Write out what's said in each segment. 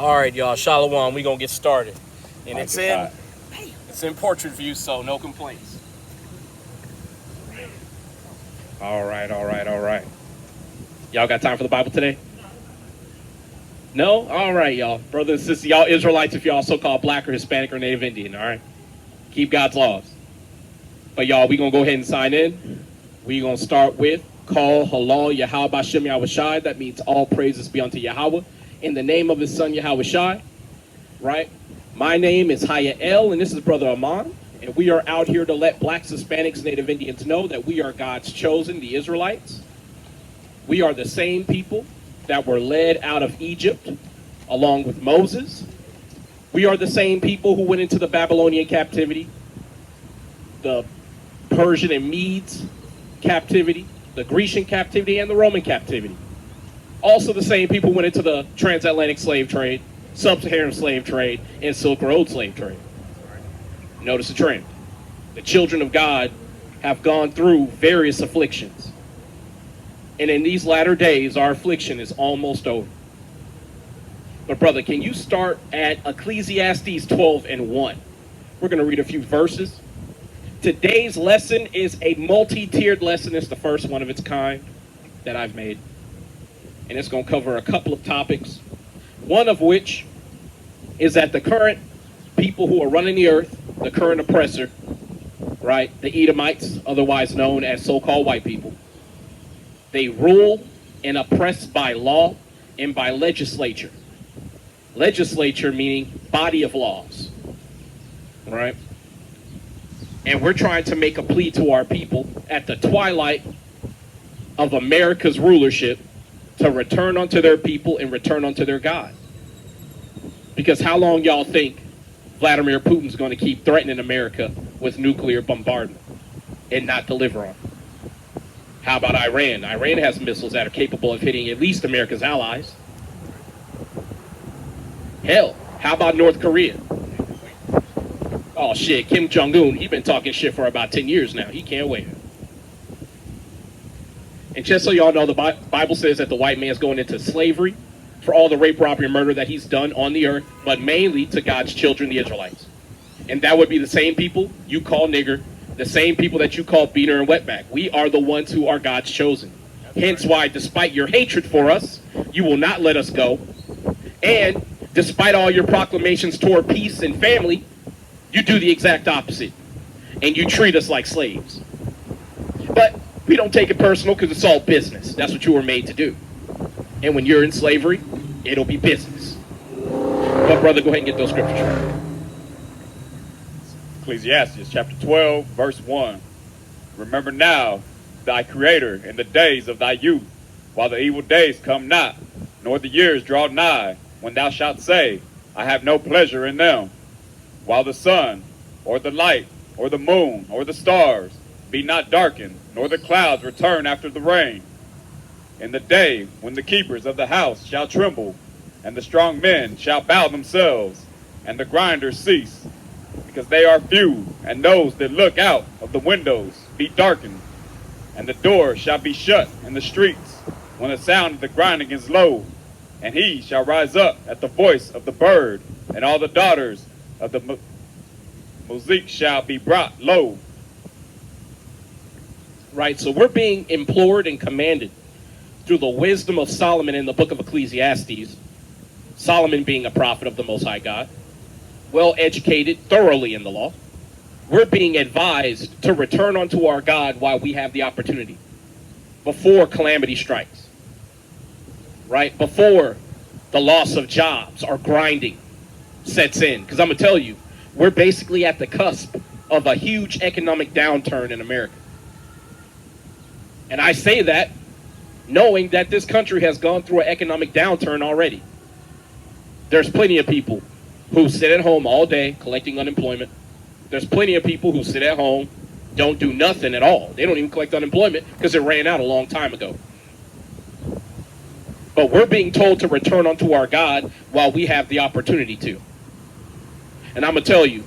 All right, y'all. Shalom. We gonna get started, and Like it's in portrait view, so no complaints. All right. Y'all got time for the Bible today? No? All right, y'all. Brothers and sisters, y'all Israelites, if y'all so-called black or Hispanic or Native Indian, all right? Keep God's laws. But y'all, we going to go ahead and sign in. We going to start with Call Halal Yahweh Bashem Yahweh Shai. That means all praises be unto Yahweh. In the name of his son Yahweh Shai, right? My name is Hayael, and this is Brother Aman. And we are out here to let blacks, Hispanics, Native Indians know that we are God's chosen, the Israelites. We are the same people that were led out of Egypt along with Moses. We are the same people who went into the Babylonian captivity, the Persian and Medes captivity, the Grecian captivity, and the Roman captivity. Also the same people went into the transatlantic slave trade, sub-Saharan slave trade, and Silk Road slave trade. Notice the trend. The children of God have gone through various afflictions. And in these latter days, our affliction is almost over. But brother, can you start at Ecclesiastes 12:1? We're going to read a few verses. Today's lesson is a multi-tiered lesson. It's the first one of its kind that I've made. And it's going to cover a couple of topics. One of which is that the current people who are running the earth, the current oppressor, right, the Edomites, otherwise known as so-called white people, they rule and oppress by law and by legislature. Legislature meaning body of laws, right? And we're trying to make a plea to our people at the twilight of America's rulership to return unto their people and return unto their God. Because how long y'all think Vladimir Putin's going to keep threatening America with nuclear bombardment and not deliver on it? How about Iran? Iran has missiles that are capable of hitting at least America's allies. Hell, how about North Korea? Oh shit, Kim Jong-un, he's been talking shit for about 10 years now. He can't wait. And just so y'all know, the Bible says that the white man's going into slavery for all the rape, robbery, and murder that he's done on the earth, but mainly to God's children, the Israelites. And that would be the same people you call nigger, the same people that you call beater and wetback. We are the ones who are God's chosen. Hence why, despite your hatred for us, you will not let us go. And despite all your proclamations toward peace and family, you do the exact opposite. And you treat us like slaves. But we don't take it personal because it's all business. That's what you were made to do. And when you're in slavery, it'll be business. But brother, go ahead and get those scriptures. Ecclesiastes chapter 12, verse 1. Remember now thy Creator in the days of thy youth, while the evil days come not, nor the years draw nigh, when thou shalt say, I have no pleasure in them. While the sun, or the light, or the moon, or the stars be not darkened, nor the clouds return after the rain. In the day when the keepers of the house shall tremble, and the strong men shall bow themselves, and the grinders cease, because they are few, and those that look out of the windows be darkened, and the door shall be shut in the streets, when the sound of the grinding is low, and he shall rise up at the voice of the bird, and all the daughters of the music shall be brought low. Right, so we're being implored and commanded through the wisdom of Solomon in the book of Ecclesiastes, Solomon being a prophet of the Most High God, well educated thoroughly in the law. We're being advised to return unto our God while we have the opportunity, before calamity strikes, right? Before the loss of jobs or grinding sets in. Because I'm going to tell you, we're basically at the cusp of a huge economic downturn in America. And I say that knowing that this country has gone through an economic downturn already. There's plenty of people who sit at home all day collecting unemployment. There's plenty of people who sit at home, don't do nothing at all. They don't even collect unemployment because it ran out a long time ago. But we're being told to return unto our God while we have the opportunity to. And I'm going to tell you,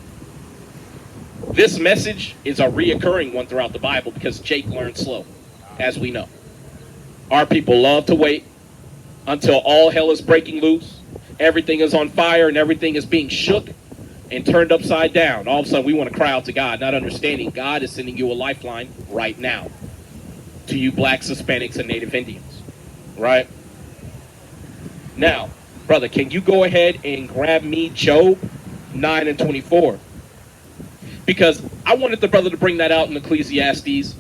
this message is a reoccurring one throughout the Bible because Jake learned slow, as we know. Our people love to wait until all hell is breaking loose. everything is on fire and everything is being shook and turned upside down. All of a sudden, we want to cry out to God, not understanding God is sending you a lifeline right now to you blacks, Hispanics, and Native Indians, right? Now, brother, can you go ahead and grab me Job 9 and 24? Because I wanted the brother to bring that out in Ecclesiastes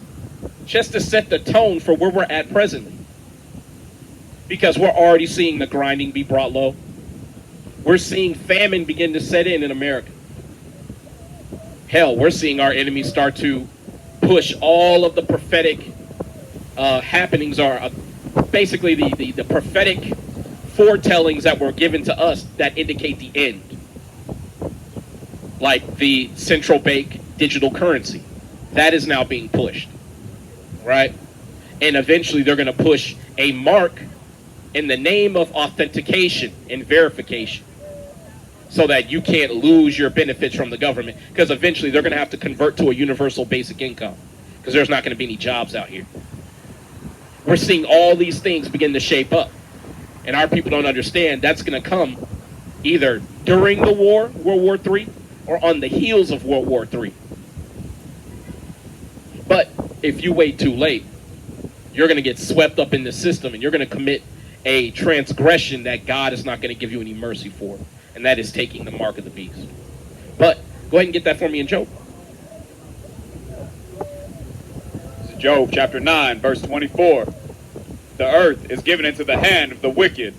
just to set the tone for where we're at presently. Because we're already seeing the grinding be brought low. We're seeing famine begin to set in America. Hell, we're seeing our enemies start to push all of the prophetic happenings, are basically the prophetic foretellings that were given to us that indicate the end. Like the central bank digital currency. That is now being pushed. Right? And eventually they're going to push a mark in the name of authentication and verification, so that you can't lose your benefits from the government, because eventually they're going to have to convert to a universal basic income, because there's not going to be any jobs out here. We're seeing all these things begin to shape up, and our people don't understand that's going to come either during the war, World War III, or on the heels of World War III. But if you wait too late, you're going to get swept up in the system, and you're going to commit a transgression that God is not going to give you any mercy for, and that is taking the mark of the beast. But go ahead and get that for me in Job. Job chapter 9, verse 24. The earth is given into the hand of the wicked.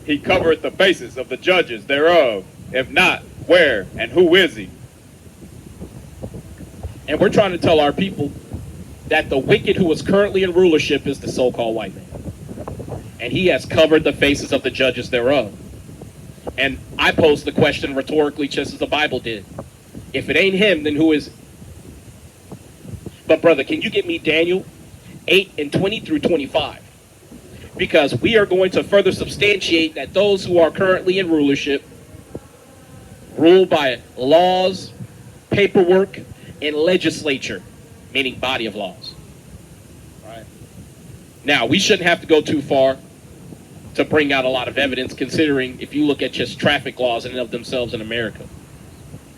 He covereth the faces of the judges thereof. If not, where and who is he? And we're trying to tell our people that the wicked who is currently in rulership is the so-called white man. And he has covered the faces of the judges thereof. And I posed the question rhetorically, just as the Bible did. If it ain't him, then who is it? But brother, can you get me Daniel 8 and 20 through 25? Because we are going to further substantiate that those who are currently in rulership rule by laws, paperwork, and legislature, meaning body of laws. Right. Now, we shouldn't have to go too far to bring out a lot of evidence, considering if you look at just traffic laws in and of themselves in America,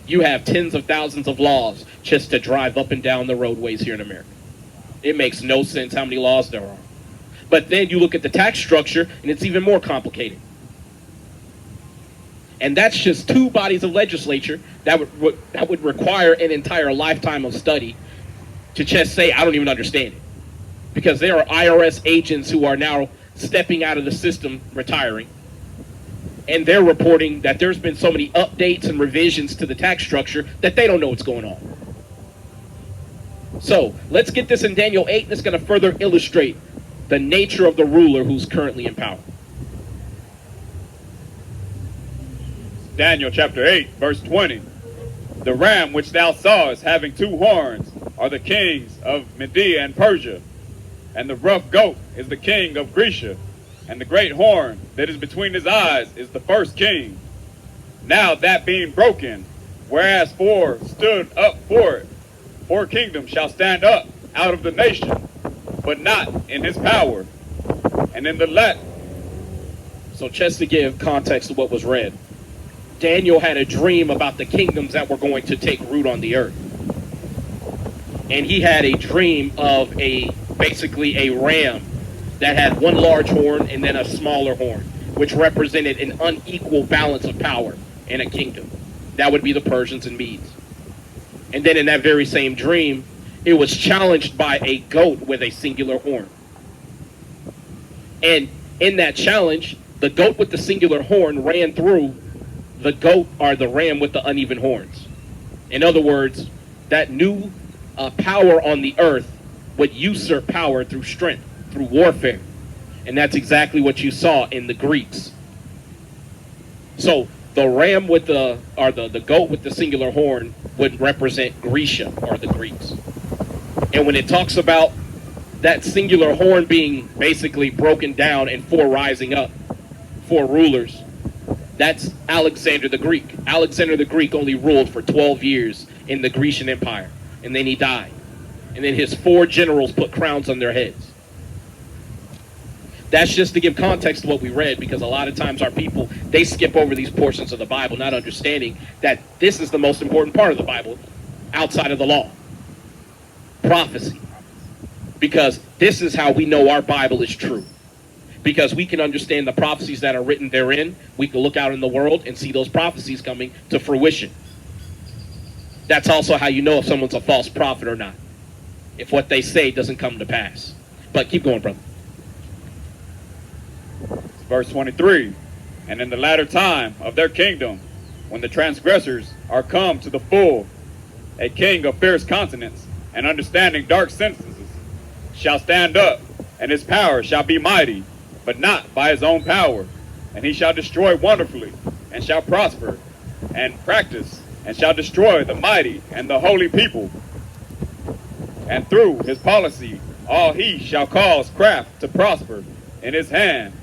you have tens of thousands of laws just to drive up and down the roadways here in America. It makes no sense how many laws there are. But then you look at the tax structure, and it's even more complicated. And that's just two bodies of legislature that would require an entire lifetime of study to just say, I don't even understand it. Because there are IRS agents who are now stepping out of the system, retiring, and they're reporting that there's been so many updates and revisions to the tax structure that they don't know what's going on. So let's get this in Daniel 8, and it's going to further illustrate the nature of the ruler who's currently in power. Daniel chapter 8, verse 20. The ram which thou sawest having two horns are the kings of Media and Persia, and the rough goat is the king of Grecia, and the great horn that is between his eyes is the first king. Now that being broken, whereas four stood up for it, four kingdoms shall stand up out of the nation, but not in his power. And in the let. So just to give context to what was read, Daniel had a dream about the kingdoms that were going to take root on the earth. And he had a dream of basically a ram that had one large horn and then a smaller horn, which represented an unequal balance of power in a kingdom. That would be the Persians and Medes. And then in that very same dream, it was challenged by a goat with a singular horn. And in that challenge, the goat with the singular horn ran through the goat or the ram with the uneven horns. In other words, that new power on the earth would usurp power through strength, through warfare. And that's exactly what you saw in the Greeks. So the ram with the goat with the singular horn would represent Grecia, or the Greeks. And when it talks about that singular horn being basically broken down and four rising up, four rulers, that's Alexander the Greek. Alexander the Greek only ruled for 12 years in the Grecian Empire, and then he died. And then his four generals put crowns on their heads. That's just to give context to what we read, because a lot of times our people, they skip over these portions of the Bible, not understanding that this is the most important part of the Bible outside of the law. Prophecy. Because this is how we know our Bible is true. Because we can understand the prophecies that are written therein. We can look out in the world and see those prophecies coming to fruition. That's also how you know if someone's a false prophet or not. If what they say doesn't come to pass. But keep going, brother. Verse 23, and in the latter time of their kingdom, when the transgressors are come to the full, a king of fierce countenance and understanding dark sentences shall stand up, and his power shall be mighty, but not by his own power. And he shall destroy wonderfully, and shall prosper, and practice, and shall destroy the mighty and the holy people. And through his policy, all he shall cause craft to prosper in his hand.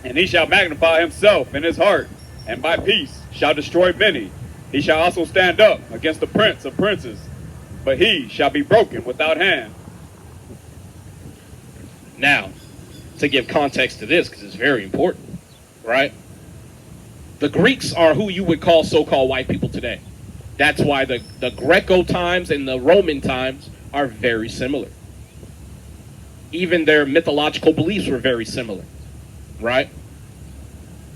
And he shall magnify himself in his heart, and by peace shall destroy many. He shall also stand up against the prince of princes, but he shall be broken without hand. Now, to give context to this, because it's very important, right? The Greeks are who you would call so-called white people today. That's why the Greco times and the Roman times are very similar. Even their mythological beliefs were very similar, right?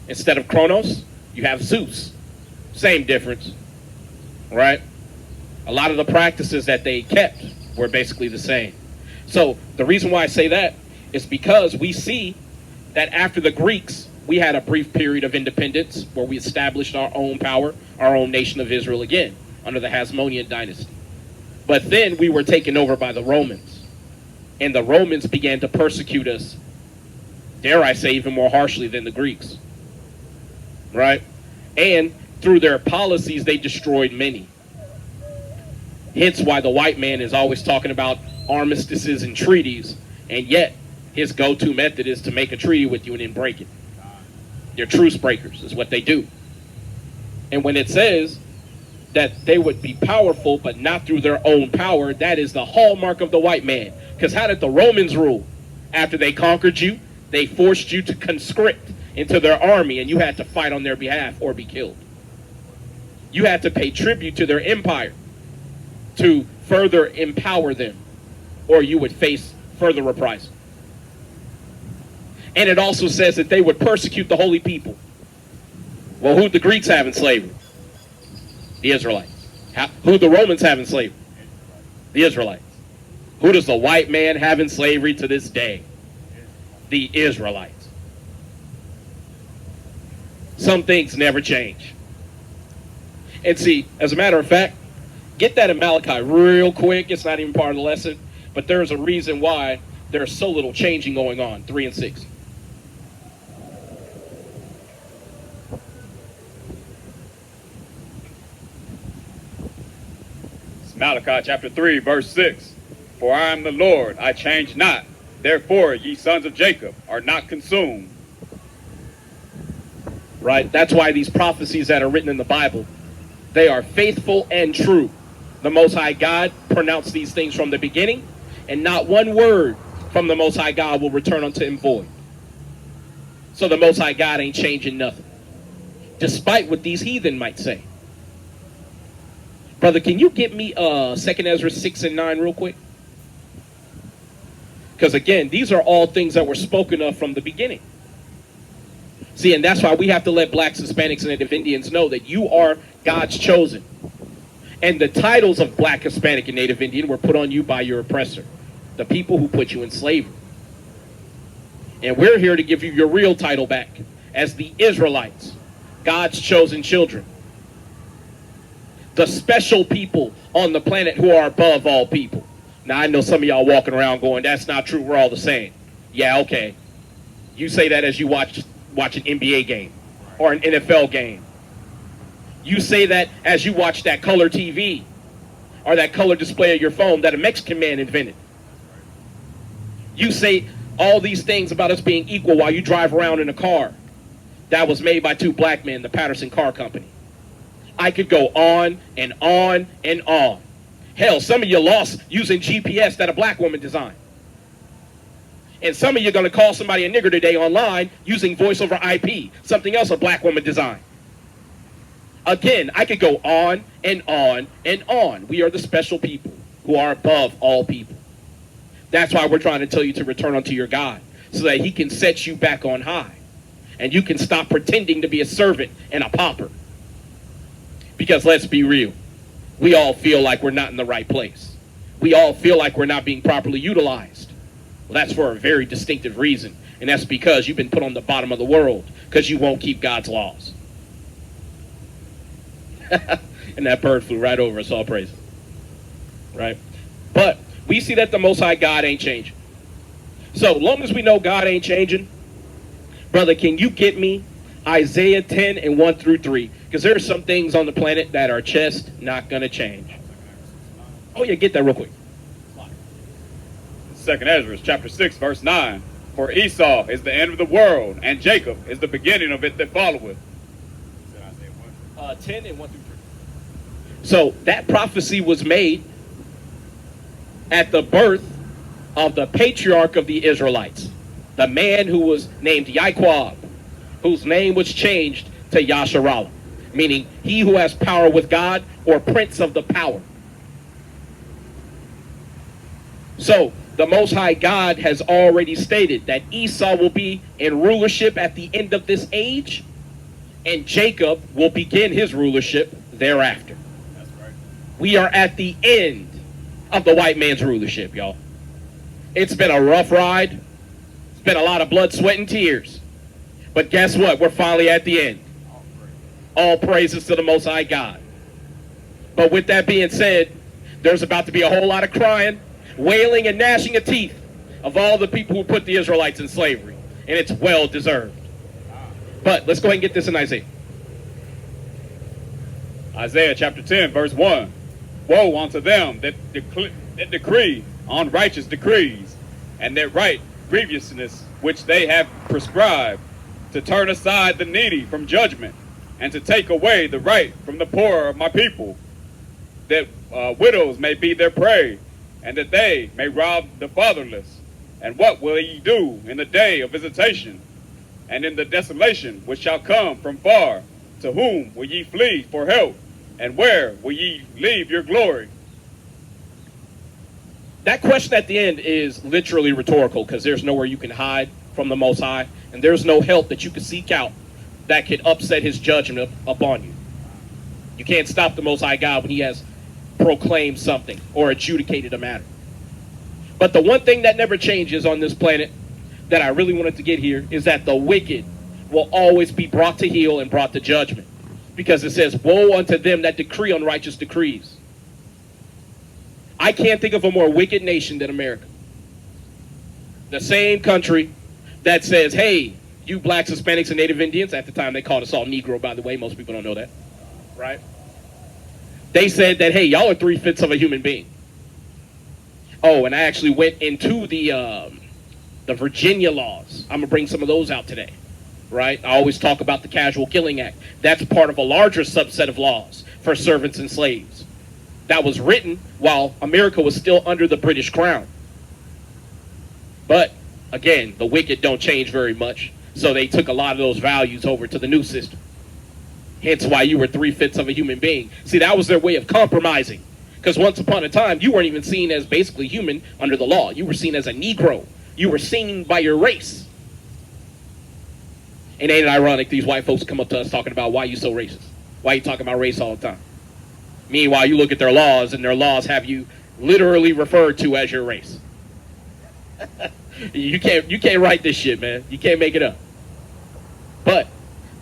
Instead of Kronos, you have Zeus. Same difference, right? A lot of the practices that they kept were basically the same. So the reason why I say that is because we see that after the Greeks, we had a brief period of independence where we established our own power, our own nation of Israel again, under the Hasmonean dynasty. But then we were taken over by the Romans. And the Romans began to persecute us, dare I say, even more harshly than the Greeks. Right? And through their policies, they destroyed many. Hence why the white man is always talking about armistices and treaties, and yet his go-to method is to make a treaty with you and then break it. They're truce breakers, is what they do. And when it says that they would be powerful, but not through their own power, that is the hallmark of the white man. Because how did the Romans rule? After they conquered you, they forced you to conscript into their army, and you had to fight on their behalf or be killed. You had to pay tribute to their empire to further empower them, or you would face further reprisal. And it also says that they would persecute the holy people. Well, who'd the Greeks have in slavery? The Israelites. Who'd the Romans have in slavery? The Israelites. Who does the white man have in slavery to this day? The Israelites. Some things never change. And see, as a matter of fact, get that in Malachi real quick. It's not even part of the lesson. But there's a reason why there's so little changing going on. 3 and 6. It's Malachi chapter 3, verse 6. For I am the Lord, I change not. Therefore, ye sons of Jacob are not consumed. Right? That's why these prophecies that are written in the Bible, they are faithful and true. The Most High God pronounced these things from the beginning, and not one word from the Most High God will return unto him void. So the Most High God ain't changing nothing, despite what these heathen might say. Brother, can you get me 2 Ezra 6 and 9 real quick? Because again, these are all things that were spoken of from the beginning. See, and that's why we have to let blacks, Hispanics, and Native Indians know that you are God's chosen. And the titles of black, Hispanic, and Native Indian were put on you by your oppressor, the people who put you in slavery. And we're here to give you your real title back as the Israelites, God's chosen children. The special people on the planet who are above all people. Now, I know some of y'all walking around going, that's not true, we're all the same. Yeah, okay. You say that as you watch an NBA game or an NFL game. You say that as you watch that color TV or that color display of your phone that a Mexican man invented. You say all these things about us being equal while you drive around in a car that was made by 2 black men, the Patterson Car Company. I could go on and on and on. Hell, some of you lost using GPS that a black woman designed. And some of you are going to call somebody a nigger today online using voice over IP, something else a black woman designed. Again, I could go on and on and on. We are the special people who are above all people. That's why we're trying to tell you to return unto your God, so that he can set you back on high. And you can stop pretending to be a servant and a pauper. Because let's be real, we all feel like we're not in the right place. We all feel like we're not being properly utilized. Well, that's for a very distinctive reason. And that's because you've been put on the bottom of the world because you won't keep God's laws. And that bird flew right over us, all praise. Right? But we see that the Most High God ain't changing. So long as we know God ain't changing, brother, can you get me Isaiah 10 and 1 through 3? Because there are some things on the planet that are just not going to change. Oh yeah, get that real quick. 2nd Ezra, chapter 6, verse 9. For Esau is the end of the world, and Jacob is the beginning of it that followeth. 10 and 1 through 3. So that prophecy was made at the birth of the patriarch of the Israelites, the man who was named Yaquab, whose name was changed to Yasharallah, meaning he who has power with God, or prince of the power. So the Most High God has already stated that Esau will be in rulership at the end of this age, and Jacob will begin his rulership thereafter. That's right. We are at the end of the white man's rulership, y'all. It's been a rough ride. It's been a lot of blood, sweat, and tears. But guess what? We're finally at the end. All praises to the Most High God. But with that being said, there's about to be a whole lot of crying, wailing, and gnashing of teeth of all the people who put the Israelites in slavery. And it's well deserved. But let's go ahead and get this in Isaiah. Isaiah chapter 10, verse 1. Woe unto them that decree unrighteous decrees, and that write grievousness which they have prescribed, to turn aside the needy from judgment, and to take away the right from the poor of my people, that widows may be their prey, and that they may rob the fatherless. And what will ye do in the day of visitation, and in the desolation which shall come from far? To whom will ye flee for help? And where will ye leave your glory? That question at the end is literally rhetorical, because there's nowhere you can hide from the Most High, and there's no help that you can seek out that could upset his judgment upon you. You can't stop the Most High God when he has proclaimed something or adjudicated a matter. But the one thing that never changes on this planet that I really wanted to get here is that the wicked will always be brought to heel and brought to judgment. Because it says, woe unto them that decree unrighteous decrees. I can't think of a more wicked nation than America. The same country that says, hey, you blacks, Hispanics, and Native Indians, at the time they called us all Negro, by the way, most people don't know that, right? They said that, hey, y'all are 3/5 of a human being. Oh, and I actually went into the Virginia laws. I'm going to bring some of those out today, right? I always talk about the Casual Killing Act. That's part of a larger subset of laws for servants and slaves. That was written while America was still under the British crown. But, again, the wicked don't change very much, so they took a lot of those values over to the new system. Hence why you were 3/5 of a human being. See, that was their way of compromising. Because once upon a time, you weren't even seen as basically human under the law. You were seen as a Negro. You were seen by your race. And ain't it ironic these white folks come up to us talking about why you so racist? Why you talking about race all the time? Meanwhile, you look at their laws, and their laws have you literally referred to as your race. You can't write this shit, man. You can't make it up. But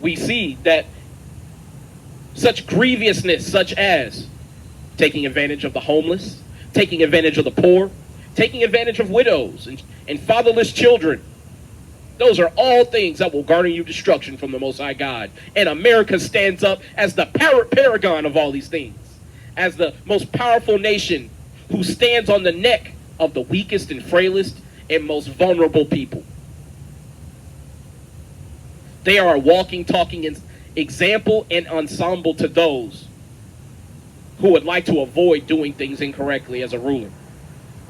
we see that such grievousness, such as taking advantage of the homeless, taking advantage of the poor, taking advantage of widows and fatherless children, those are all things that will garner you destruction from the Most High God. And America stands up as the paragon of all these things, as the most powerful nation who stands on the neck of the weakest and frailest and most vulnerable people. They are a walking, talking example and ensemble to those who would like to avoid doing things incorrectly as a ruler.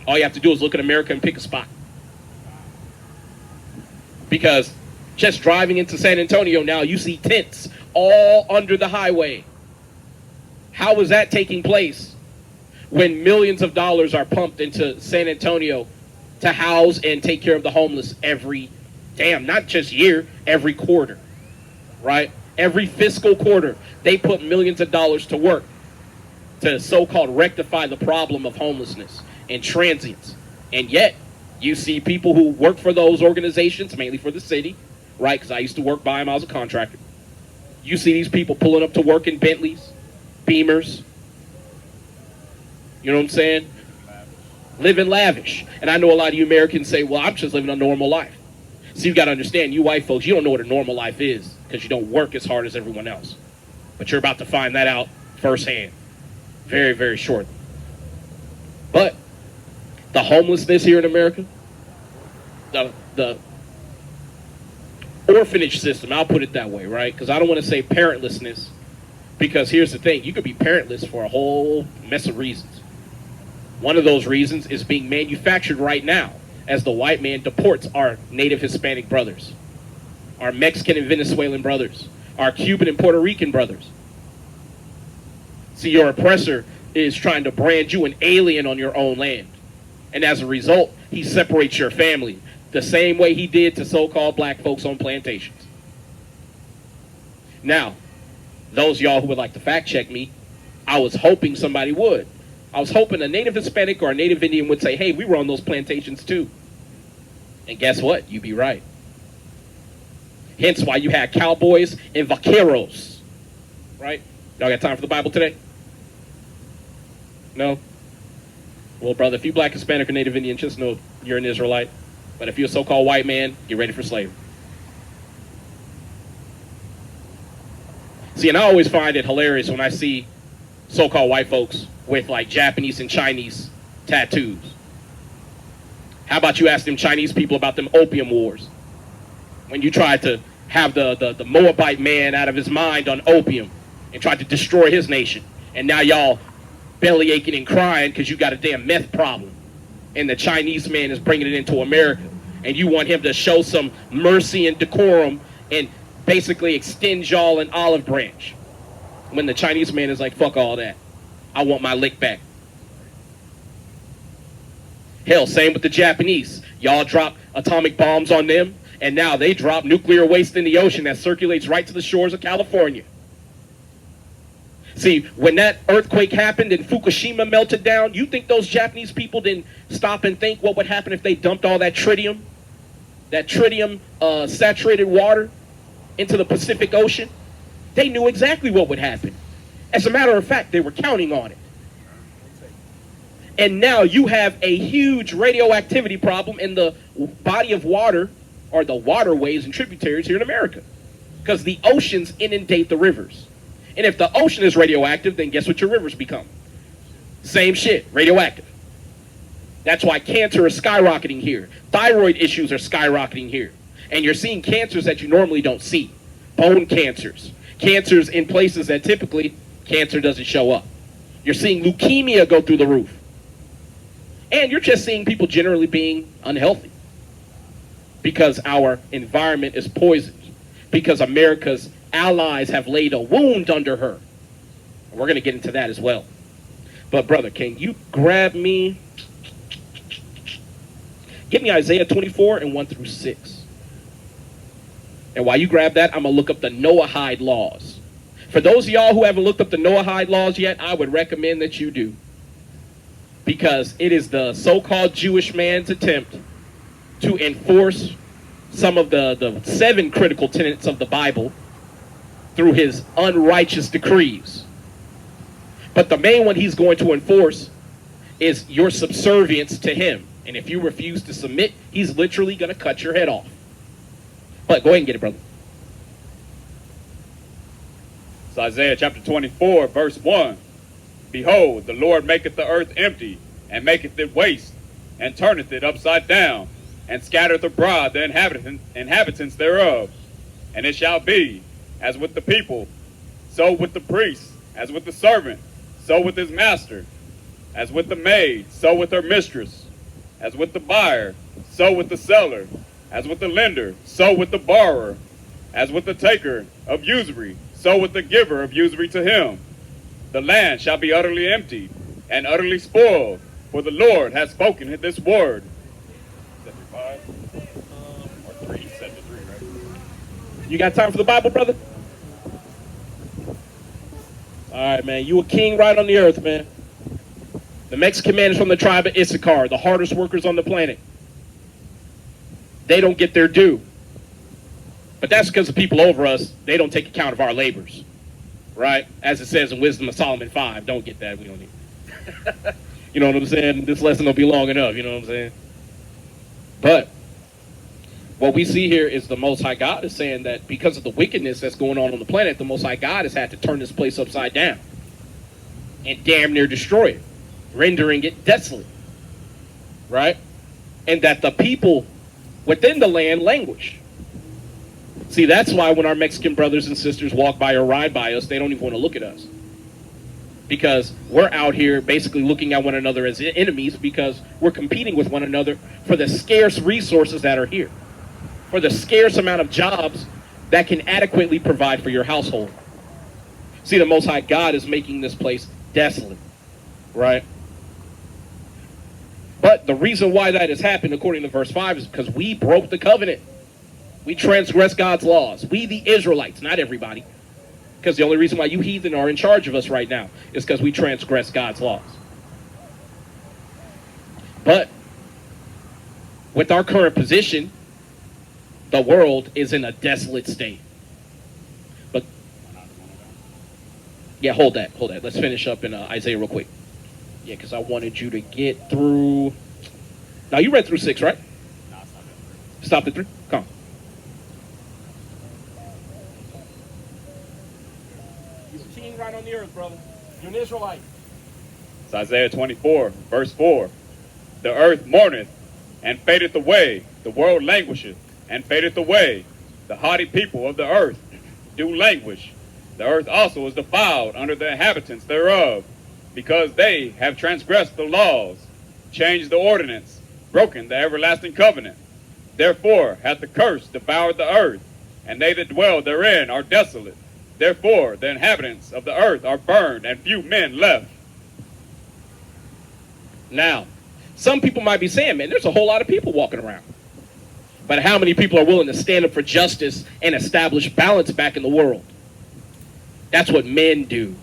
All you have to do is look at America and pick a spot. Because just driving into San Antonio now, you see tents all under the highway. How is that taking place when millions of dollars are pumped into San Antonio to house and take care of the homeless every, not just year, every quarter, right? Every fiscal quarter, they put millions of dollars to work to so-called rectify the problem of homelessness and transients. And yet, you see people who work for those organizations, mainly for the city, right? Because I used to work by them, I was a contractor. You see these people pulling up to work in Bentleys, Beamers. You know what I'm saying? Living lavish. And I know a lot of you Americans say, well, I'm just living a normal life. So you got to understand, you white folks, you don't know what a normal life is because you don't work as hard as everyone else. But you're about to find that out firsthand. Very, very shortly. But the homelessness here in America, the orphanage system, I'll put it that way, right? Because I don't want to say parentlessness, because here's the thing. You could be parentless for a whole mess of reasons. One of those reasons is being manufactured right now as the white man deports our native Hispanic brothers, our Mexican and Venezuelan brothers, our Cuban and Puerto Rican brothers. See, your oppressor is trying to brand you an alien on your own land. And as a result, he separates your family the same way he did to so-called black folks on plantations. Now, those y'all who would like to fact check me, I was hoping somebody would. I was hoping a native Hispanic or a native Indian would say, hey, we were on those plantations too. And guess what? You'd be right. Hence why you had cowboys and vaqueros. Right? Y'all got time for the Bible today? No? Well, brother, if you black, Hispanic, or native Indian, just know you're an Israelite. But if you're a so-called white man, get ready for slavery. See, and I always find it hilarious when I see so-called white folks with like Japanese and Chinese tattoos. How about you ask them Chinese people about them opium wars? When you tried to have the Moabite man out of his mind on opium and tried to destroy his nation. And now y'all belly aching and crying because you got a damn meth problem. And the Chinese man is bringing it into America. And you want him to show some mercy and decorum and basically extend y'all an olive branch. When the Chinese man is like, fuck all that. I want my lick back. Hell, same with the Japanese. Y'all drop atomic bombs on them, and now they drop nuclear waste in the ocean that circulates right to the shores of California. See, when that earthquake happened and Fukushima melted down, you think those Japanese people didn't stop and think what would happen if they dumped all that tritium saturated water into the Pacific Ocean? They knew exactly what would happen. As a matter of fact, they were counting on it. And now you have a huge radioactivity problem in the body of water, or the waterways and tributaries here in America, because the oceans inundate the rivers. And if the ocean is radioactive, then guess what your rivers become? Same shit, radioactive. That's why cancer is skyrocketing here. Thyroid issues are skyrocketing here. And you're seeing cancers that you normally don't see. Bone cancers. Cancers in places that typically cancer doesn't show up. You're seeing leukemia go through the roof. And you're just seeing people generally being unhealthy. Because our environment is poisoned. Because America's allies have laid a wound under her. And we're going to get into that as well. But brother, can you grab me? Give me Isaiah 24 and 1 through 6. And while you grab that, I'm going to look up the Noahide laws. For those of y'all who haven't looked up the Noahide laws yet, I would recommend that you do. Because it is the so-called Jewish man's attempt to enforce some of the 7 critical tenets of the Bible through his unrighteous decrees. But the main one he's going to enforce is your subservience to him. And if you refuse to submit, he's literally going to cut your head off. But go ahead and get it, brother. It's Isaiah chapter 24, verse 1. Behold, the Lord maketh the earth empty, and maketh it waste, and turneth it upside down, and scattereth abroad the inhabitants thereof. And it shall be, as with the people, so with the priest, as with the servant, so with his master, as with the maid, so with her mistress, as with the buyer, so with the seller, As with the lender, so with the borrower. As with the taker of usury, so with the giver of usury to him. The land shall be utterly emptied and utterly spoiled, for the Lord has spoken this word. Is that 5? Or 3? Set to 3, right? You got time for the Bible, brother? All right, man. You a king right on the earth, man. The Mexican man is from the tribe of Issachar, the hardest workers on the planet. They don't get their due. But that's because the people over us, they don't take account of our labors. Right? As it says in Wisdom of Solomon 5. Don't get that. We don't need it. You know what I'm saying? This lesson will be long enough. You know what I'm saying? But what we see here is the Most High God is saying that because of the wickedness that's going on the planet, the Most High God has had to turn this place upside down and damn near destroy it, rendering it desolate. Right? And that the people within the land languish. See, that's why when our Mexican brothers and sisters walk by or ride by us, they don't even want to look at us. Because we're out here basically looking at one another as enemies because we're competing with one another for the scarce resources that are here. For the scarce amount of jobs that can adequately provide for your household. See, the Most High God is making this place desolate. Right? But the reason why that has happened, according to verse 5, is because we broke the covenant. We transgressed God's laws. We, the Israelites, not everybody. Because the only reason why you heathen are in charge of us right now is because we transgressed God's laws. But with our current position, the world is in a desolate state. But yeah, hold that. Let's finish up in Isaiah real quick. Yeah, because I wanted you to get through. Now you read through 6, right? No, it's not that. Stop at 3. Come. You're a king right on the earth, brother. You're an Israelite. It's Isaiah 24, verse 4. The earth mourneth and fadeth away. The world languisheth and fadeth away. The haughty people of the earth do languish. The earth also is defiled under the inhabitants thereof, because they have transgressed the laws, changed the ordinance, broken the everlasting covenant. Therefore hath the curse devoured the earth, and they that dwell therein are desolate. Therefore the inhabitants of the earth are burned, and few men left. Now, some people might be saying, man, there's a whole lot of people walking around. But how many people are willing to stand up for justice and establish balance back in the world? That's what men do.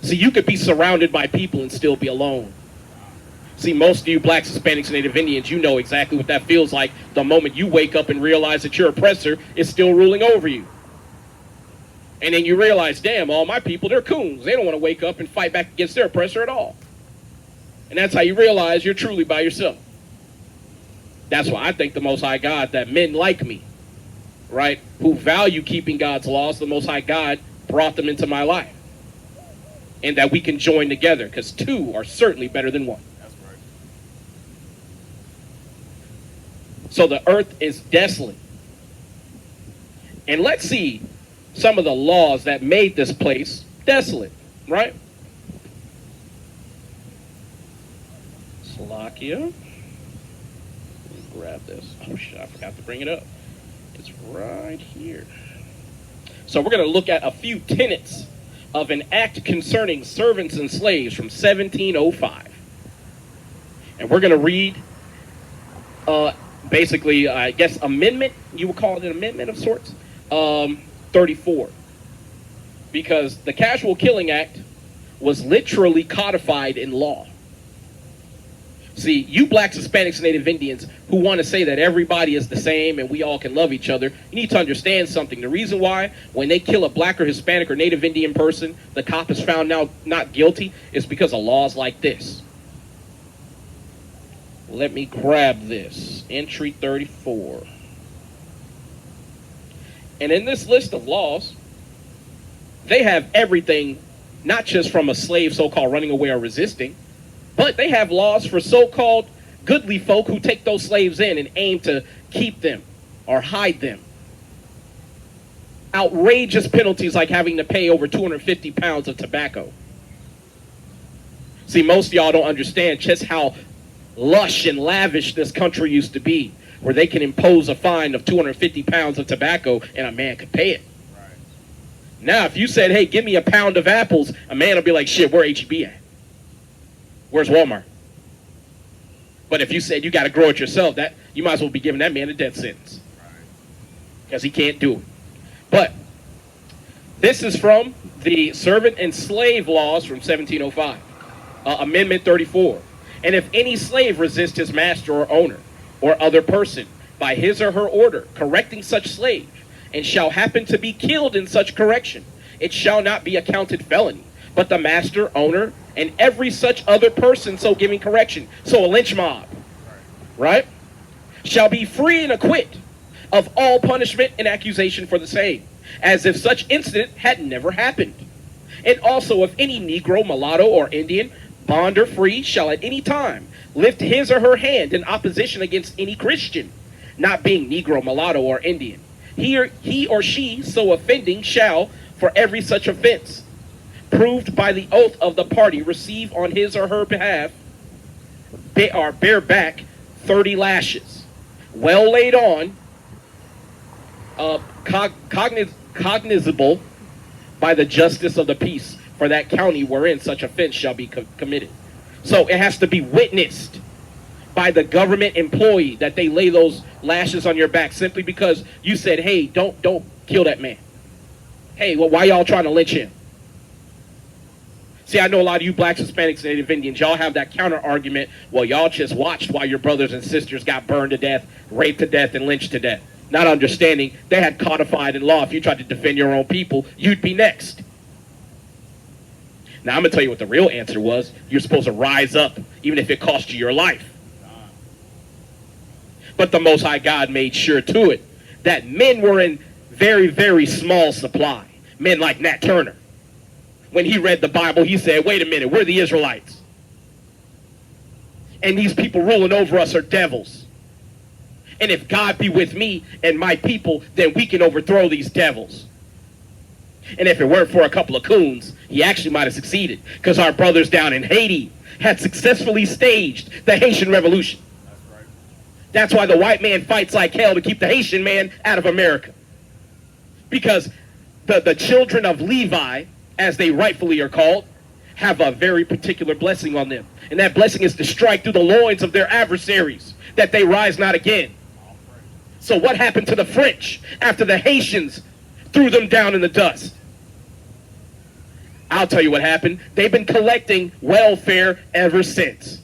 See, you could be surrounded by people and still be alone. See, most of you blacks, Hispanics, and Native Indians, you know exactly what that feels like the moment you wake up and realize that your oppressor is still ruling over you. And then you realize, damn, all my people, they're coons. They don't want to wake up and fight back against their oppressor at all. And that's how you realize you're truly by yourself. That's why I thank the Most High God that men like me, right, who value keeping God's laws, the Most High God brought them into my life. And that we can join together, because two are certainly better than one. That's right. So the earth is desolate. And let's see some of the laws that made this place desolate, right? Slovakia. Let me grab this. Oh shit, I forgot to bring it up. It's right here. So we're going to look at a few tenets of an act concerning servants and slaves from 1705. And we're going to read basically, I guess, amendment. You would call it an amendment of sorts. 34. Because the Casual Killing Act was literally codified in law. See, you blacks, Hispanics, and Native Indians who want to say that everybody is the same and we all can love each other, you need to understand something. The reason why when they kill a black or Hispanic or Native Indian person, the cop is found now not guilty is because of laws like this. Let me grab this. Entry 34. And in this list of laws, they have everything, not just from a slave so-called running away or resisting, but they have laws for so-called goodly folk who take those slaves in and aim to keep them or hide them. Outrageous penalties like having to pay over 250 pounds of tobacco. See, most of y'all don't understand just how lush and lavish this country used to be. where they can impose a fine of 250 pounds of tobacco and a man could pay it. Right. Now, if you said, hey, give me a pound of apples, a man will be like, shit, where HEB at? Where's Walmart? But if you said you got to grow it yourself, that you might as well be giving that man a death sentence. Because he can't do it. But this is from the Servant and Slave Laws from 1705, Amendment 34. And if any slave resist his master or owner or other person by his or her order, correcting such slave, and shall happen to be killed in such correction, it shall not be accounted felony, but the master, owner, and every such other person so giving correction, so a lynch mob, right, shall be free and acquit of all punishment and accusation for the same, as if such incident had never happened. And also, if any Negro, mulatto, or Indian, bond or free, shall at any time lift his or her hand in opposition against any Christian, not being Negro, mulatto, or Indian, he or she so offending shall, for every such offense, proved by the oath of the party, receive on his or her behalf, bear back 30 lashes, well laid on, cognizable by the justice of the peace for that county wherein such offense shall be committed. So it has to be witnessed by the government employee that they lay those lashes on your back simply because you said, hey, don't kill that man. Hey, well, why y'all trying to lynch him? See, I know a lot of you blacks, Hispanics, and Native Indians, y'all have that counter argument. Well, y'all just watched while your brothers and sisters got burned to death, raped to death, and lynched to death. Not understanding they had codified in law. If you tried to defend your own people, you'd be next. Now, I'm going to tell you what the real answer was. You're supposed to rise up, even if it cost you your life. But the Most High God made sure to it that men were in very, very small supply. Men like Nat Turner. When he read the Bible, he said, wait a minute, we're the Israelites. And these people ruling over us are devils. And if God be with me and my people, then we can overthrow these devils. And if it weren't for a couple of coons, he actually might have succeeded. Because our brothers down in Haiti had successfully staged the Haitian Revolution. That's right. That's why the white man fights like hell to keep the Haitian man out of America. Because the children of Levi, as they rightfully are called, have a very particular blessing on them. And that blessing is to strike through the loins of their adversaries, that they rise not again. So what happened to the French after the Haitians threw them down in the dust? I'll tell you what happened. They've been collecting welfare ever since.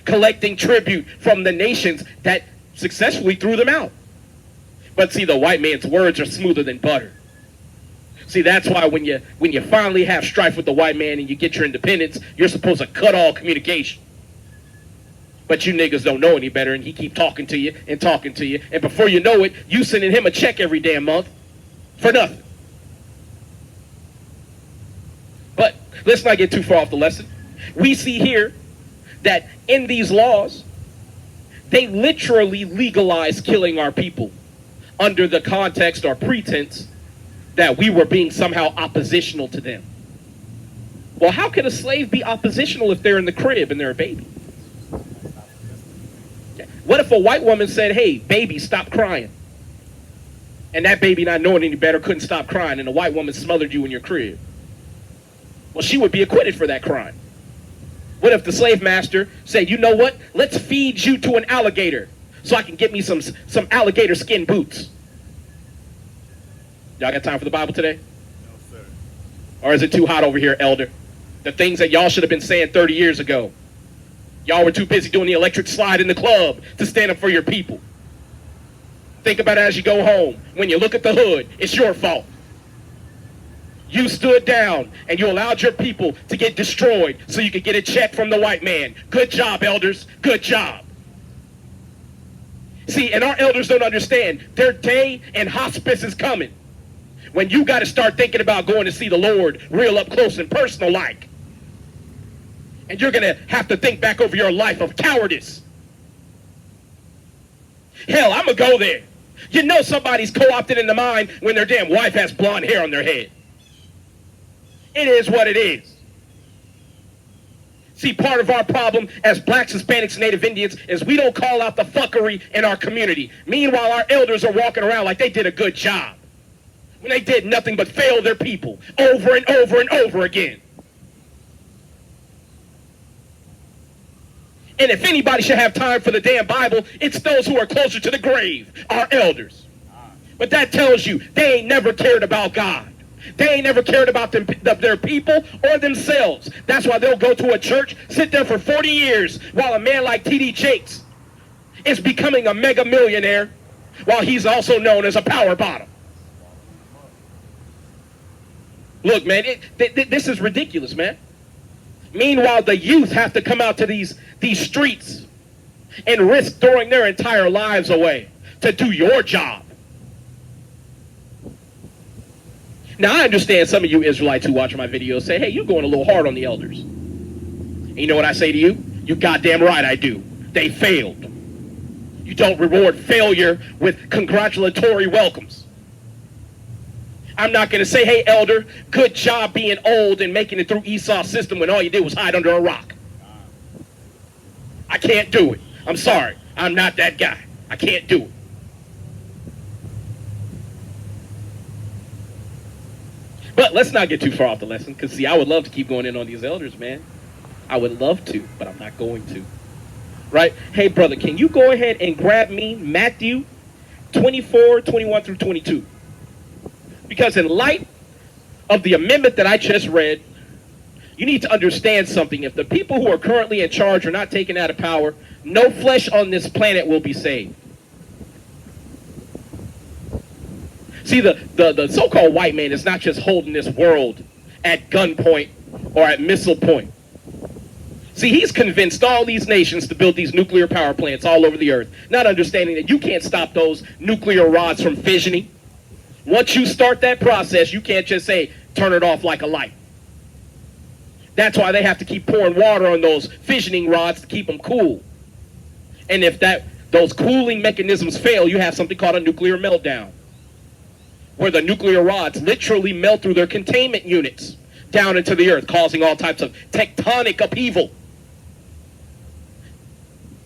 Collecting tribute from the nations that successfully threw them out. But see, the white man's words are smoother than butter. See, that's why when you finally have strife with the white man and you get your independence, you're supposed to cut all communication. But you niggas don't know any better, and he keep talking to you, and before you know it, you sending him a check every damn month for nothing. But let's not get too far off the lesson. We see here that in these laws, they literally legalize killing our people under the context or pretense that we were being somehow oppositional to them. Well, how could a slave be oppositional if they're in the crib and they're a baby? What if a white woman said, hey, baby, stop crying? And that baby, not knowing any better, couldn't stop crying, and the white woman smothered you in your crib? Well, she would be acquitted for that crime. What if the slave master said, you know what? Let's feed you to an alligator so I can get me some alligator skin boots. Y'all got time for the Bible today? No, sir. Or is it too hot over here, elder? The things that y'all should have been saying 30 years ago. Y'all were too busy doing the electric slide in the club to stand up for your people. Think about it as you go home. When you look at the hood, it's your fault. You stood down and you allowed your people to get destroyed so you could get a check from the white man. Good job, elders. Good job. See, and our elders don't understand. Their day in hospice is coming. When you got to start thinking about going to see the Lord real up close and personal like. And you're going to have to think back over your life of cowardice. Hell, I'm going to go there. You know somebody's co-opted in the mind when their damn wife has blonde hair on their head. It is what it is. See, part of our problem as blacks, Hispanics, and Native Indians is we don't call out the fuckery in our community. Meanwhile, our elders are walking around like they did a good job when they did nothing but fail their people over and over and over again. And if anybody should have time for the damn Bible, it's those who are closer to the grave, our elders. But that tells you they ain't never cared about God. They ain't never cared about their people or themselves. That's why they'll go to a church, sit there for 40 years, while a man like T.D. Jakes is becoming a mega millionaire, while he's also known as a power bottom. Look, man, this is ridiculous, man. Meanwhile, the youth have to come out to these streets and risk throwing their entire lives away to do your job. Now, I understand some of you Israelites who watch my videos say, hey, you're going a little hard on the elders. And you know what I say to you? You goddamn right I do. They failed. You don't reward failure with congratulatory welcomes. I'm not going to say, hey, elder, good job being old and making it through Esau's system when all you did was hide under a rock. I can't do it. I'm sorry. I'm not that guy. I can't do it. But let's not get too far off the lesson, because, see, I would love to keep going in on these elders, man. I would love to, but I'm not going to. Right? Hey, brother, can you go ahead and grab me Matthew 24, 21 through 22? Because in light of the amendment that I just read, you need to understand something. If the people who are currently in charge are not taken out of power, no flesh on this planet will be saved. See, the so-called white man is not just holding this world at gunpoint or at missile point. See, he's convinced all these nations to build these nuclear power plants all over the earth, not understanding that you can't stop those nuclear rods from fissioning. Once you start that process, you can't just say, turn it off like a light. That's why they have to keep pouring water on those fissioning rods to keep them cool. And if those cooling mechanisms fail, you have something called a nuclear meltdown, where the nuclear rods literally melt through their containment units down into the earth, causing all types of tectonic upheaval.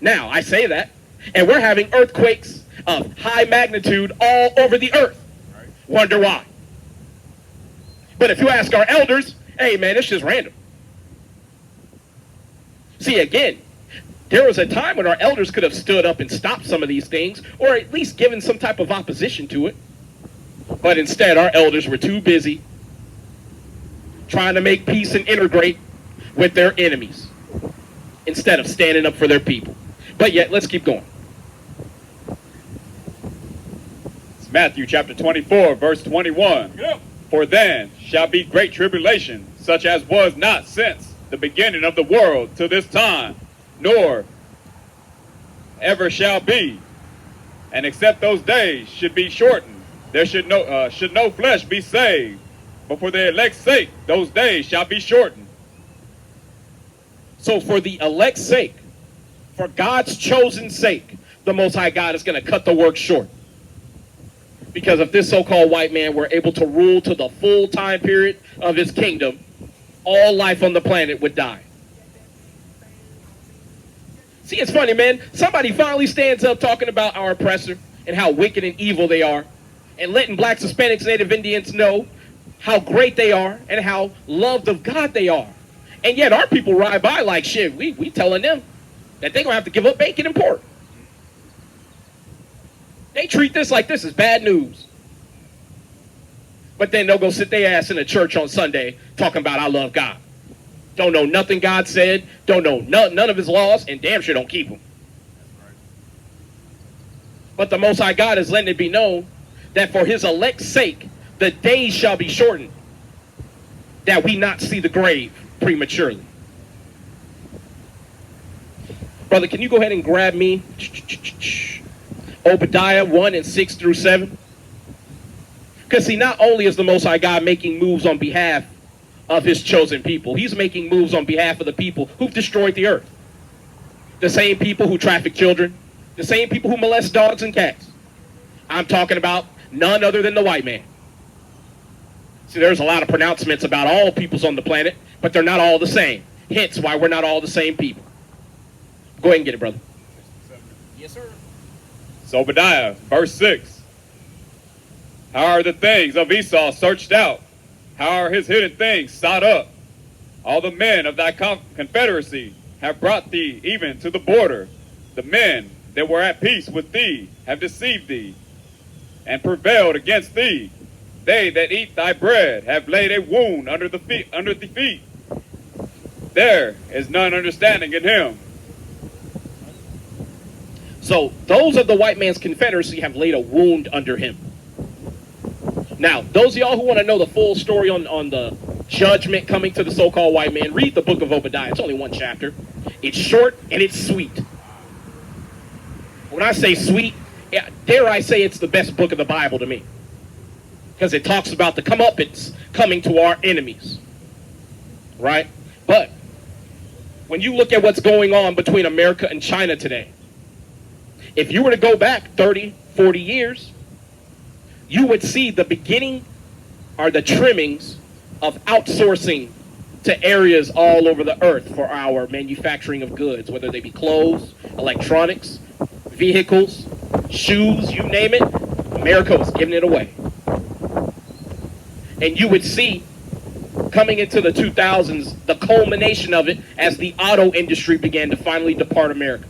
Now, I say that, and we're having earthquakes of high magnitude all over the earth. Wonder why. But if you ask our elders, hey, man, it's just random. See, again, there was a time when our elders could have stood up and stopped some of these things, or at least given some type of opposition to it. But instead, our elders were too busy trying to make peace and integrate with their enemies instead of standing up for their people. But yet, let's keep going. It's Matthew chapter 24, verse 21. Yeah. For then shall be great tribulation, such as was not since the beginning of the world to this time, nor ever shall be. And except those days should be shortened, there should no flesh be saved. But for the elect's sake, those days shall be shortened. So for the elect's sake, for God's chosen sake, the Most High God is going to cut the work short. Because if this so-called white man were able to rule to the full time period of his kingdom, all life on the planet would die. See, it's funny, man. Somebody finally stands up talking about our oppressor and how wicked and evil they are, and letting blacks, Hispanics, Native Indians know how great they are and how loved of God they are. And yet our people ride by like shit. We telling them that they're going to have to give up bacon and pork. They treat this like this is bad news. But then they'll go sit their ass in a church on Sunday talking about I love God. Don't know nothing God said, don't know none of his laws, and damn sure don't keep them. But the Most High God is letting it be known that for his elect's sake, the days shall be shortened, that we not see the grave prematurely. Brother, can you go ahead and grab me Obadiah 1 and 6 through 7? Because see, not only is the Most High God making moves on behalf of his chosen people, he's making moves on behalf of the people who've destroyed the earth. The same people who traffic children, the same people who molest dogs and cats. I'm talking about none other than the white man. See, there's a lot of pronouncements about all peoples on the planet, but they're not all the same. Hence why we're not all the same people. Go ahead and get it, brother. Yes, sir. So Obadiah, verse 6. How are the things of Esau searched out? How are his hidden things sought up? All the men of thy confederacy have brought thee even to the border. The men that were at peace with thee have deceived thee and prevailed against thee. They that eat thy bread have laid a wound under the feet. There is none understanding in him. So those of the white man's confederacy have laid a wound under him. Now, those of y'all who want to know the full story on the judgment coming to the so-called white man, read the book of Obadiah. It's only one chapter. It's short and it's sweet. When I say sweet, dare I say it's the best book of the Bible to me. Because it talks about the comeuppance coming to our enemies. Right? But when you look at what's going on between America and China today, if you were to go back 30, 40 years, you would see the beginning or the trimmings of outsourcing to areas all over the earth for our manufacturing of goods, whether they be clothes, electronics, vehicles, shoes, you name it. America was giving it away. And you would see coming into the 2000s the culmination of it as the auto industry began to finally depart America.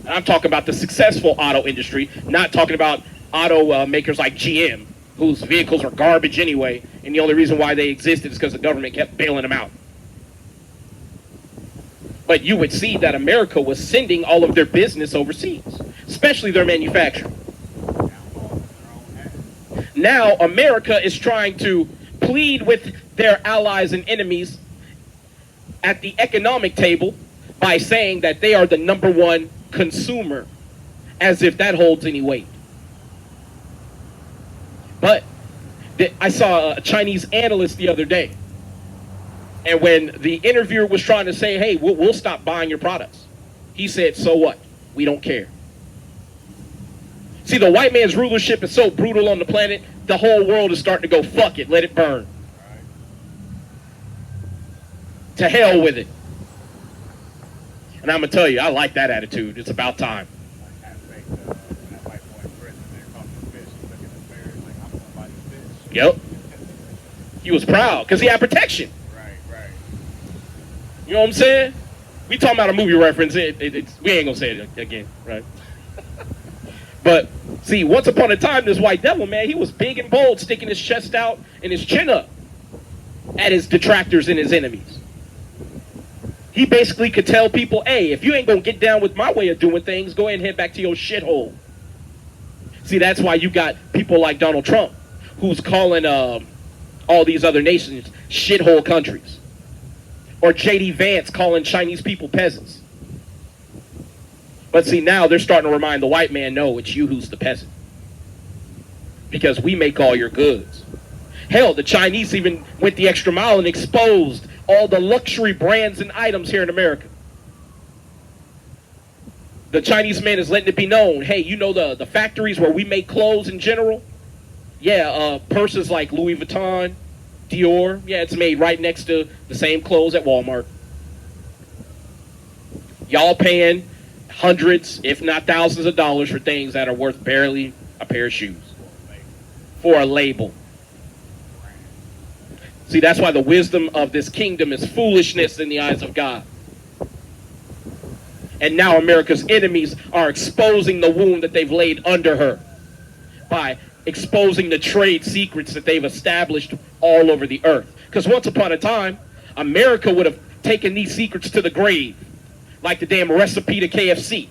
And I'm talking about the successful auto industry, not talking about auto makers like GM, whose vehicles are garbage anyway, and the only reason why they existed is because the government kept bailing them out. But you would see that America was sending all of their business overseas, especially their manufacturing. Now America is trying to plead with their allies and enemies at the economic table by saying that they are the #1 consumer, as if that holds any weight. But I saw a Chinese analyst the other day, and when the interviewer was trying to say, hey, we'll stop buying your products, he said, so what? We don't care. See, the white man's rulership is so brutal on the planet, the whole world is starting to go, fuck it, let it burn. To hell with it. And I'm going to tell you, I like that attitude. It's about time. Yep. He was proud because he had protection. Right. You know what I'm saying? We talking about a movie reference. We ain't going to say it again, right? But, see, once upon a time, this white devil, man, he was big and bold, sticking his chest out and his chin up at his detractors and his enemies. He basically could tell people, hey, if you ain't going to get down with my way of doing things, go ahead and head back to your shithole. See, that's why you got people like Donald Trump, who's calling all these other nations shithole countries. Or J.D. Vance calling Chinese people peasants. But see, now they're starting to remind the white man, no, it's you who's the peasant. Because we make all your goods. Hell, the Chinese even went the extra mile and exposed all the luxury brands and items here in America. The Chinese man is letting it be known, hey, you know the factories where we make clothes in general? Yeah, purses like Louis Vuitton, Dior, yeah, it's made right next to the same clothes at Walmart. Y'all paying hundreds, if not thousands of dollars for things that are worth barely a pair of shoes. For a label. See, that's why the wisdom of this kingdom is foolishness in the eyes of God. And now America's enemies are exposing the wound that they've laid under her by exposing the trade secrets that they've established all over the earth. Because once upon a time, America would have taken these secrets to the grave, like the damn recipe to KFC.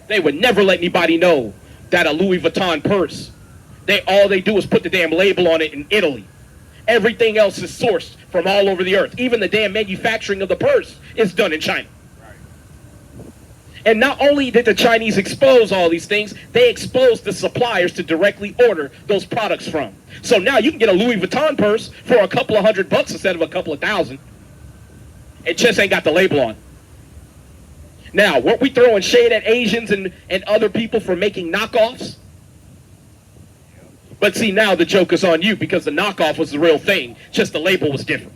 They would never let anybody know that a Louis Vuitton purse, all they do is put the damn label on it in Italy. Everything else is sourced from all over the earth. Even the damn manufacturing of the purse is done in China. And not only did the Chinese expose all these things, they exposed the suppliers to directly order those products from. So now you can get a Louis Vuitton purse for a couple of $100 instead of a couple of thousand. It just ain't got the label on. Now, weren't we throwing shade at Asians and other people for making knockoffs? But see, now the joke is on you because the knockoff was the real thing. Just the label was different.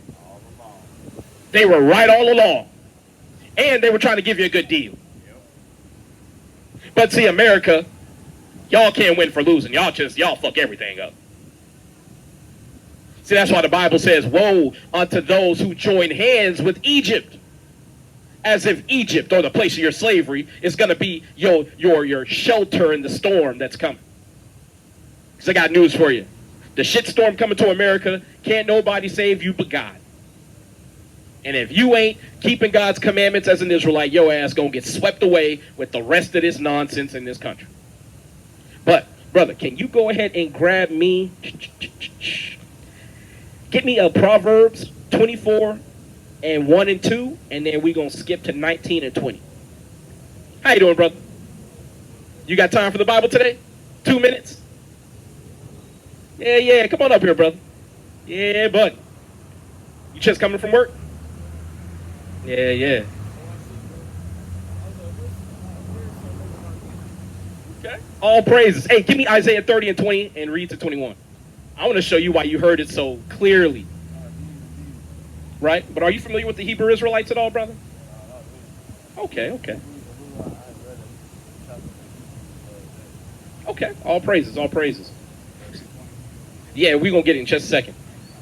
They were right all along. And they were trying to give you a good deal. But see, America, y'all can't win for losing. Y'all fuck everything up. See, that's why the Bible says, woe unto those who join hands with Egypt. As if Egypt, or the place of your slavery, is going to be your shelter in the storm that's coming. Because I got news for you. The shit storm coming to America, can't nobody save you but God. And if you ain't keeping God's commandments as an Israelite, your ass going to get swept away with the rest of this nonsense in this country. But, brother, can you go ahead and grab me... Get me a Proverbs 24 and 1 and 2, and then we're going to skip to 19 and 20. How you doing, brother? You got time for the Bible today? 2 minutes? Yeah, come on up here, brother. Yeah, bud. You just coming from work? Yeah. Okay. All praises. Hey, give me Isaiah 30 and 20 and read to 21. I want to show you why you heard it so clearly. Right? But are you familiar with the Hebrew Israelites at all, brother? Okay. Okay, all praises. Yeah, we're going to get it in just a second.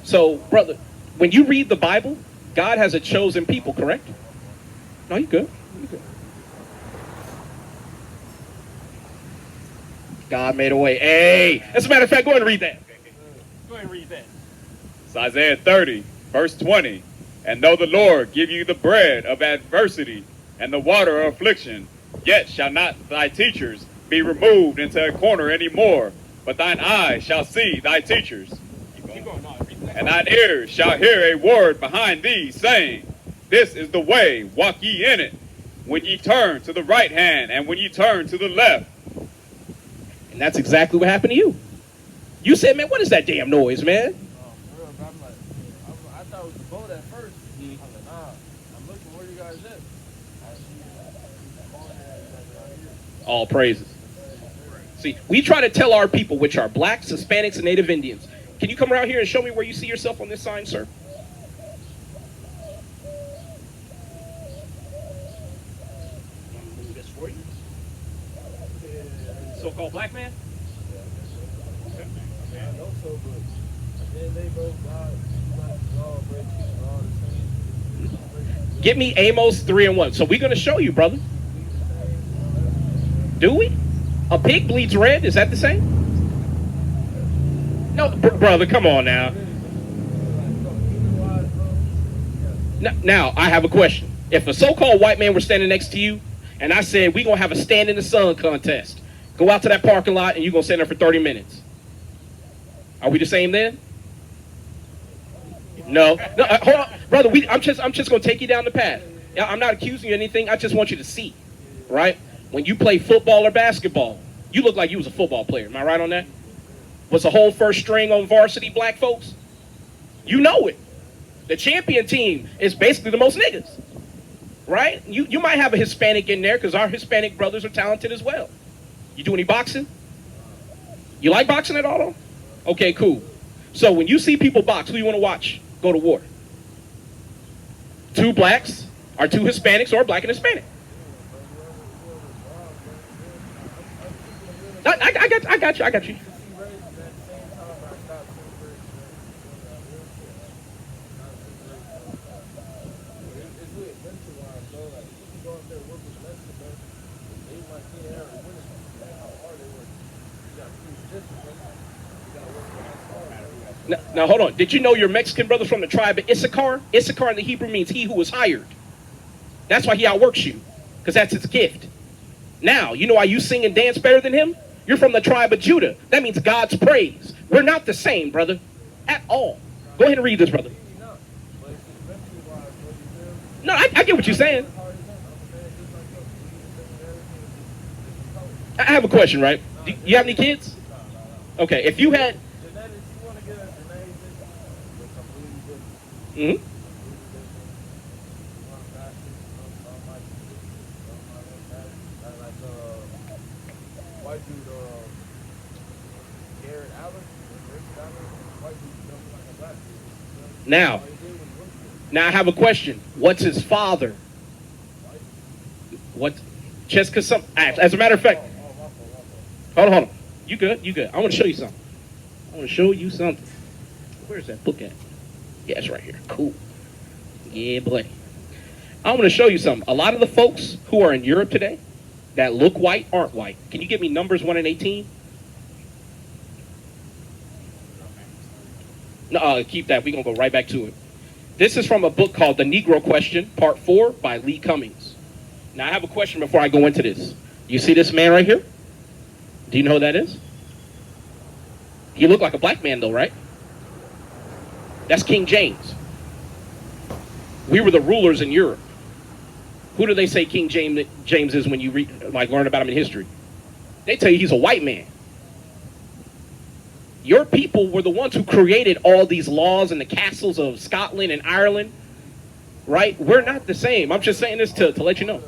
So, brother, when you read the Bible, God has a chosen people, correct? No, you good. God made a way. Hey, as a matter of fact, go ahead and read that. Go ahead and read that. It's Isaiah 30, verse 20. And though the Lord give you the bread of adversity and the water of affliction, yet shall not thy teachers be removed into a corner any more, but thine eyes shall see thy teachers. And thine ears shall hear a word behind thee, saying, This is the way, walk ye in it, when ye turn to the right hand, and when ye turn to the left. And that's exactly what happened to you. You said, man, what is that damn noise, man? I thought it was the boat at first. I was like, nah, I'm looking where you guys at. I see All praises. See, we try to tell our people, which are blacks, Hispanics, and Native Indians. Can you come around here and show me where you see yourself on this sign, sir? Move this for you. So-called black man? Get me Amos 3 and 1. So we're going to show you, brother. Do we? A pig bleeds red? Is that the same? No, brother, come on now. Now, I have a question. If a so-called white man were standing next to you, and I said, we're going to have a stand in the sun contest. Go out to that parking lot, and you're going to stand there for 30 minutes. Are we the same then? No, hold on, brother. I'm just going to take you down the path. I'm not accusing you of anything. I just want you to see, right? When you play football or basketball, you look like you was a football player. Am I right on that? Was the whole first string on varsity black folks? You know it. The champion team is basically the most niggas, right? You might have a Hispanic in there because our Hispanic brothers are talented as well. You do any boxing? You like boxing at all, though? Okay, cool. So when you see people box, who you want to watch go to war? 2 blacks or 2 Hispanics or black and Hispanic? I got you. Now, hold on. Did you know your Mexican brother's from the tribe of Issachar? Issachar in the Hebrew means he who was hired. That's why he outworks you, because that's his gift. Now, you know why you sing and dance better than him? You're from the tribe of Judah. That means God's praise. We're not the same, brother, at all. Go ahead and read this, brother. No, I get what you're saying. I have a question, right? Do you have any kids? Okay, if you had... Mm-hmm. Now I have a question. What's his father? What? Just because some. As a matter of fact, hold on. You good? You good? I want to show you something. I want to show you something. Where's that book at? Yeah, it's right here. Cool. Yeah, boy. I want to show you something. A lot of the folks who are in Europe today that look white aren't white. Can you give me Numbers 1 and 18? No, keep that. We're going to go right back to it. This is from a book called The Negro Question, Part 4 by Lee Cummings. Now, I have a question before I go into this. You see this man right here? Do you know who that is? He looked like a black man, though, right? That's King James. We were the rulers in Europe. Who do they say King James is when you learn about him in history? They tell you he's a white man. Your people were the ones who created all these laws in the castles of Scotland and Ireland, right? We're not the same. I'm just saying this to let you know.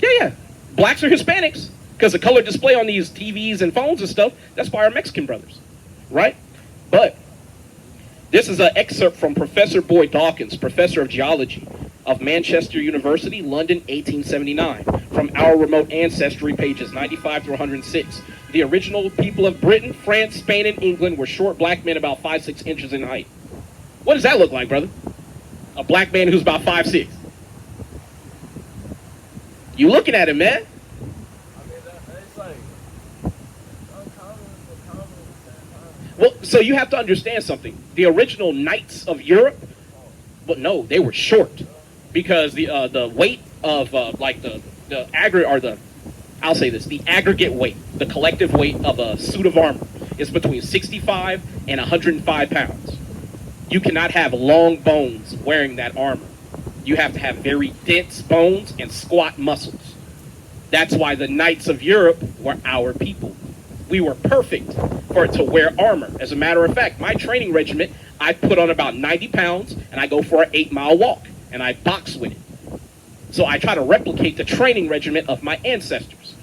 Yeah. Blacks are Hispanics because the color display on these TVs and phones and stuff, that's by our Mexican brothers, right? But this is an excerpt from Professor Boyd Dawkins, professor of geology of Manchester University, London, 1879, from Our Remote Ancestry, pages 95 through 106. The original people of Britain, France, Spain, and England were short black men about 5'6" inches in height. What does that look like, brother? A black man who's about 5'6". You looking at him, man? I mean, it's like uncommon, but common at the same time. Well, so you have to understand something. The original knights of Europe, well, no, they were short because the weight of I'll say this, the aggregate weight, the collective weight of a suit of armor is between 65 and 105 pounds. You cannot have long bones wearing that armor. You have to have very dense bones and squat muscles. That's why the knights of Europe were our people. We were perfect for it to wear armor. As a matter of fact, my training regiment, I put on about 90 pounds and I go for an 8-mile walk and I box with it. So I try to replicate the training regiment of my ancestors,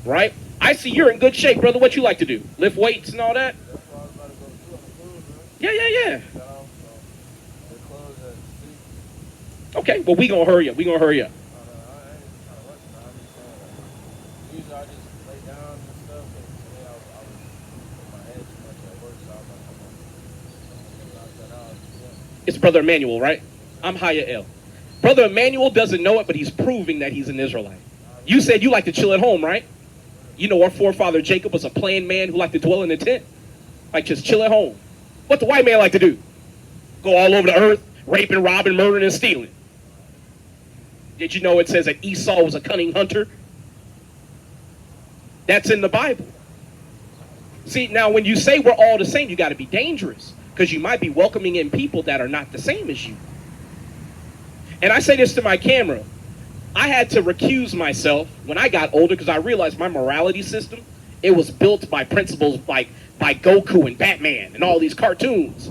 right? I see you're in good shape, brother. What you like to do? Lift weights and all that? That's what I was about to go do on the cruise, man. Yeah. Got off, so the clothes at 6. Okay, well, we gonna hurry up. I ain't trying to rush, man. I'm just saying, like, usually I just lay down and stuff, but today I was in my head too much at work, so I was like, I'm gonna knock that out. Yeah. It's Brother Emmanuel, right? I'm Haya El. Brother Emmanuel doesn't know it, but he's proving that he's an Israelite. You said you like to chill at home, right? You know our forefather Jacob was a plain man who liked to dwell in a tent. Like just chill at home. What the white man like to do? Go all over the earth, raping, robbing, murdering, and stealing. Did you know it says that Esau was a cunning hunter? That's in the Bible. See, now when you say we're all the same, you got to be dangerous because you might be welcoming in people that are not the same as you. And I say this to my camera. I had to recuse myself when I got older because I realized my morality system, it was built by principles like by Goku and Batman and all these cartoons.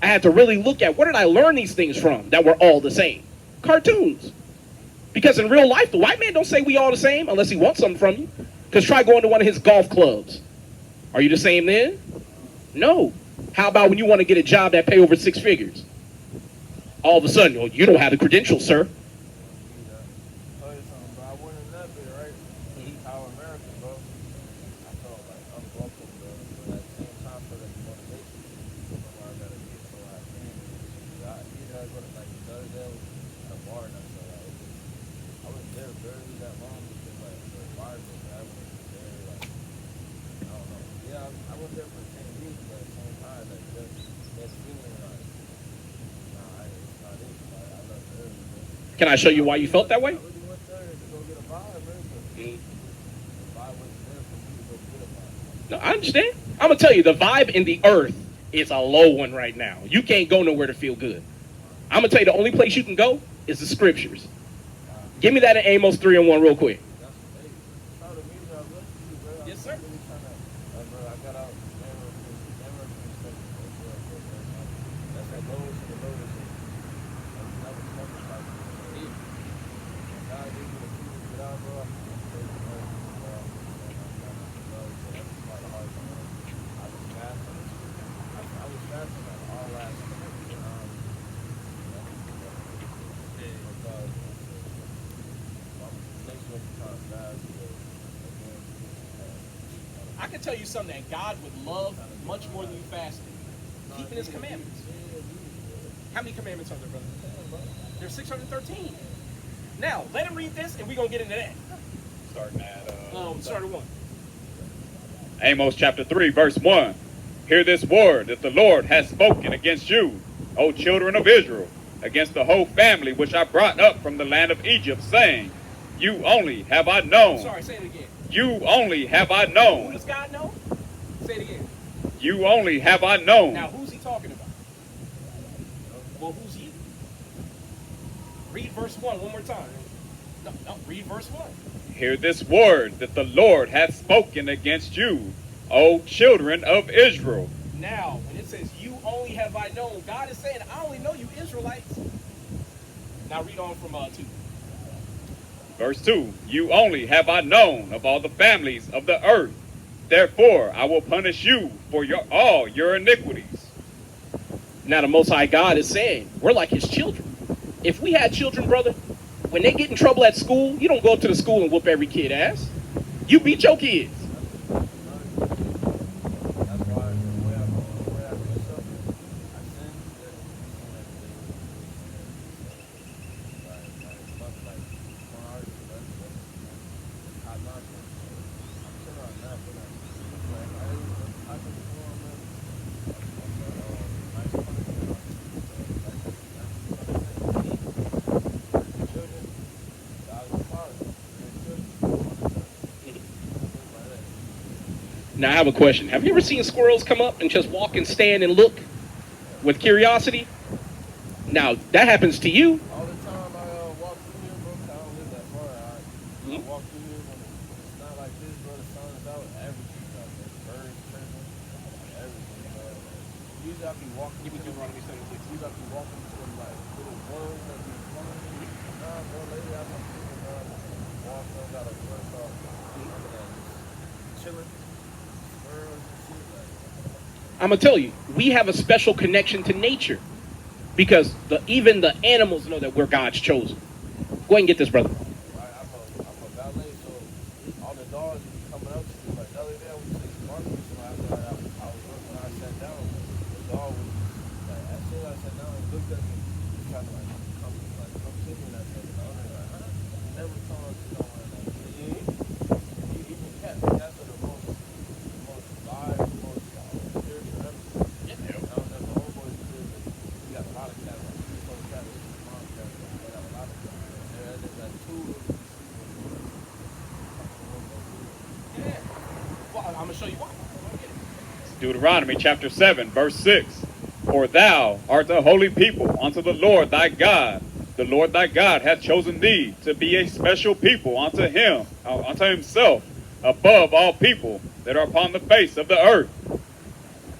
I had to really look at where did I learn these things from that were all the same? Cartoons. Because in real life, the white man don't say we all the same unless he wants something from you. Because try going to one of his golf clubs. Are you the same then? No. How about when you want to get a job that pay over 6 figures? All of a sudden, oh, you don't have the credentials, sir. Tell you something, bro. I went in that bit, right? How American, bro. I felt like I'm welcome, bro. But at the same time, for that motivation, I gotta get so I can. Even I go to like Thursday, at a bar and I felt like I was there barely that long because like the environment, I was there like I don't know. Yeah, I was there for 10 weeks, but at the same time, like that feeling like. Can I show you why you felt that way? I really went there to go get a vibe, man, but the vibe wasn't there for me to go get a vibe. No, I understand. I'm going to tell you, the vibe in the earth is a low one right now. You can't go nowhere to feel good. I'm going to tell you, the only place you can go is the scriptures. Give me that in Amos 3:1 real quick. That's hey, proud of me, bro. I bless you, bro. Yes, sir. I'm really trying to, bro, I got out never that's the lowest of the lowest. That was much like me. God gave me the freedom to get out, bro. I'm praising the Lord, bro. That's part of the hard time. I was fasting. I was fasting like all last week. tell you something that God would love much more than you fasting. Keeping his commandments. How many commandments are there, brother? There's 613. Now, let him read this, and we're going to get into that. Starting at Start at 1. Amos chapter 3, verse 1. Hear this word that the Lord has spoken against you, O children of Israel, against the whole family which I brought up from the land of Egypt, saying, you only have I known. Sorry, say it again. You only have I Who known. does God know? Say it again. You only have I known. Now, who's he talking about? Well, who's you? Read verse 1 one more time. No, read verse 1. Hear this word that the Lord hath spoken against you, O children of Israel. Now, when it says, you only have I known, God is saying, I only know you Israelites. Now, read on from 2. Verse 2. You only have I known of all the families of the earth. Therefore, I will punish you for all your iniquities. Now the Most High God is saying, we're like his children. If we had children, brother, when they get in trouble at school, you don't go up to the school and whoop every kid ass. You beat your kids. That's why the way I do stuff, I sin that like pornography, that's hot nonsense. I'm sure on that, but I can perform it. Nice punishment. Children, God is father. Now I have a question. Have you ever seen squirrels come up and just walk and stand and look with curiosity? Now that happens to you. All the time I walk through here, bro, 'cause I don't live that far. I walk through here when it's not like this, bro. The sun is out, everything's out there. Birds chirping, everything, bro. Usually I be walking. Give me Deuteronomy 76. Usually I be walking to them like little worms that be flying. Nah, bro, lately I've been walking, got a bird dog. Chilling. Squirrels and shit. Like, I'm gonna tell you, we have a special connection to nature because even the animals know that we're God's chosen. Go ahead and get this, brother. I'm a valet, so all the dogs be coming up to me. Like the other day, I was just barking at somebody. I was when I sat down, the dog was like, as soon as I sat down, he looked at me, he tried to come sit me. And I said, no, never told us no one like that. Even cats are the most live, most spiritual everything. Yeah. I don't know, the homeboys did it. We got a lot of cats. Like, we told cats, mom cats, we got a lot of cats. There's like 2 of them. Yeah. Well, I'm going to show you why. Deuteronomy chapter 7, verse 6. For thou art a holy people unto the Lord thy God. The Lord thy God hath chosen thee to be a special people unto him, unto himself, above all people that are upon the face of the earth.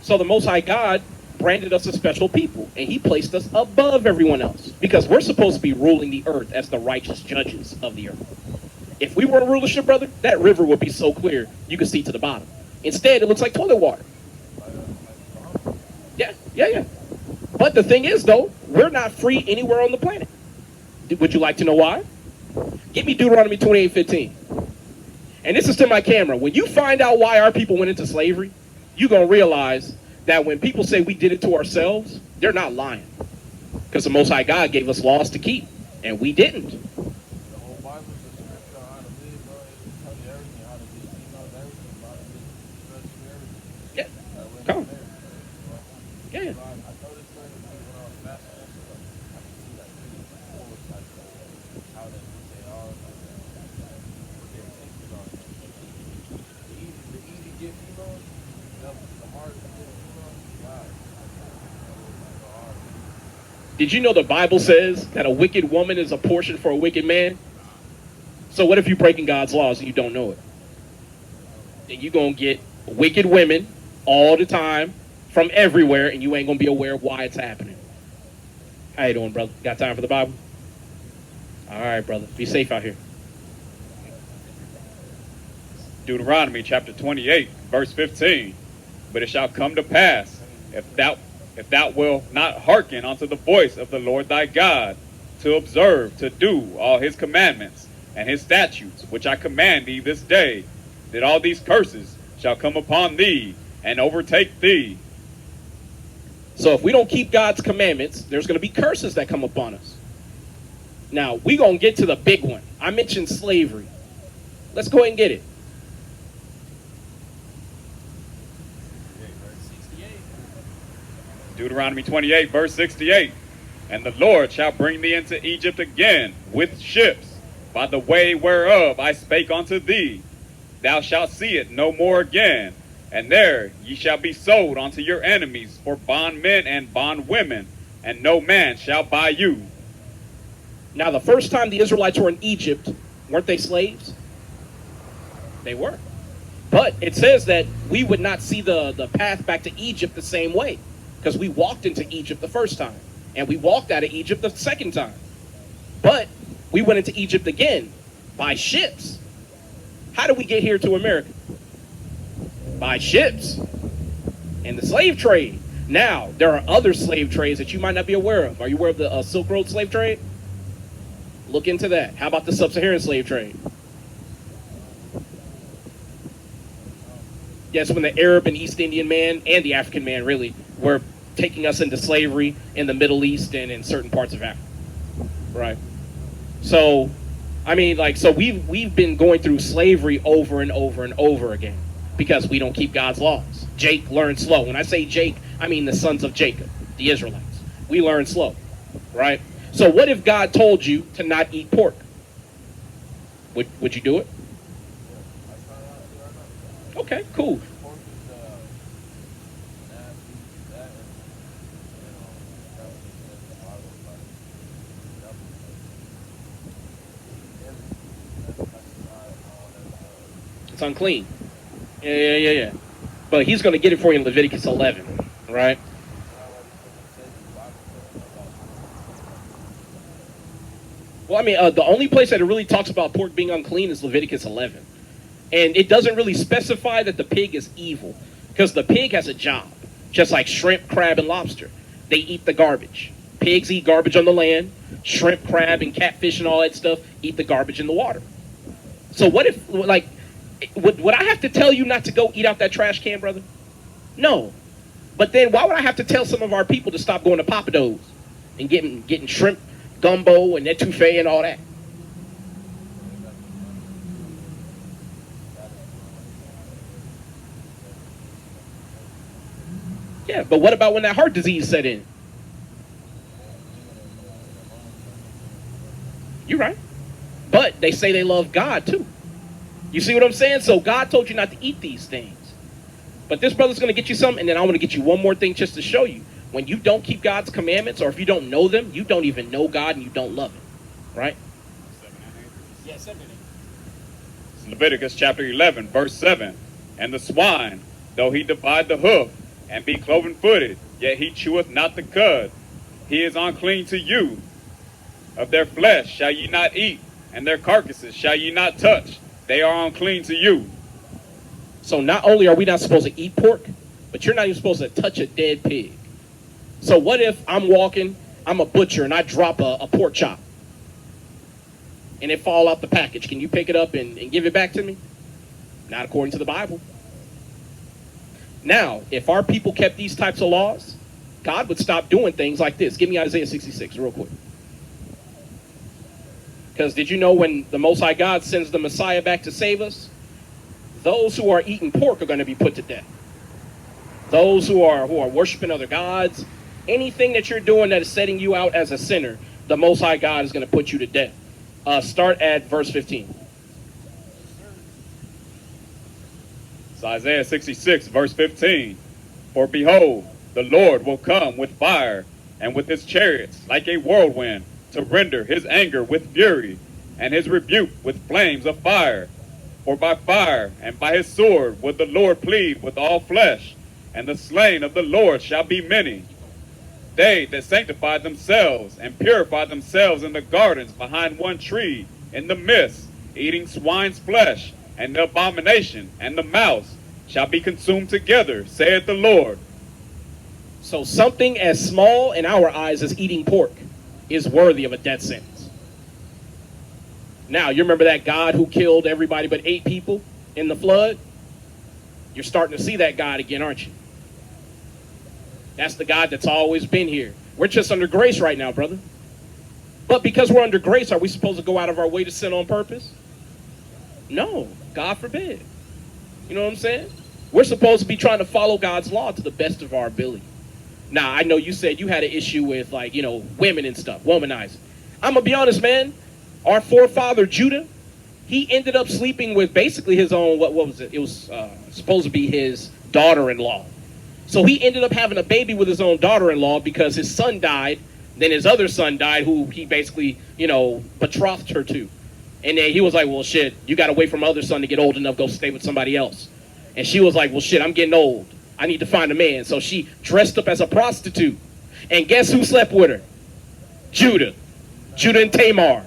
So the Most High God branded us a special people, and he placed us above everyone else because we're supposed to be ruling the earth as the righteous judges of the earth. If we were in rulership, brother, that river would be so clear you could see to the bottom. Instead, it looks like toilet water. Yeah. But the thing is, though, we're not free anywhere on the planet. Would you like to know why? Give me Deuteronomy 28:15. And this is to my camera. When you find out why our people went into slavery, you're going to realize that when people say we did it to ourselves, they're not lying. Because the Most High God gave us laws to keep, and we didn't. The whole Bible is a scripture on how to live, bro. It tells you everything, how to be, everything, about it. It tells you everything. Yeah. Come on. Yeah. I noticed when I was fasting and stuff, I could see like really forward, like how they all like what their intentions are. The easy get females, the hard to get females, wow. Did you know the Bible says that a wicked woman is a portion for a wicked man? So what if you're breaking God's laws and you don't know it? Then you're going to get wicked women all the time from everywhere, and you ain't going to be aware of why it's happening. How you doing, brother? Got time for the Bible? All right, brother. Be safe out here. Deuteronomy chapter 28, verse 15. But it shall come to pass, if thou wilt not hearken unto the voice of the Lord thy God, to observe, to do all his commandments and his statutes, which I command thee this day, that all these curses shall come upon thee and overtake thee. So if we don't keep God's commandments, there's going to be curses that come upon us. Now, we're going to get to the big one. I mentioned slavery. Let's go ahead and get it. 68. Deuteronomy 28, verse 68. And the Lord shall bring thee into Egypt again with ships, by the way whereof I spake unto thee. Thou shalt see it no more again. And there ye shall be sold unto your enemies for bondmen and bondwomen, and no man shall buy you. Now, the first time the Israelites were in Egypt, weren't they slaves? They were. But it says that we would not see the path back to Egypt the same way, because we walked into Egypt the first time, and we walked out of Egypt the second time. But we went into Egypt again by ships. How did we get here to America? By ships and the slave trade. Now, there are other slave trades that you might not be aware of. Are you aware of the Silk Road slave trade? Look into that. How about the Sub-Saharan slave trade? Yes, when the Arab and East Indian man, and the African man really, were taking us into slavery in the Middle East and in certain parts of Africa. Right. So, I mean, like, so we've been going through slavery over and over and over again because we don't keep God's laws. Jake learned slow. When I say Jake, I mean the sons of Jacob, the Israelites. We learn slow, right? So what if God told you to not eat pork? Would you do it? Okay, cool. Pork is nasty, that, and that was It's unclean. Yeah. But he's going to get it for you in Leviticus 11, right? Well, I mean, the only place that it really talks about pork being unclean is Leviticus 11. And it doesn't really specify that the pig is evil, because the pig has a job, just like shrimp, crab, and lobster. They eat the garbage. Pigs eat garbage on the land. Shrimp, crab, and catfish and all that stuff eat the garbage in the water. So what if, like, would I have to tell you not to go eat out that trash can, brother? No. But then why would I have to tell some of our people to stop going to Papa Do's and getting shrimp gumbo and etouffee and all that? Yeah, but what about when that heart disease set in? You're right. But they say they love God too. You see what I'm saying? So God told you not to eat these things. But this brother's going to get you something, and then I want to get you one more thing just to show you. When you don't keep God's commandments, or if you don't know them, you don't even know God and you don't love Him. Right? Yeah, 7 and 8. Leviticus chapter 11, verse 7. And the swine, though he divide the hoof, and be cloven-footed, yet he cheweth not the cud. He is unclean to you. Of their flesh shall ye not eat, and their carcasses shall ye not touch. They are unclean to you. So not only are we not supposed to eat pork, but you're not even supposed to touch a dead pig. So what if I'm walking, I'm a butcher, and I drop a pork chop, and it fall out the package? Can you pick it up and give it back to me? Not according to the Bible. Now, if our people kept these types of laws, God would stop doing things like this. Give me Isaiah 66 real quick. Because did you know when the Most High God sends the Messiah back to save us, those who are eating pork are going to be put to death. Those who are worshiping other gods, anything that you're doing that is setting you out as a sinner, the Most High God is going to put you to death. Start at verse 15. It's Isaiah 66, verse 15. For behold, the Lord will come with fire, and with his chariots like a whirlwind, to render his anger with fury, and his rebuke with flames of fire. For by fire and by his sword would the Lord plead with all flesh, and the slain of the Lord shall be many. They that sanctify themselves and purify themselves in the gardens behind one tree, in the midst, eating swine's flesh, and the abomination and the mouse shall be consumed together, saith the Lord. So something as small in our eyes as eating pork is worthy of a death sentence. Now, you remember that God who killed everybody but 8 people in the flood? You're starting to see that God again, aren't you? That's the God that's always been here. We're just under grace right now, brother. But because we're under grace, are we supposed to go out of our way to sin on purpose? No, God forbid. You know what I'm saying? We're supposed to be trying to follow God's law to the best of our ability. Now, I know you said you had an issue with, like, women and stuff, womanizing. I'm going to be honest, man. Our forefather, Judah, he ended up sleeping with basically his own, what was it? It was supposed to be his daughter-in-law. So he ended up having a baby with his own daughter-in-law because his son died. Then his other son died, who he basically, betrothed her to. And then he was like, well, shit, you got to wait for my other son to get old enough, go stay with somebody else. And she was like, well, shit, I'm getting old. I need to find a man. So she dressed up as a prostitute. And guess who slept with her? Judah. Judah and Tamar.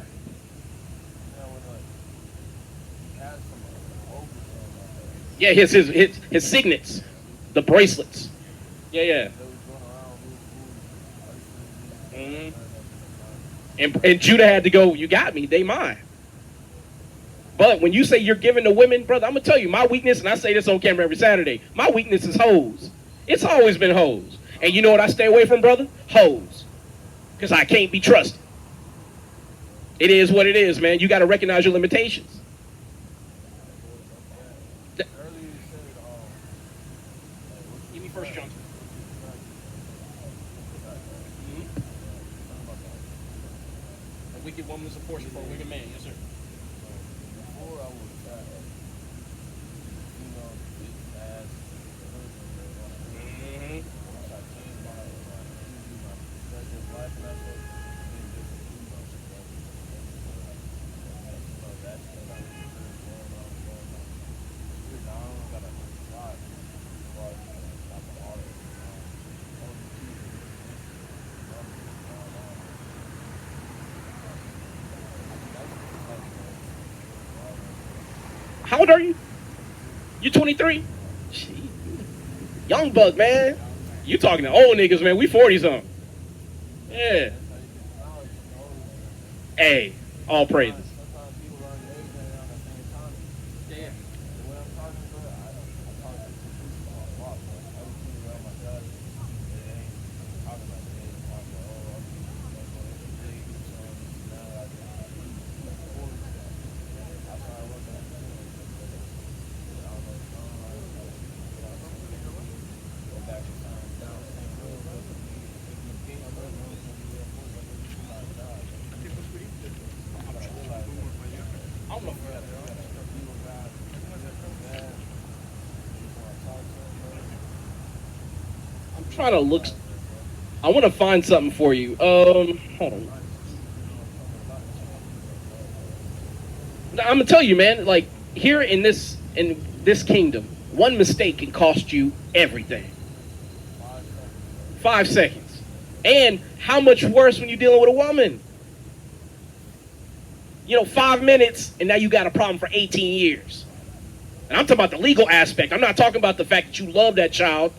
Yeah, his signets. The bracelets. Yeah. And Judah had to go, you got me, they mine. But when you say you're giving to women, brother, I'm going to tell you, my weakness, and I say this on camera every Saturday, my weakness is hoes. It's always been hoes. And you know what I stay away from, brother? Hoes. Because I can't be trusted. It is what it is, man. You got to recognize your limitations. Give me First John. A wicked woman is a portion for a wicked man. Yes, sir. Before I was as once I changed my life and that's How old are you? You 23? Young buck, man. You talking to old niggas, man. We 40-something. Yeah. Hey, all praises. sometimes people around your age ain't around the same time. Yeah. When I'm talking to her, I talk to people a lot. Everything around my dad, they ain't talking like they ain't talking like, oh, I'm big, now I got 40. I started working at the I don't know, go back in time, down the same road, I don't know. I'm trying to look. I want to find something for you. Hold on. I'm gonna tell you, man. Like here in this kingdom, one mistake can cost you everything. 5 seconds. And how much worse when you're dealing with a woman? 5 minutes, and now you got a problem for 18 years. And I'm talking about the legal aspect. I'm not talking about the fact that you love that child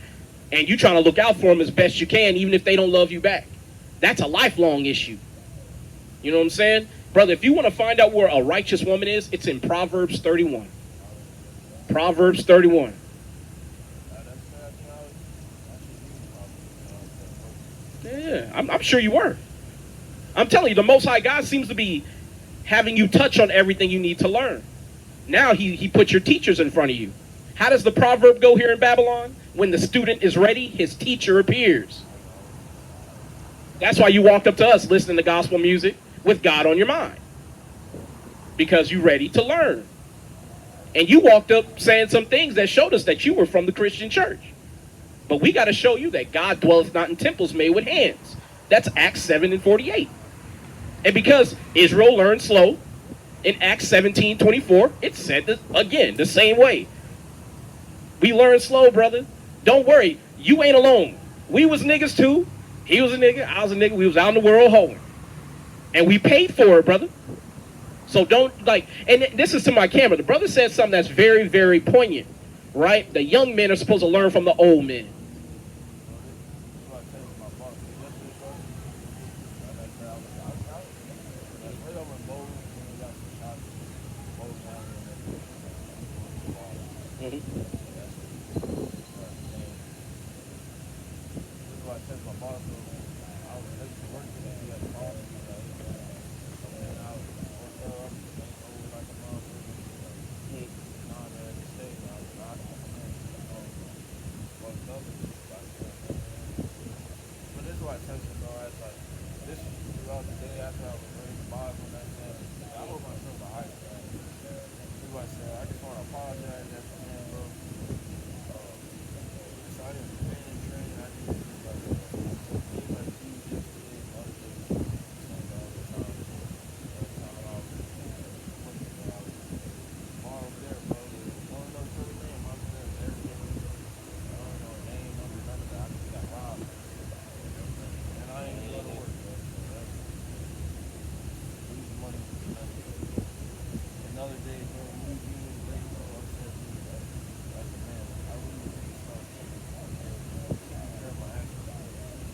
and you trying to look out for them as best you can, even if they don't love you back. That's a lifelong issue. You know what I'm saying? Brother, if you want to find out where a righteous woman is, it's in Proverbs 31. Proverbs 31. Yeah, I'm sure you were. I'm telling you, the Most High God seems to be having you touch on everything you need to learn. Now he put your teachers in front of you. How does the proverb go here in Babylon? When the student is ready, his teacher appears. That's why you walked up to us listening to gospel music with God on your mind. Because you're ready to learn. And you walked up saying some things that showed us that you were from the Christian church. But we got to show you that God dwelleth not in temples made with hands. That's Acts 7:48. And because Israel learned slow, in Acts 17:24, it said this again, the same way. We learn slow, brother. Don't worry. You ain't alone. We was niggas too. He was a nigga. I was a nigga. We was out in the world hoeing. And we paid for it, brother. So don't, and this is to my camera. The brother said something that's very, very poignant, right? The young men are supposed to learn from the old men. testing, bro. As like this throughout the day after I was reading the Bible and that shit, I hold myself to high standard. That's why I said I just want to apologize at the end, bro. So I didn't train. I didn't like being like you yesterday and other days. Saying all the time. Every time I was looking, I was far over there, bro. One of those other name, I'm there, everything. I don't know a name, number, none of that. I just got robbed. And I ain't even go to work, bro. So that's losing money. Another day, bro. Lose you in the day, bro. I'm saying, that's the man. I really think it's something. Taking care of my actions.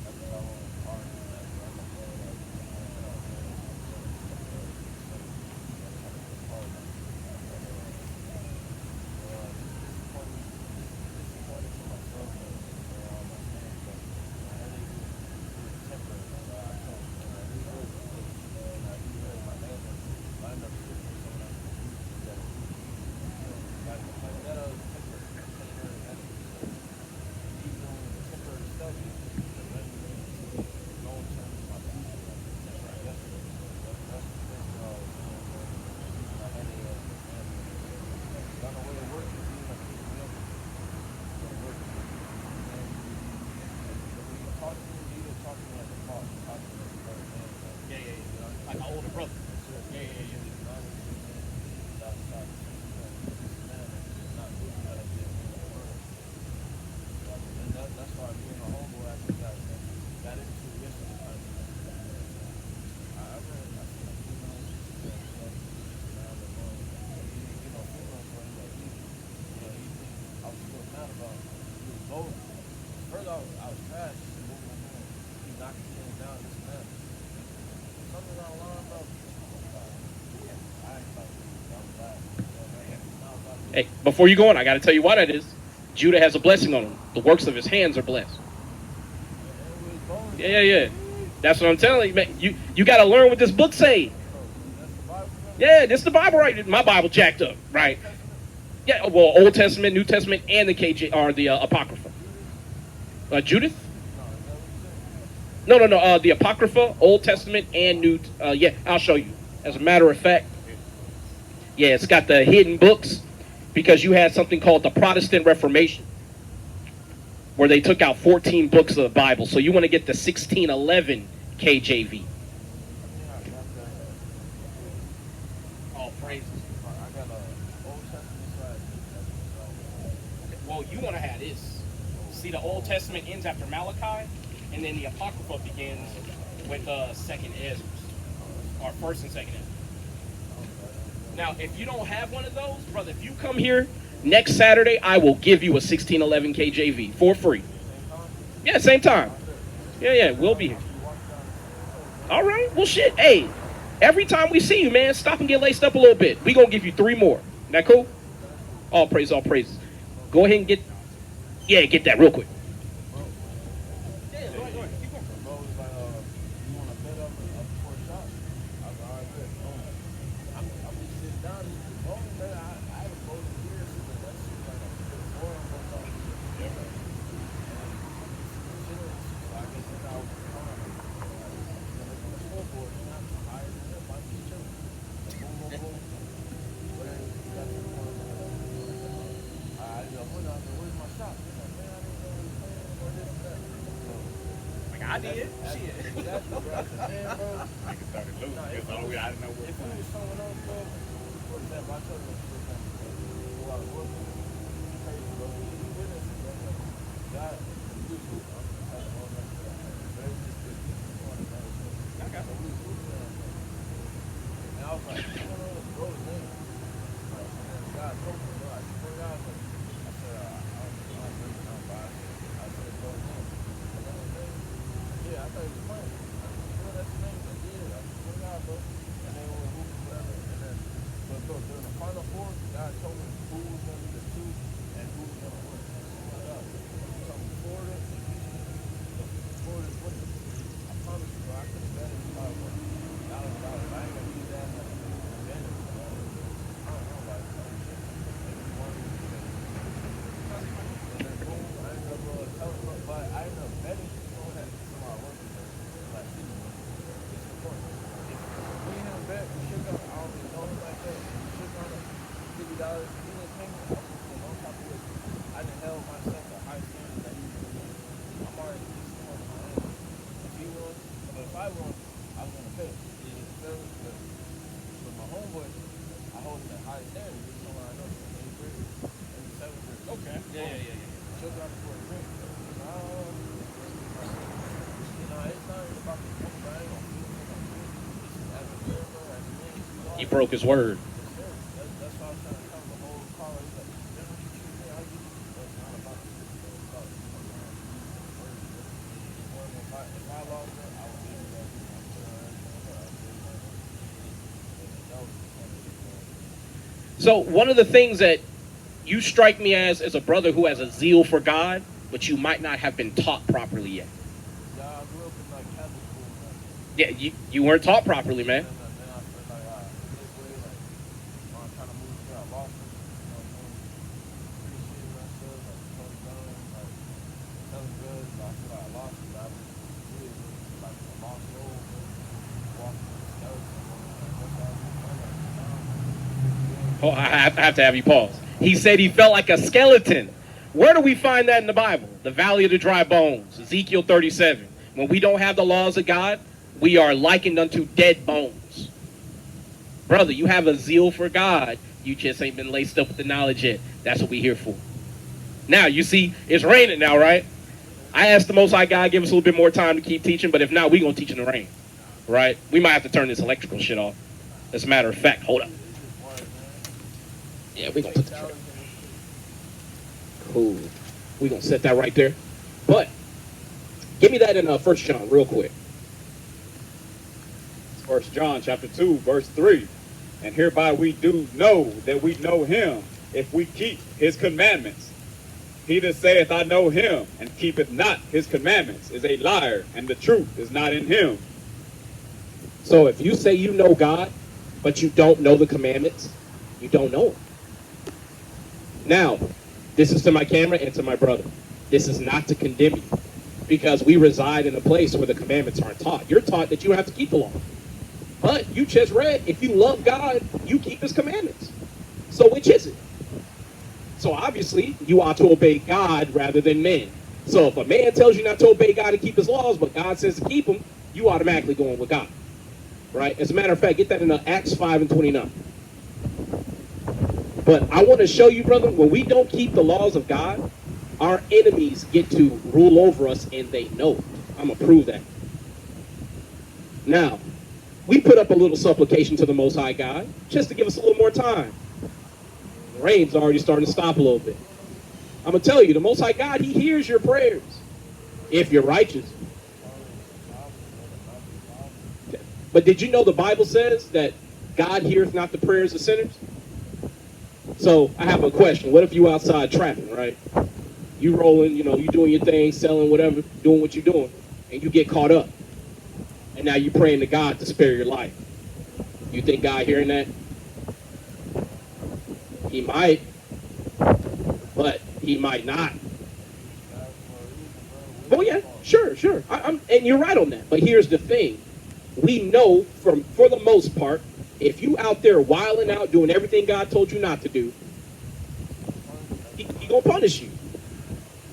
That's what I want to hard. That's what I'm going to Like an older brother. Yeah. That's why being a homeboy actually got into it yesterday. I read, I seen a female, around the room. You know, female, so he like, he think I was still mad about it. He was bold. First I was trash. He moved my hand. He knocked his hand down, this and that. Something on the line, bro. I ain't like, I'm glad. Hey, before you go on, I got to tell you why that is. Judah has a blessing on him. The works of his hands are blessed. Yeah. That's what I'm telling you, man. You got to learn what this book say. Yeah, this is the Bible, right? My Bible jacked up, right? Yeah, well, Old Testament, New Testament, and the KJ are the Apocrypha. Judith? No. The Apocrypha, Old Testament, and New. Yeah, I'll show you. As a matter of fact, yeah, it's got the hidden books because you had something called the Protestant Reformation, where they took out 14 books of the Bible. So you want to get the 1611 KJV. All praises. I got a Old Testament side. Well, you want to have this. See, the Old Testament ends after Malachi, and then the Apocrypha begins with Second Ezra, or First and Second Ezra. Now, if you don't have one of those, brother, if you come here next Saturday, I will give you a 1611 KJV for free. Yeah, same time. Yeah, we'll be here. All right, well, shit. Hey, every time we see you, man, stop and get laced up a little bit. We gonna give you 3 more. That cool? All praise, all praises. Go ahead and get that real quick. I did. Shit. Exactly, bro. I said, man, bro. Niggas started losing. That's all we had to know. If it was someone else, bro, for example, I told him, for example, go out of work, crazy, bro. He witnessed, bro. Like, God, you too. I'm just telling all that stuff. But it was just good. I got the week. And I was like, I don't know this bro's name. Like, and then God told me, bro. I swear to God, like, I said, I'm breaking out by it. I said, bro's name. And then his name, yeah, I thought he was playing. I said, bro, that's his name. Like, yeah, I swear to God, bro. And then we were hooping, whatever. And then, but bro, during the Final Four, God told me who was going to be the 2 and who was going to win. I swear to God. He told me Florida and Houston. Florida's winning. I promise you, bro. I could have bet it $500. I ain't going to use that. 5 one, I was gonna pay. But my homeboy, I hold him at high standard. He's someone I know from 8th grade and 7th grade. Okay. Yeah. Children out before the ring. You know, it's not even about the money, but I ain't gonna feel it. As a member, as a man, He broke his word. that's why I was trying to tell him the whole car. He's like, "Then what you choose me, I'll give you." That's not about the shit. It's about the word. If I lost her, I would give you that. So one of the things that you strike me as a brother who has a zeal for God, but you might not have been taught properly yet. Yeah, I grew up in like Catholic school, man. Yeah, you weren't taught properly, man. Then I feel like this way, like when I'm trying to move here, I lost it. You know what I'm saying? Appreciate myself, like Tony Dunn, like telling good. But I feel like I lost it. I was really like a lost road, walking with a skeleton. That's how I was Oh, I have to have you pause. He said he felt like a skeleton. Where do we find that in the Bible? The Valley of the Dry Bones, Ezekiel 37. When we don't have the laws of God, we are likened unto dead bones. Brother, you have a zeal for God. You just ain't been laced up with the knowledge yet. That's what we're here for. Now, you see, it's raining now, right? I asked the Most High God, give us a little bit more time to keep teaching, but if not, we're going to teach in the rain, right? We might have to turn this electrical shit off. As a matter of fact, hold up. Yeah, we're going to put the truck. Cool. We're going to set that right there. But, give me that in 1 John real quick. 1 John chapter 2, verse 3. And hereby we do know that we know him, if we keep his commandments. He that saith, I know him, and keepeth not his commandments, is a liar, and the truth is not in him. So if you say you know God, but you don't know the commandments, you don't know him. Now, this is to my camera and to my brother. This is not to condemn you, because we reside in a place where the commandments aren't taught. You're taught that you have to keep the law. But you just read, if you love God, you keep his commandments. So which is it? So obviously, you ought to obey God rather than men. So if a man tells you not to obey God and keep his laws, but God says to keep them, you automatically going with God. Right? As a matter of fact, get that in Acts 5:29. But I want to show you, brother, when we don't keep the laws of God, our enemies get to rule over us, and they know it. I'm going to prove that. Now, we put up a little supplication to the Most High God, just to give us a little more time. The rain's already starting to stop a little bit. I'm going to tell you, the Most High God, he hears your prayers, if you're righteous. But did you know the Bible says that God heareth not the prayers of sinners? So I have a question. What if you outside trapping, right? You rolling, you doing your thing, selling whatever, doing what you're doing, and you get caught up. And now you're praying to God to spare your life. You think God hearing that? He might, but he might not. Oh yeah, sure. And you're right on that. But here's the thing. We know for the most part, if you out there wilding out, doing everything God told you not to do, he gonna punish you.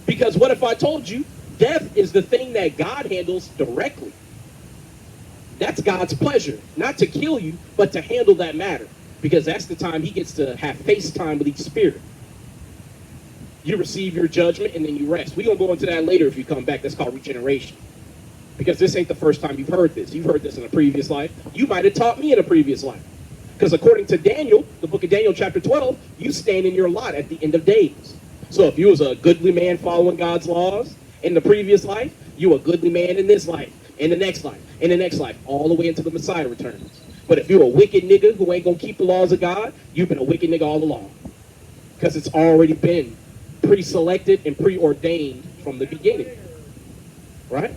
Because what if I told you, death is the thing that God handles directly. That's God's pleasure, not to kill you, but to handle that matter. Because that's the time he gets to have face time with each spirit. You receive your judgment and then you rest. We're gonna go into that later if you come back. That's called regeneration. Because this ain't the first time you've heard this. You've heard this in a previous life. You might have taught me in a previous life. Because according to Daniel, the book of Daniel chapter 12, you stand in your lot at the end of days. So if you was a goodly man following God's laws in the previous life, you a goodly man in this life, in the next life, in the next life, all the way until the Messiah returns. But if you're a wicked nigga who ain't gonna keep the laws of God, you've been a wicked nigga all along. Because it's already been pre-selected and preordained from the beginning. Right?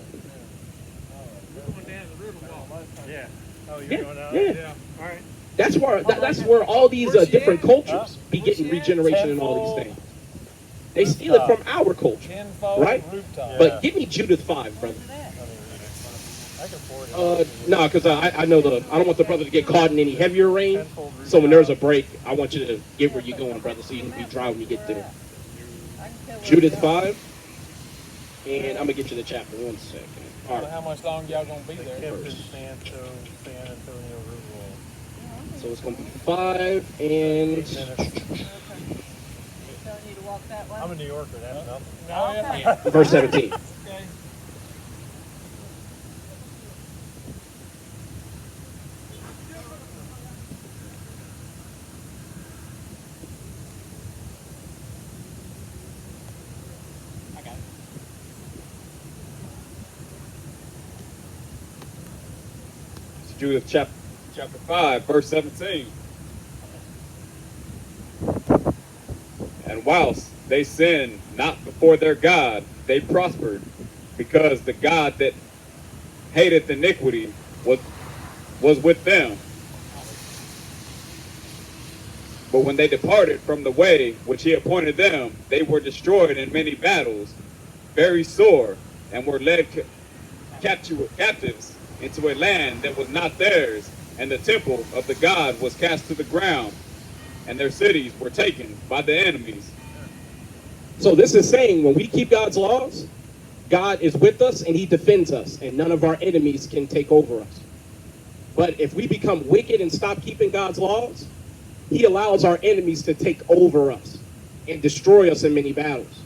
Yeah. Oh, you're Yeah, going out? yeah. All right. That's where all these different cultures be getting regeneration and all these things. They steal it from our culture, right? But give me Judith 5, brother. I can afford it. No, because I know I don't want the brother to get caught in any heavier rain. So when there's a break, I want you to get where you're going, brother, so you can be dry when you get there. Judith 5, and I'm gonna get you the chapter. 1 second. All So right. how much longer y'all gonna be there? Kept in San Antonio River. So it's going to be 5 and 8 minutes. Okay. Don't need to walk that way? I'm a New Yorker, that's nothing. No, Okay. yeah. verse 17. Okay. I got it. It's Judith chapter 5, verse 17. And whilst they sinned not before their God, they prospered, because the God that hateth iniquity was with them. But when they departed from the way which he appointed them, they were destroyed in many battles, very sore, and were led captives into a land that was not theirs, and the temple of the God was cast to the ground, and their cities were taken by the enemies. So this is saying when we keep God's laws, God is with us and he defends us, and none of our enemies can take over us. But if we become wicked and stop keeping God's laws, he allows our enemies to take over us and destroy us in many battles.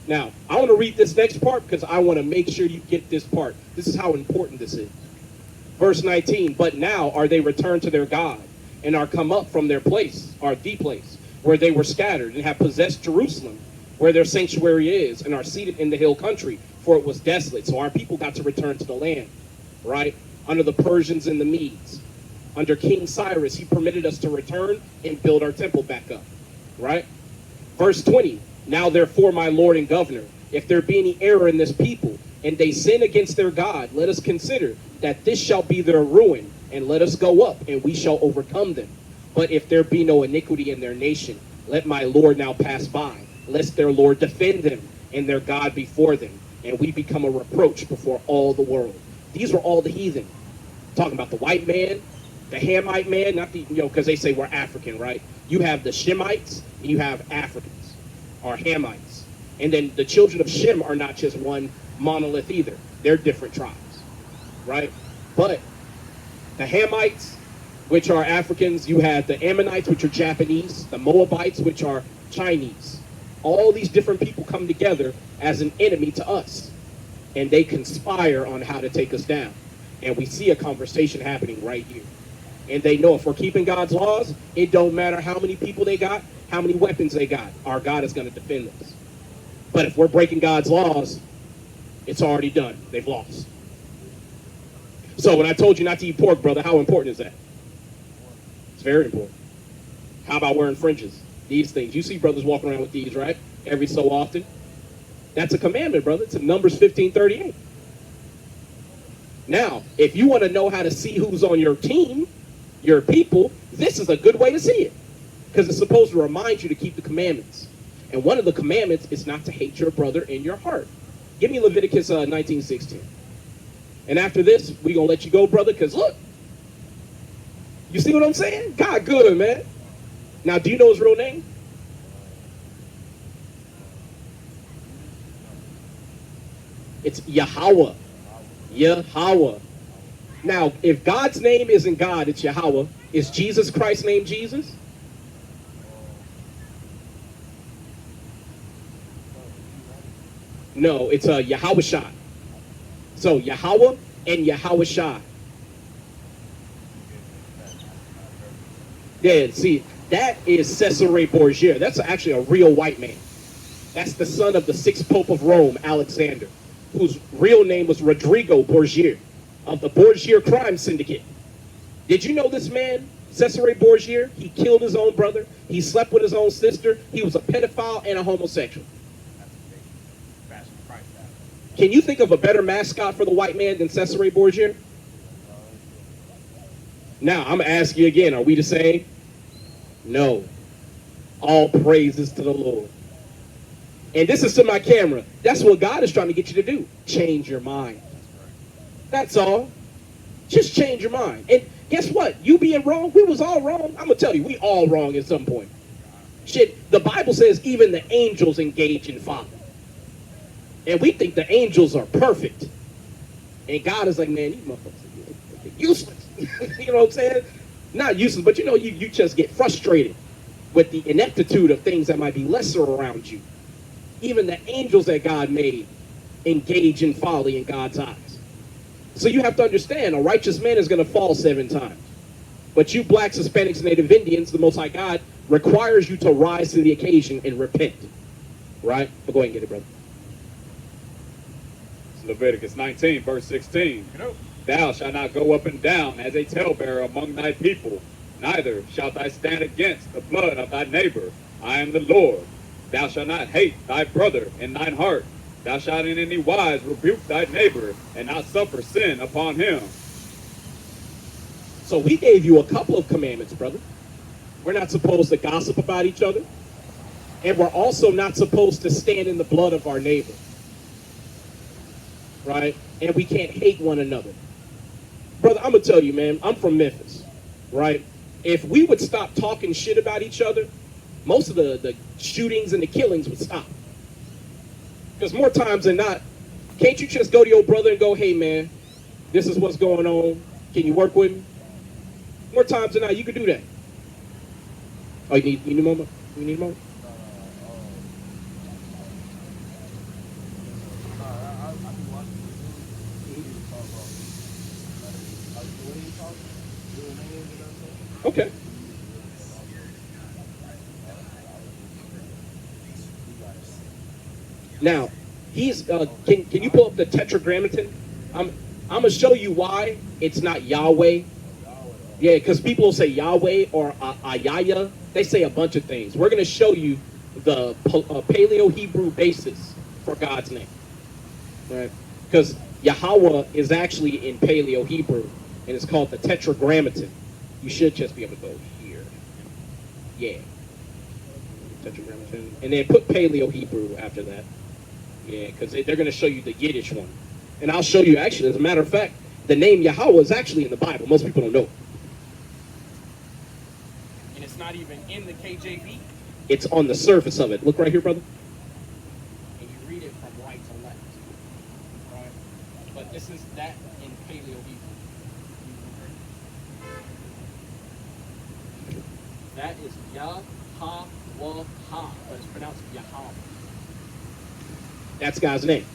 Now, I want to read this next part because I want to make sure you get this part. This is how important this is. Verse 19, but now are they returned to their God, and are come up from their place, or the place, where they were scattered, and have possessed Jerusalem, where their sanctuary is, and are seated in the hill country, for it was desolate. So our people got to return to the land, right? Under the Persians and the Medes. Under King Cyrus, he permitted us to return and build our temple back up, right? Verse 20, now therefore, my Lord and Governor, if there be any error in this people, and they sin against their God, let us consider that this shall be their ruin, and let us go up, and we shall overcome them. But if there be no iniquity in their nation, let my Lord now pass by, lest their Lord defend them, and their God before them, and we become a reproach before all the world. These were all the heathen. Talking about the white man, the Hamite man, not the, because they say we're African, right? You have the Shemites, and you have Africans, or Hamites. And then the children of Shem are not just one monolith either. They're different tribes, right? But the Hamites, which are Africans, you have the Ammonites, which are Japanese, the Moabites, which are Chinese. All these different people come together as an enemy to us, and they conspire on how to take us down. And we see a conversation happening right here. And they know if we're keeping God's laws, it don't matter how many people they got, how many weapons they got. Our God is going to defend us. But if we're breaking God's laws, it's already done. They've lost. So when I told you not to eat pork, brother, how important is that? It's very important. How about wearing fringes? These things. You see brothers walking around with these, right? Every so often. That's a commandment, brother. It's in Numbers 15:38. Now, if you want to know how to see who's on your team, your people, this is a good way to see it. Because it's supposed to remind you to keep the commandments. And one of the commandments is not to hate your brother in your heart. Give me Leviticus 19:16. And after this, we're going to let you go, brother, because look. You see what I'm saying? God good, man. Now, do you know his real name? It's Yahweh. Yahweh. Now, if God's name isn't God, it's Yahweh. Is Jesus Christ's name Jesus? No, it's Yahweh. So Yahweh and Yahweh. Yeah, see, that is Cesare Borgia. That's actually a real white man. That's the son of the 6th Pope of Rome, Alexander, whose real name was Rodrigo Borgia of the Borgia crime syndicate. Did you know this man, Cesare Borgia? He killed his own brother. He slept with his own sister. He was a pedophile and a homosexual. Can you think of a better mascot for the white man than Cesare Borgia? Now, I'm going to ask you again, are we the same? No. All praises to the Lord. And this is to my camera. That's what God is trying to get you to do. Change your mind. That's all. Just change your mind. And guess what? You being wrong, we was all wrong. I'm going to tell you, we all wrong at some point. Shit, the Bible says even the angels engage in folly. And we think the angels are perfect. And God is like, man, these motherfuckers are useless. You know what I'm saying? Not useless, but you just get frustrated with the ineptitude of things that might be lesser around you. Even the angels that God made engage in folly in God's eyes. So you have to understand, a righteous man is going to fall 7 times. But you blacks, Hispanics, Native Indians, the Most High God requires you to rise to the occasion and repent. Right? But go ahead and get it, brother. Leviticus 19, verse 16. Thou shalt not go up and down as a talebearer among thy people, neither shalt thou stand against the blood of thy neighbor. I am the Lord. Thou shalt not hate thy brother in thine heart. Thou shalt in any wise rebuke thy neighbor, and not suffer sin upon him. So we gave you a couple of commandments, brother. We're not supposed to gossip about each other. And we're also not supposed to stand in the blood of our neighbor. Right? And we can't hate one another. Brother, I'm going to tell you, man, I'm from Memphis. Right? If we would stop talking shit about each other, most of the shootings and the killings would stop. Because more times than not, can't you just go to your brother and go, hey, man, this is what's going on. Can you work with me? More times than not, you can do that. Oh, you need a moment? You need a moment? Okay. Now, he's can you pull up the Tetragrammaton? I'm gonna show you why it's not Yahweh. Yeah, because people will say Yahweh or Ayaya. They say a bunch of things. We're gonna show you the Paleo-Hebrew basis for God's name, right? Because Yahweh is actually in Paleo-Hebrew, and it's called the Tetragrammaton. You should just be able to go here. Yeah. Tetragrammaton. And then put Paleo-Hebrew after that. Yeah, because they're going to show you the Yiddish one. And I'll show you, actually, as a matter of fact, the name Yahweh is actually in the Bible. Most people don't know. And it's not even in the KJV. It's on the surface of it. Look right here, brother. And you read it from right to left. Right? But this is that in Paleo-Hebrew. That is Yah-ha-wah-ha, but it's pronounced Yahweh. That's God's name.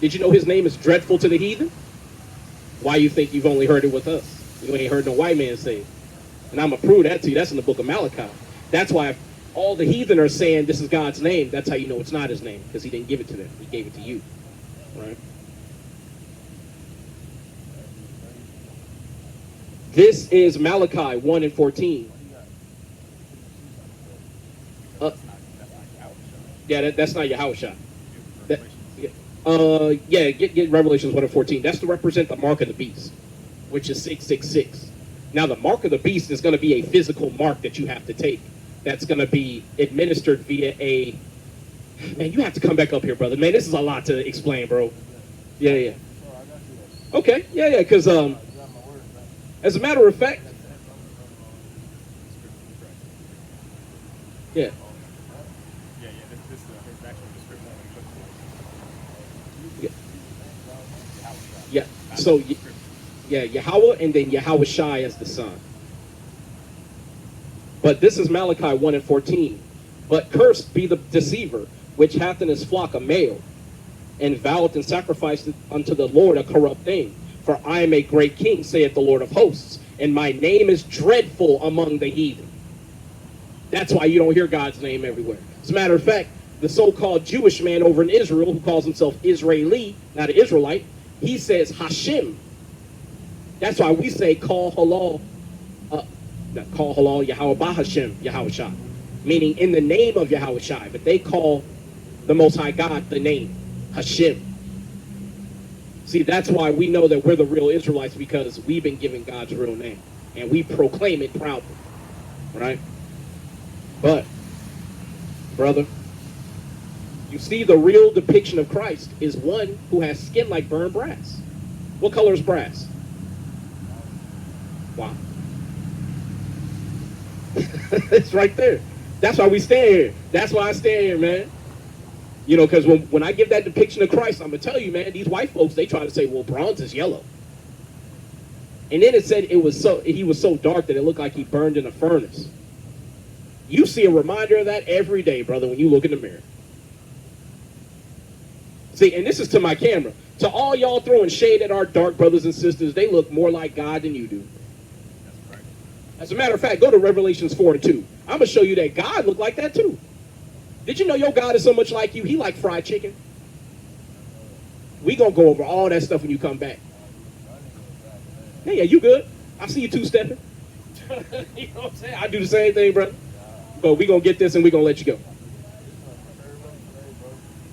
Did you know his name is dreadful to the heathen? Why you think you've only heard it with us? You ain't heard no white man say it. And I'm going to prove that to you. That's in the book of Malachi. That's why all the heathen are saying this is God's name. That's how you know it's not his name, because he didn't give it to them. He gave it to you. Right? This is Malachi 1 and 14. Yeah, that's not Yahushua. Get Revelations 1 and 14. That's to represent the mark of the beast, which is 666. Now, the mark of the beast is going to be a physical mark that you have to take. That's going to be administered via a... Man, you have to come back up here, brother. Man, this is a lot to explain, bro. Yeah. Okay, yeah, because as a matter of fact... Yeah. Yeah, so, yeah, Yahweh and then Yahushai as the son. But this is Malachi 1 and 14. But cursed be the deceiver, which hath in his flock a male, and voweth and sacrificed unto the Lord a corrupt thing. For I am a great king, saith the Lord of hosts, and my name is dreadful among the heathen. That's why you don't hear God's name everywhere. As a matter of fact, the so-called Jewish man over in Israel, who calls himself Israeli, not an Israelite, he says Hashem. That's why we say call halal Yahweh Bahashem Yahushai, meaning in the name of Yahushai, but they call the Most High God the name Hashem. See, that's why we know that we're the real Israelites, because we've been given God's real name and we proclaim it proudly, right? But, brother, you see, the real depiction of Christ is one who has skin like burned brass. What color is brass? Wow. It's right there. That's why we stand here. That's why I stand here, man. You know, because when I give that depiction of Christ, I'm going to tell you, man, these white folks, they try to say, well, bronze is yellow. And then it said he was so dark that it looked like he burned in a furnace. You see a reminder of that every day, brother, when you look in the mirror. See, and this is to my camera. To all y'all throwing shade at our dark brothers and sisters, they look more like God than you do. As a matter of fact, go to Revelations 4:2. I'm going to show you that God looked like that too. Did you know your God is so much like you, he like fried chicken? We going to go over all that stuff when you come back. Hey, yeah, you good? I see you two-stepping. You know what I'm saying? I do the same thing, brother. But we going to get this and we going to let you go.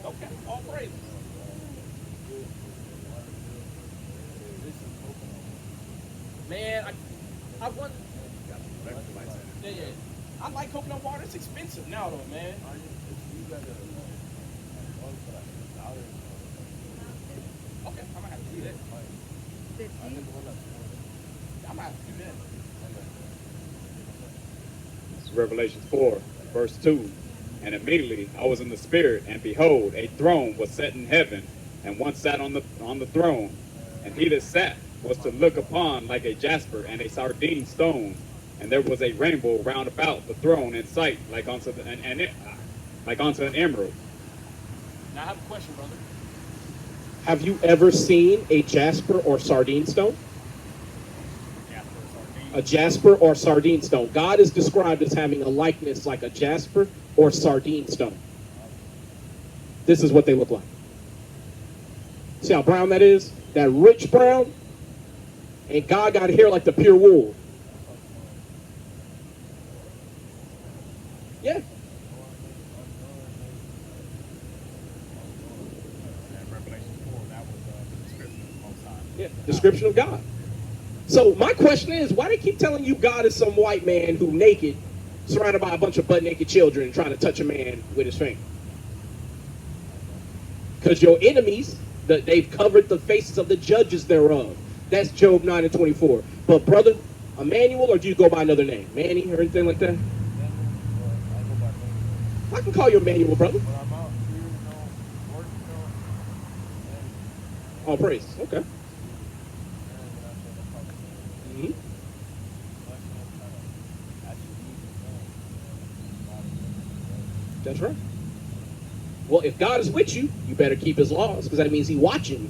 Okay, all praise. Man, I want. Yeah, yeah. I like coconut water. It's expensive now, though, man. Okay, I'm gonna have to do that. I'm gonna have to do that. It's Revelation 4, verse 2. And immediately I was in the spirit, and behold, a throne was set in heaven, and one sat on the throne. And he that sat was to look upon like a jasper and a sardine stone. And there was a rainbow round about the throne in sight, like unto an emerald. Now I have a question, brother. Have you ever seen a jasper or sardine stone? A jasper or sardine stone. God is described as having a likeness like a jasper or sardine stone. This is what they look like. See how brown that is? That rich brown? And God got hair like the pure wool. Yeah. Yeah, description of God. So my question is, why they keep telling you God is some white man who naked, surrounded by a bunch of butt-naked children trying to touch a man with his finger? Because your enemies, they've covered the faces of the judges thereof. That's Job 9:24. But brother, Emmanuel, or do you go by another name? Manny or anything like that? I can call you Emmanuel, brother. All praise. Okay. Mm-hmm. That's right. Well, if God is with you, you better keep his laws, because that means he's watching you.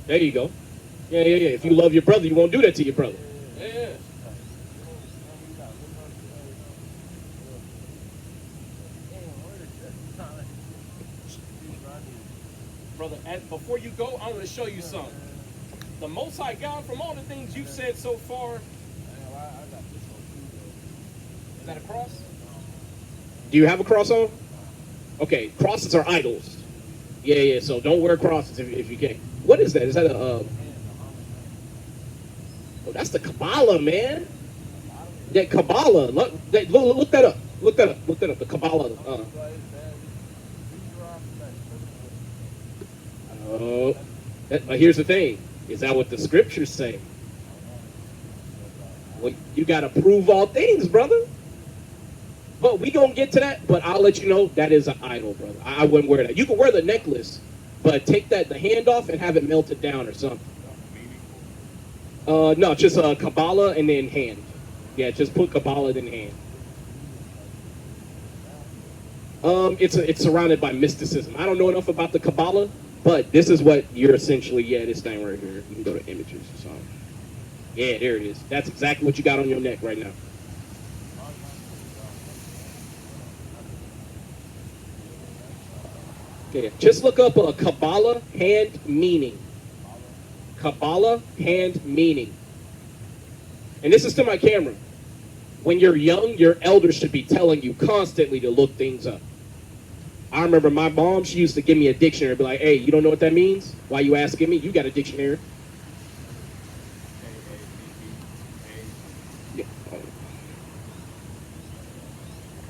There you go. Yeah. If you love your brother, you won't do that to your brother. Yeah. Brother, before you go, I'm going to show you something. The Most High God, from all the things you've said so far, is that a cross? Do you have a cross on? Okay, crosses are idols. Yeah, so don't wear crosses if you can. What is that? Is that a... Oh, that's the Kabbalah, man. Yeah, Kabbalah. Look that up. Look that up. The Kabbalah. Here's the thing. Is that what the scriptures say? Well, you got to prove all things, brother. But we gonna get to that. But I'll let you know that is an idol, brother. I wouldn't wear that. You can wear the necklace, but take the hand off and have it melted down or something. No, just Kabbalah and then hand. Yeah, just put Kabbalah then hand. It's surrounded by mysticism. I don't know enough about the Kabbalah, but this is what you're essentially. Yeah, this thing right here. You can go to images or something. Yeah, there it is. That's exactly what you got on your neck right now. Okay, just look up a Kabbalah hand meaning. Kabbalah hand meaning. And this is to my camera. When you're young, your elders should be telling you constantly to look things up. I remember my mom, she used to give me a dictionary, be like, hey, you don't know what that means? Why you asking me? You got a dictionary.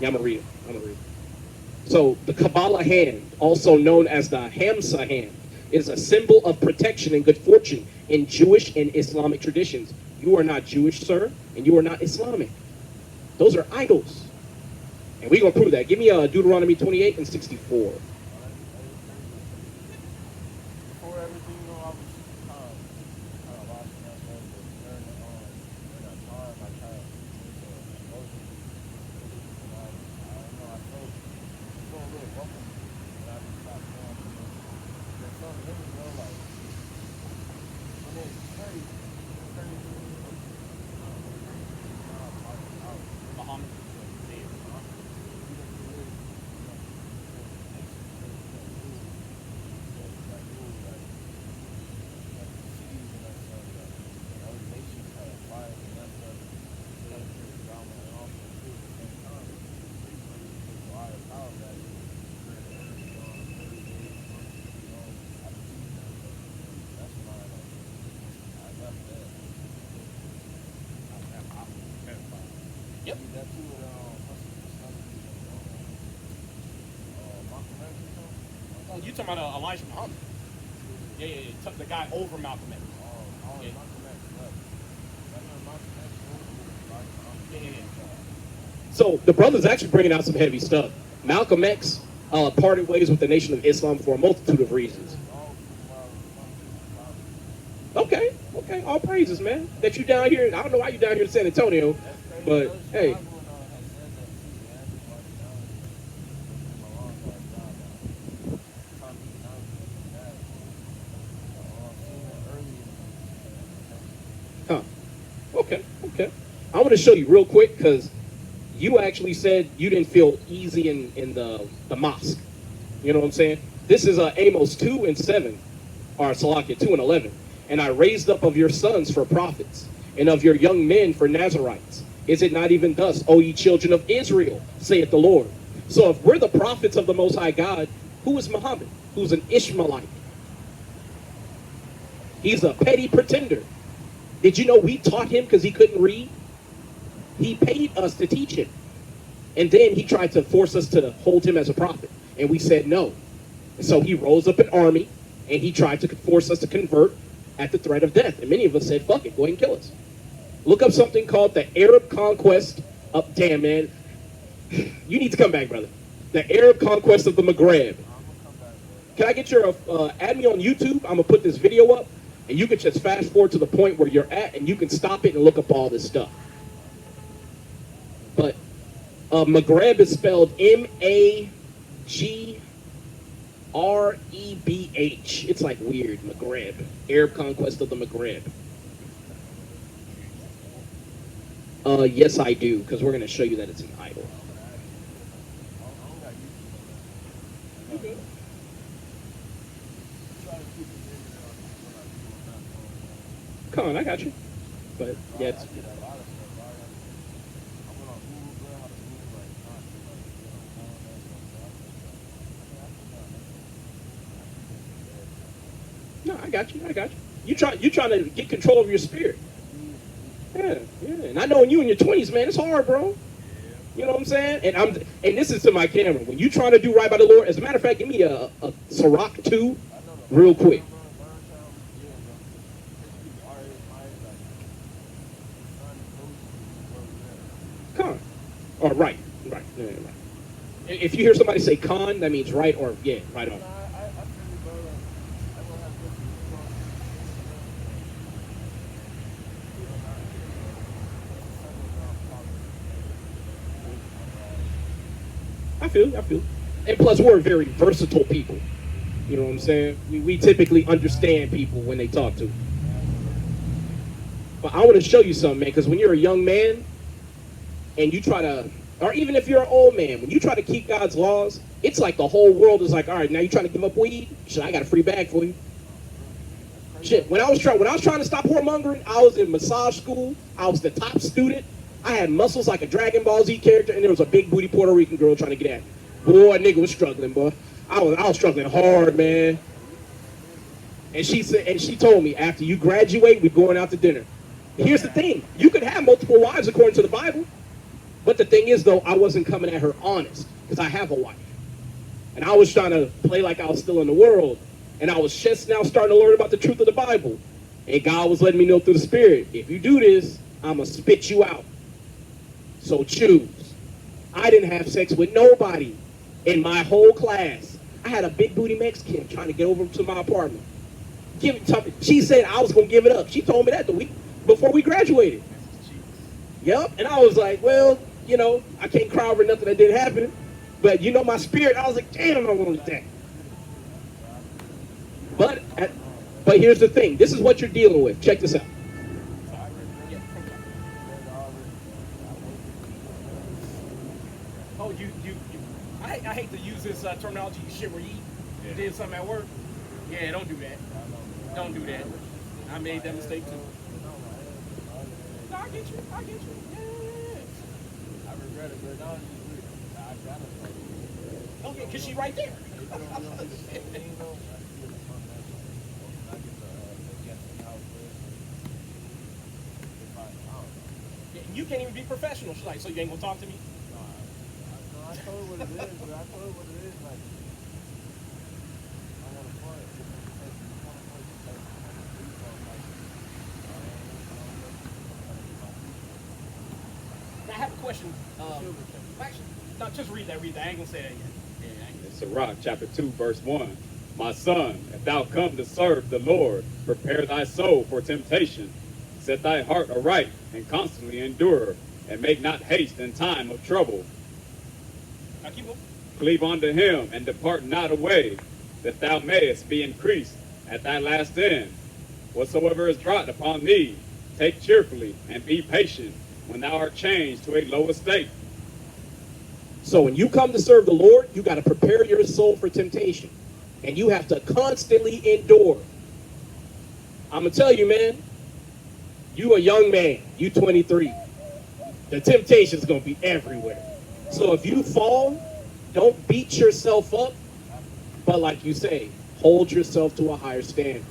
Yeah, I'm gonna read it. I'm gonna read it. So the Kabbalah hand, also known as the Hamsa hand, is a symbol of protection and good fortune in Jewish and Islamic traditions. You are not Jewish, sir, and you are not Islamic. Those are idols. And we're going to prove that. Give me Deuteronomy 28 and 64. Before everything, you know, I was kind of lost in that thing, but during that time, I kind of emotionally, and I don't know, I felt a little welcome, and I just stopped going. There's something in me, you know, like, I mean, it's crazy. It's crazy. Muhammad. Yep. Oh, you talking about Elijah Muhammad? Yeah, yeah, yeah. Took the guy over Malcolm X. Yeah. Yeah, yeah, yeah. So the brother's actually bringing out some heavy stuff. Malcolm X parted ways with the Nation of Islam for a multitude of reasons. Okay, okay, all praises, man. That you down here. I don't know why you down here in San Antonio, but hey. Huh. Okay, okay. I want to show you real quick because you actually said you didn't feel easy in the mosque. You know what I'm saying? This is Amos 2 and 7, or Salakia 2 and 11. And I raised up of your sons for prophets, and of your young men for Nazarites. Is it not even thus, O ye children of Israel, saith the Lord? So if we're the prophets of the Most High God, who is Muhammad? Who's an Ishmaelite? He's a petty pretender. Did you know we taught him because he couldn't read? He paid us to teach him. And then he tried to force us to hold him as a prophet. And we said no. And so he rose up an army, and he tried to force us to convert at the threat of death. And many of us said, fuck it, go ahead and kill us. Look up something called the Arab conquest of, damn, man. You need to come back, brother. The Arab conquest of the Maghreb. Can I get your, add me on YouTube? I'm going to put this video up, and you can just fast forward to the point where you're at, and you can stop it and look up all this stuff. But Maghreb is spelled M-A-G-R-E-B-H. It's like weird, Maghreb. Arab conquest of the Maghreb. Yes, I do, because we're going to show you that it's an idol. Come on, I got you. But yeah, it's, no, I got you. I got you. You trying to get control of your spirit. Yeah, yeah. And I know in you in your 20s, man, it's hard, bro. You know what I'm saying? And this is to my camera. When you trying to do right by the Lord, as a matter of fact, give me a Ciroc 2 real quick. Con. Oh, right. Right. Yeah, right. If you hear somebody say con, that means right or yeah, right on. I feel. And plus, we're very versatile people. You know what I'm saying? We typically understand people when they talk to. But I want to show you something, man, because when you're a young man and you try to, or even if you're an old man, when you try to keep God's laws, it's like the whole world is like, all right, now you trying to give up weed? Shit, I got a free bag for you. Shit, when I was trying to stop whoremongering, I was in massage school. I was the top student. I had muscles like a Dragon Ball Z character, and there was a big booty Puerto Rican girl trying to get at me. Boy, nigga was struggling, boy. I was struggling hard, man. And she told me, after you graduate, we're going out to dinner. Here's the thing: you could have multiple wives according to the Bible, But the thing is, though, I wasn't coming at her honest because I have a wife. And I was trying to play like I was still in the world. And I was just now starting to learn about the truth of the Bible. And God was letting me know through the Spirit, if you do this, I'm going to spit you out. So choose. I didn't have sex with nobody in my whole class. I had a big booty Mexican trying to get over to my apartment. She said I was going to give it up. She told me that the week before we graduated. Yep. And I was like, well, you know, I can't cry over nothing that didn't happen. But, you know, my spirit, I was like, damn, I want that. But here's the thing. This is what you're dealing with. Check this out. Oh, I hate to use this terminology, you shit where you eat. You did something at work. Yeah, don't do that. Don't do that. I made that mistake too. No, I get you. I get you. Yeah. I regret it, but now I got it. Okay, because she right there. You can't even be professional. She's like, so you ain't gonna talk to me? I told her what it is, but I told her what it is. Like, I want to play. I have a question. Actually, no, just read that. I ain't gonna say that yet. Yeah, Sirach chapter 2, verse 1. My son, if thou come to serve the Lord, prepare thy soul for temptation. Set thy heart aright, and constantly endure, and make not haste in time of trouble. now keep moving. Cleave unto him, and depart not away, that thou mayest be increased at thy last end. Whatsoever is brought upon thee, take cheerfully, and be patient, when thou art changed to a low estate. So when you come to serve the Lord, you got to prepare your soul for temptation. And you have to constantly endure. I'm going to tell you, man, you a young man, you 23. The temptation's going to be everywhere. So if you fall, don't beat yourself up, but like you say, hold yourself to a higher standard.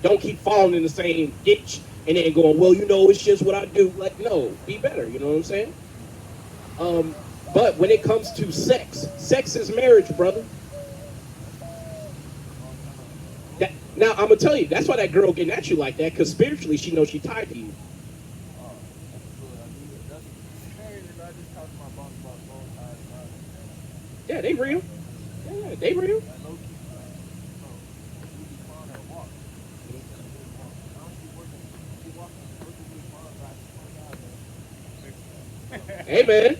Don't keep falling in the same ditch and then going, well, you know, it's just what I do. Like, no, be better, you know what I'm saying? But when it comes to sex is marriage, brother. Now, I'm going to tell you, that's why that girl getting at you like that, because spiritually she knows she tied to you. Yeah, they real. Yeah, they real. Hey, man.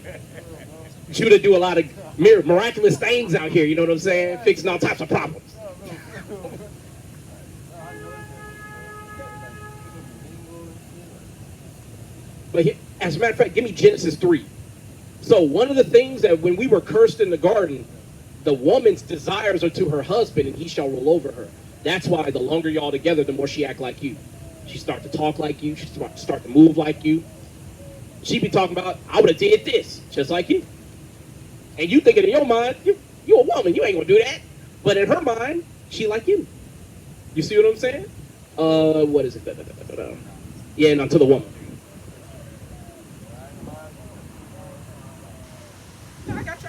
Judah do a lot of miraculous things out here, you know what I'm saying? Fixing all types of problems. But as a matter of fact, give me Genesis 3. So one of the things that when we were cursed in the garden, the woman's desires are to her husband and he shall rule over her. That's why the longer y'all together, the more she act like you. She start to talk like you. She start to move like you. She be talking about, I would have did this, just like you. And you thinking in your mind, you a woman, you ain't gonna do that. But in her mind, she like you. You see what I'm saying? What is it? Yeah, no, to the woman. I got you.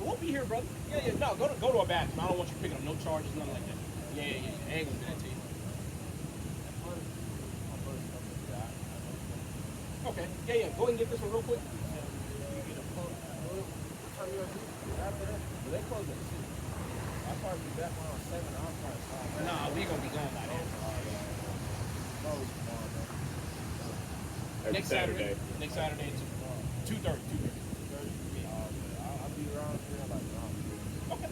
We'll be here, brother. Yeah. No, go to a bathroom. I don't want you picking up no charges, nothing like that. Yeah. I ain't gonna do that to you. Okay. Yeah. Go ahead and get this one real quick. They close at 6. I'll probably be back around 7. I'll probably Nah, we gonna be gone by then. Every Next Saturday. Next Saturday, 2:30. I'll be around here like Okay.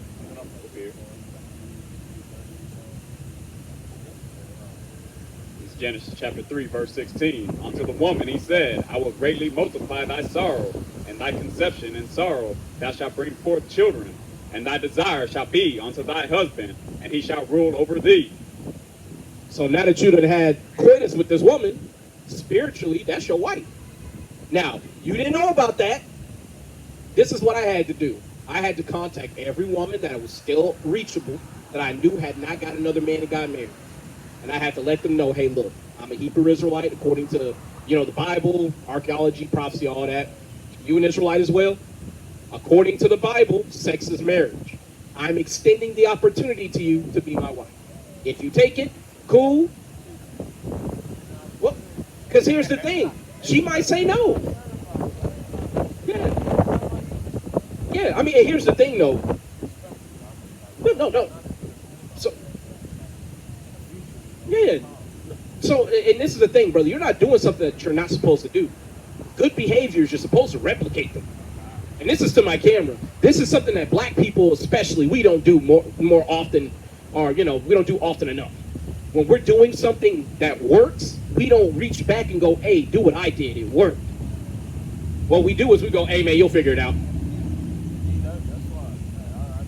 It's Genesis chapter 3, verse 16. Unto the woman he said, I will greatly multiply thy sorrow, and thy conception in sorrow thou shalt bring forth children, and thy desire shall be unto thy husband, and he shall rule over thee. So now that you done had coitus with this woman, spiritually, that's your wife. Now, you didn't know about that. This is what I had to do. I had to contact every woman that was still reachable, that I knew had not got another man and got married. And I had to let them know, hey, look, I'm a Hebrew Israelite according to You know, the Bible, archaeology, prophecy, all that. You an Israelite as well? According to the Bible, sex is marriage. I'm extending the opportunity to you to be my wife. If you take it, cool. Well, because here's the thing. She might say no. Yeah. Yeah, I mean, here's the thing, though. No. So, yeah. So, and this is the thing, brother. You're not doing something that you're not supposed to do. Good behaviors, you're supposed to replicate them. And this is to my camera. This is something that black people, especially, we don't do more often, or we don't do often enough. When we're doing something that works, we don't reach back and go, "Hey, do what I did. It worked." What we do is we go, "Hey, man, you'll figure it out." That's why. I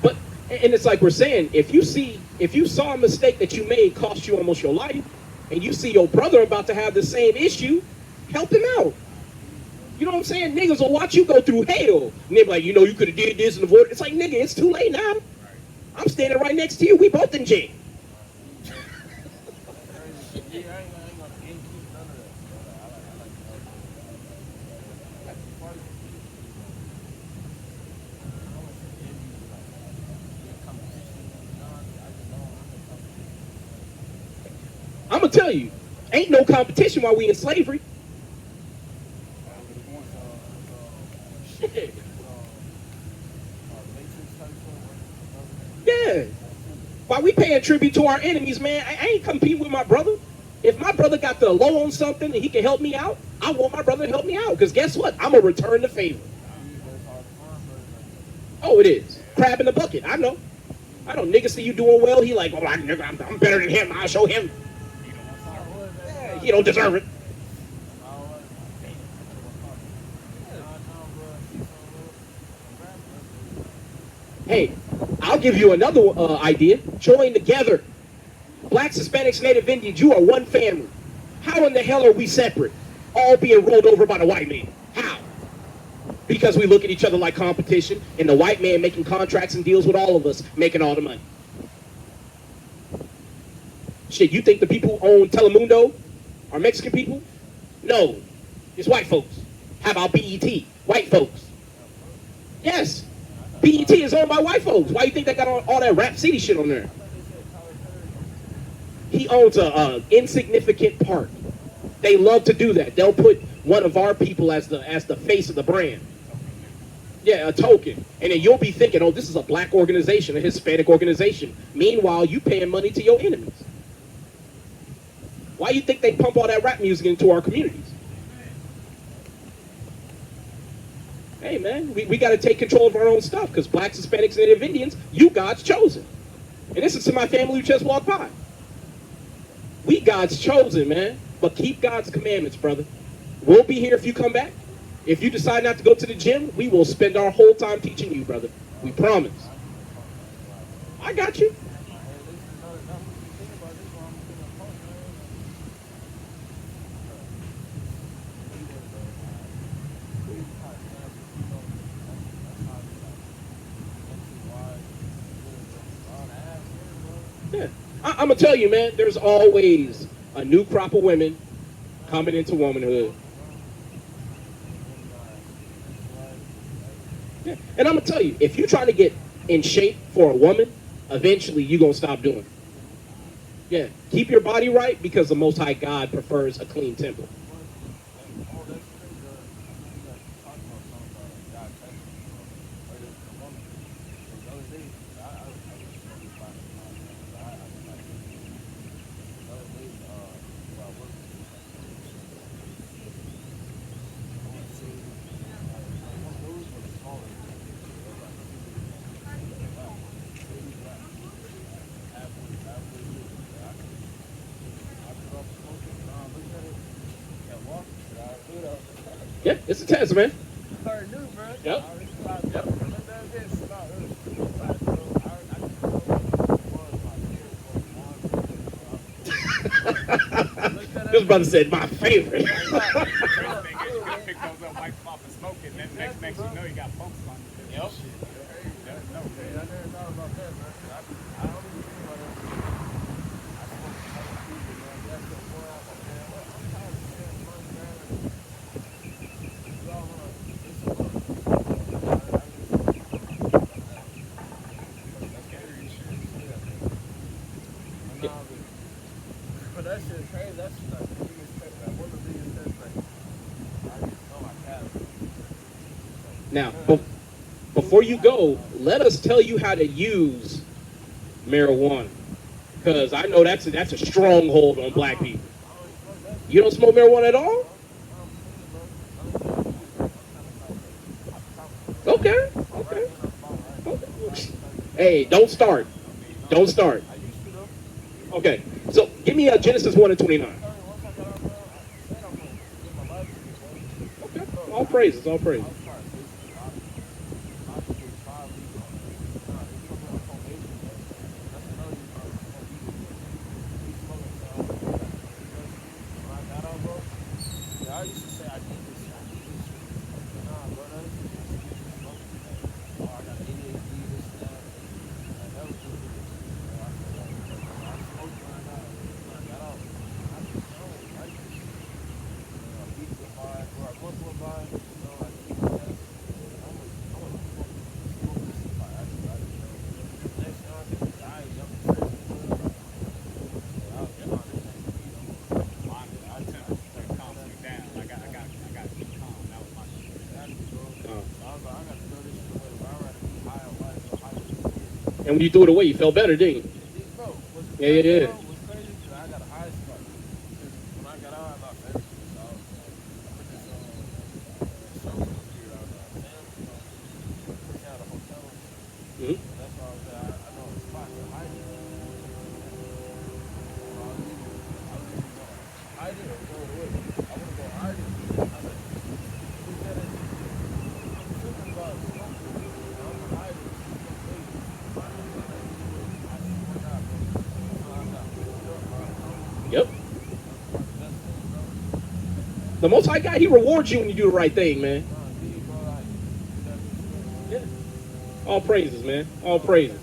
But and it's like we're saying, if you saw a mistake that you made cost you almost your life, and you see your brother about to have the same issue, help him out. You know what I'm saying? Niggas will watch you go through hell. And they're like, you could have did this and avoided. It's like, nigga, it's too late now. I'm standing right next to you. We both in jail. ain't gonna gatekeep none of that. I like to help. That's the party. I want to give you like competition. I just know I'm I'm going to tell you, ain't no competition while we in slavery. Shit. Yeah. While we paying tribute to our enemies, man, I ain't competing with my brother. If my brother got the low on something and he can help me out, I want my brother to help me out. Because guess what? I'm going to return the favor. Oh, it is. Crab in the bucket. I know. Niggas see you doing well. He like, I'm better than him. I'll show him. Yeah, he don't deserve it. Hey, I'll give you another idea. Join together. Blacks, Hispanics, Native Indians, you are one family. How in the hell are we separate? All being rolled over by the white man. How? Because we look at each other like competition, and the white man making contracts and deals with all of us, making all the money. Shit, you think the people who own Telemundo are Mexican people? No. It's white folks. How about BET? White folks. Yes. BET is owned by white folks. Why you think they got all that Rap City shit on there? He owns a insignificant part. They love to do that. They'll put one of our people as the face of the brand. Yeah, a token. And then you'll be thinking, oh, this is a black organization, a Hispanic organization. Meanwhile, you paying money to your enemies. Why you think they pump all that rap music into our communities? Hey, man, we got to take control of our own stuff because blacks, Hispanics, and Native Indians, you God's chosen. And this is to my family who just walked by. We God's chosen, man. But keep God's commandments, brother. We'll be here if you come back. If you decide not to go to the gym, we will spend our whole time teaching you, brother. We promise. I got you. Yeah. I'm going to tell you, man, there's always a new crop of women coming into womanhood. Yeah. And I'm going to tell you, if you're trying to get in shape for a woman, eventually you're going to stop doing it. Yeah. Keep your body right because the Most High God prefers a clean temple. Yeah, it's a test, man. Yep. This brother said my favorite. I picked those up, wiped them off and smoked it, and then Yep. Hey, I never thought about that, man. I don't even think about that. I smoke other people, man. That's the point I'm like, man, what? I'm tired of sharing money, man. Y'all wanna, it's a look. But that shit is crazy. That's like the biggest test, like one of the biggest tests, like, I just know I have it. Now, before you go, let us tell you how to use marijuana, because I know that's a stronghold on black people. You don't smoke marijuana at all? Okay. Okay. Hey, don't start. Don't start. I used to though. Okay. So give me Genesis 1 and 29. Once I got out there, I said I'm gonna get my life together. Okay. All praises. All praises. I used to say I need this shit. Nah, bro, that is just smoking. Oh, I got ADHD, this and that. Like, that was just I smoked when I got out. I just don't like this shit. A week went by, or a month went by, I did my test. I'm gonna smoke this shit by accident. Next thing I think, I ain't up to I was getting on this thing. I tend to calm me down. I got to keep calm. That was my shit. Exactly, bro. I was like, I got to throw this shit away. But I'd rather be high on life or high on the And when you threw it away, you felt better, didn't you? bro, what's Yeah. crazy, bro, what's crazy is I got a high spot. When I got out, I lost everything. So I was I put this social computer out there. Put me out of a hotel. Mhm. That's why I was there. I know a spot to hide it. I was either going to hide it or throw it away. I want to go hide it. I was like, look at it. I'm thinking about smoking. I'm going to hide it. Yep. The Most High God, He rewards you when you do the right thing, man. Yeah. All praises, man. All praises.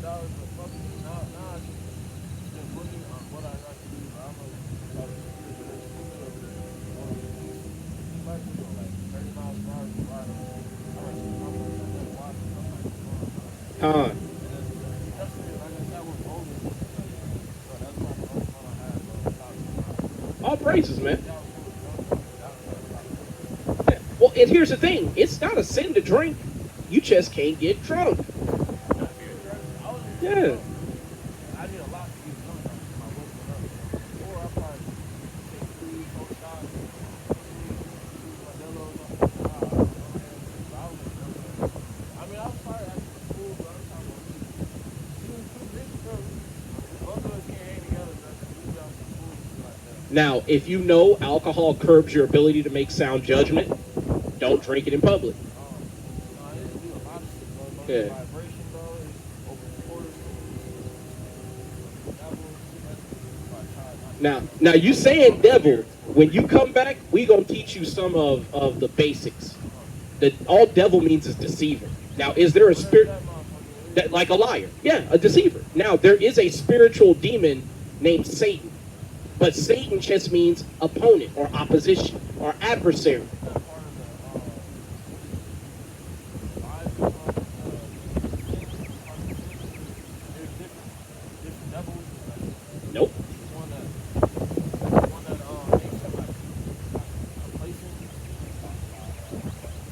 Con. All praises, man. Yeah. Well, and here's the thing. It's not a sin to drink. You just can't get drunk. Yeah. I need a lot to get drunk my weight went up. Or I probably take 3-4 shots, I mean, I was probably acting a fool, but I'm talking about you and two bitches, bro. Both of us can't hang together, bro. We got some fools like that. Now, if you know alcohol curbs your ability to make sound judgment, don't drink it in public. No, it do a lot of shit, bro. No Yeah. vibration, bro. It opens portals to Now you saying devil, when you come back, we gonna teach you some of the basics. That all devil means is deceiver. Now, is there a spirit that like a liar? Yeah, a deceiver. Now, there is a spiritual demon named Satan. But Satan just means opponent or opposition or adversary. Nope.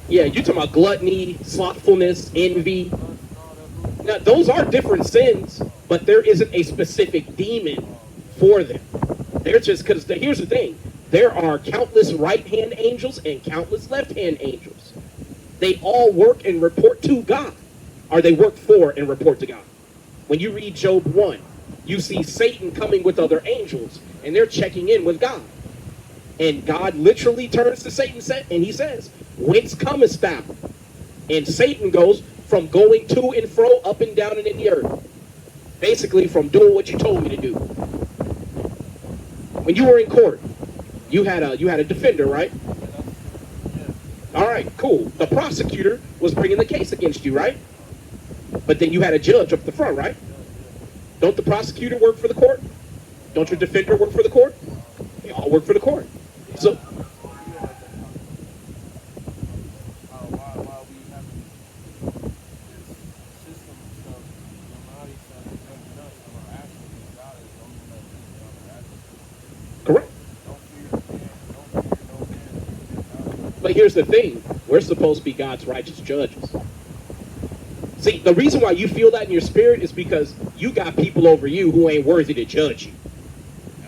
Yeah, you're talking about gluttony, slothfulness, envy. Now, those are different sins, but there isn't a specific demon for them. They're just because here's the thing: there are countless right-hand angels and countless left-hand angels. They all work and report to God, or they work for and report to God. When you read Job 1, you see Satan coming with other angels, and they're checking in with God. And God literally turns to Satan and he says, "Whence comest thou?" And Satan goes, "From going to and fro, up and down and in the earth." Basically, from doing what you told me to do. When you were in court, you had a defender, right? All right, cool. The prosecutor was bringing the case against you, right? But then you had a judge up the front, right? Don't the prosecutor work for the court? Don't your defender work for the court? They all work for the court. So, Why we have this system and stuff? How he said judging us on our actions, and God is the only one that judges on our actions. correct. Don't fear man. Don't fear no man. But here's the thing. We're supposed to be God's righteous judges. See, the reason why you feel that in your spirit is because you got people over you who ain't worthy to judge you.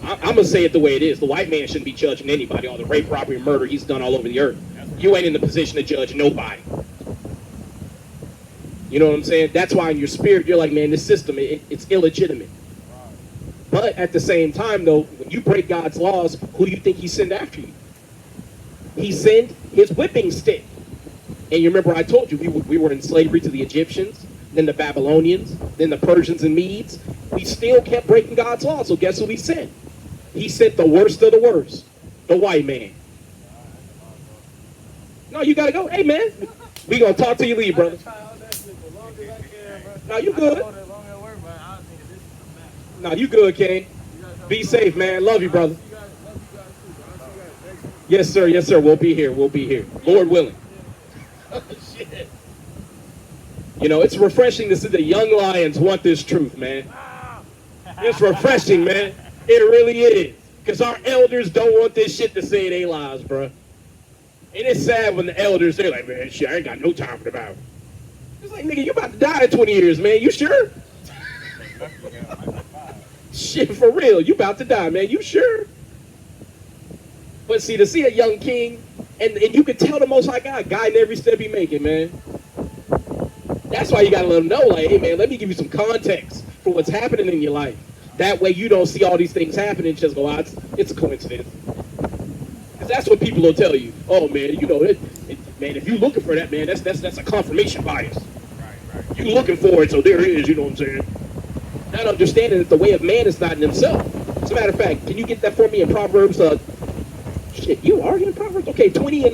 I'm going to say it the way it is. The white man shouldn't be judging anybody. All the rape, robbery, and murder he's done all over the earth. You ain't in the position to judge nobody. You know what I'm saying? That's why in your spirit, you're like, man, this system, it's illegitimate. But at the same time, though, when you break God's laws, who do you think he sent after you? He sent his whipping stick. And you remember I told you we were in slavery to the Egyptians, then the Babylonians, then the Persians and Medes. We still kept breaking God's law. So guess who he sent? He sent the worst of the worst, the white man. No, you got to go. Hey, man, we going to talk till you leave, brother. No, you good. No, you good, King. Be safe, man. Love you, brother. Yes, sir. Yes, sir. We'll be here. We'll be here. Lord willing. Oh, shit. You know, it's refreshing to see the young lions want this truth, man. It's refreshing, man. It really is. Because our elders don't want this shit to say their lives, bro. And it's sad when the elders, they're like, man, shit, I ain't got no time for the Bible. It's like, nigga, you about to die in 20 years, man. You sure? Shit, for real. You about to die, man. You sure? But see, to see a young king, and you can tell the Most High God guiding every step he making, man. That's why you got to let him know, like, hey, man, let me give you some context for what's happening in your life. That way you don't see all these things happening and just go, ah, it's a coincidence. Because that's what people will tell you. Oh, man, you know, man, if you're looking for that, man, that's a confirmation bias. Right. You're looking for it, so there it is, you know what I'm saying? Not understanding that the way of man is not in himself. As a matter of fact, can you get that for me in Proverbs? Shit, you are in Proverbs? Okay, 20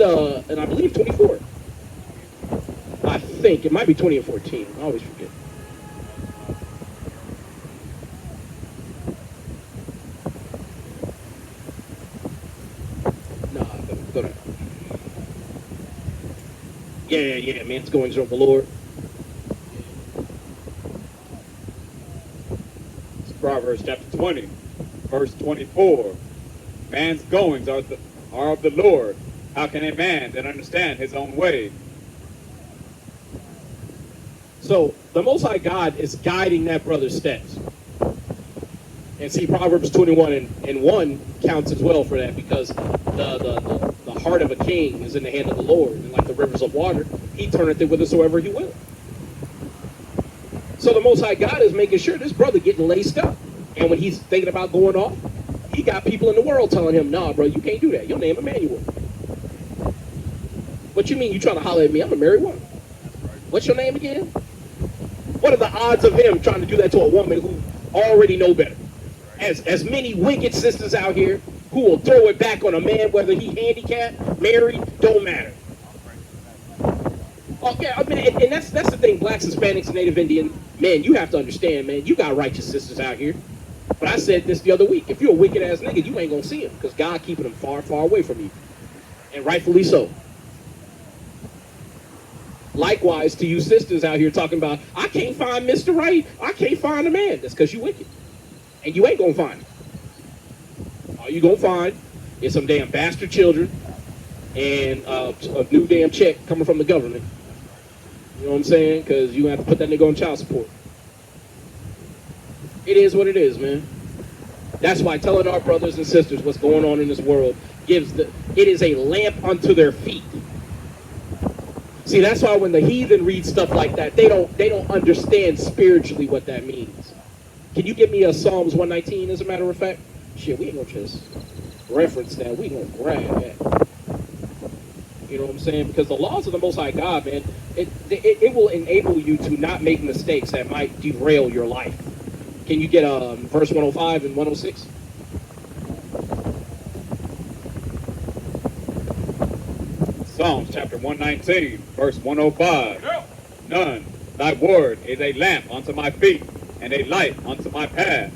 and I believe 24. I think. It might be 20 and 14. I always forget. Nah, go to. Yeah, man's goings of the Lord. It's Proverbs chapter 20, verse 24. Man's goings are of the Lord. How can a man then understand his own way? So the Most High God is guiding that brother's steps. And see, Proverbs 21 and 1 counts as well for that, because the heart of a king is in the hand of the Lord. And like the rivers of water, he turneth it whithersoever he will. So the Most High God is making sure this brother getting laced up. And when he's thinking about going off, he got people in the world telling him, nah, bro, you can't do that. Your name Emmanuel. What you mean you trying to holler at me? I'm a married woman. What's your name again? What are the odds of him trying to do that to a woman who already know better? As many wicked sisters out here who will throw it back on a man, whether he handicapped, married, don't matter. Oh, yeah, I mean, and that's the thing, blacks, Hispanics, and Native Indian, man, you have to understand, man, you got righteous sisters out here. But I said this the other week, if you're a wicked ass nigga, you ain't gonna see him, because God keeping him far, far away from you. And rightfully so. Likewise to you sisters out here talking about, I can't find Mr. Right, I can't find a man. That's because you wicked. And you ain't gonna find him. All you gonna find is some damn bastard children and a new damn check coming from the government. You know what I'm saying? Because you have to put that nigga on child support. It is what it is, man. That's why telling our brothers and sisters what's going on in this world it is a lamp unto their feet. See, that's why when the heathen read stuff like that, they don't understand spiritually what that means. Can you give me a Psalms 119 as a matter of fact? Shit, we ain't gonna just reference that. We gonna grab that. You know what I'm saying? Because the laws of the Most High God, man, it will enable you to not make mistakes that might derail your life. Can you get verse 105 and 106? Psalms chapter 119, verse 105. Yeah. None. Thy word is a lamp unto my feet and a light unto my path.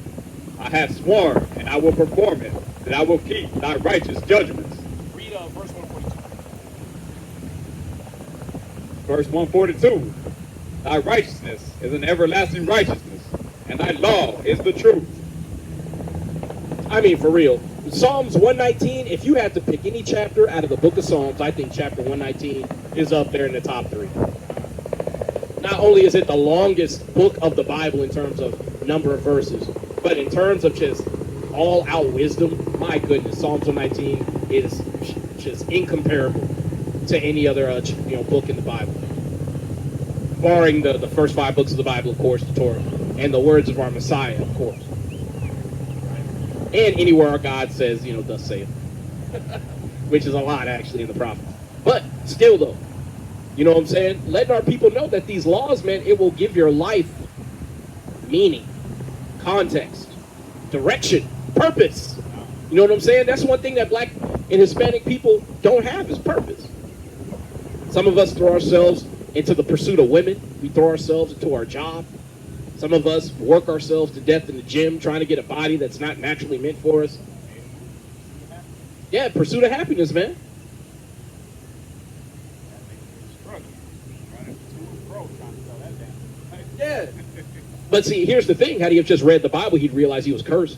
I have sworn, and I will perform it, that I will keep thy righteous judgments. Read verse 142. Verse 142. Thy righteousness is an everlasting righteousness, and thy law is the truth. I mean, for real. Psalms 119, if you had to pick any chapter out of the book of Psalms, I think chapter 119 is up there in the top 3. Not only is it the longest book of the Bible in terms of number of verses, but in terms of just all-out wisdom, my goodness, Psalms 119 is just incomparable to any other book in the Bible. Barring the first 5 books of the Bible, of course, the Torah, and the words of our Messiah, of course. And anywhere our God says, thus saith. Which is a lot, actually, in the prophets. But still, though, you know what I'm saying? Letting our people know that these laws, man, it will give your life meaning, context, direction, purpose. You know what I'm saying? That's one thing that Black and Hispanic people don't have is purpose. Some of us throw ourselves into the pursuit of women. We throw ourselves into our job. Some of us work ourselves to death in the gym trying to get a body that's not naturally meant for us. Yeah, pursuit of happiness, man. Yeah. But see, here's the thing. Had he have just read the Bible, he'd realize he was cursed.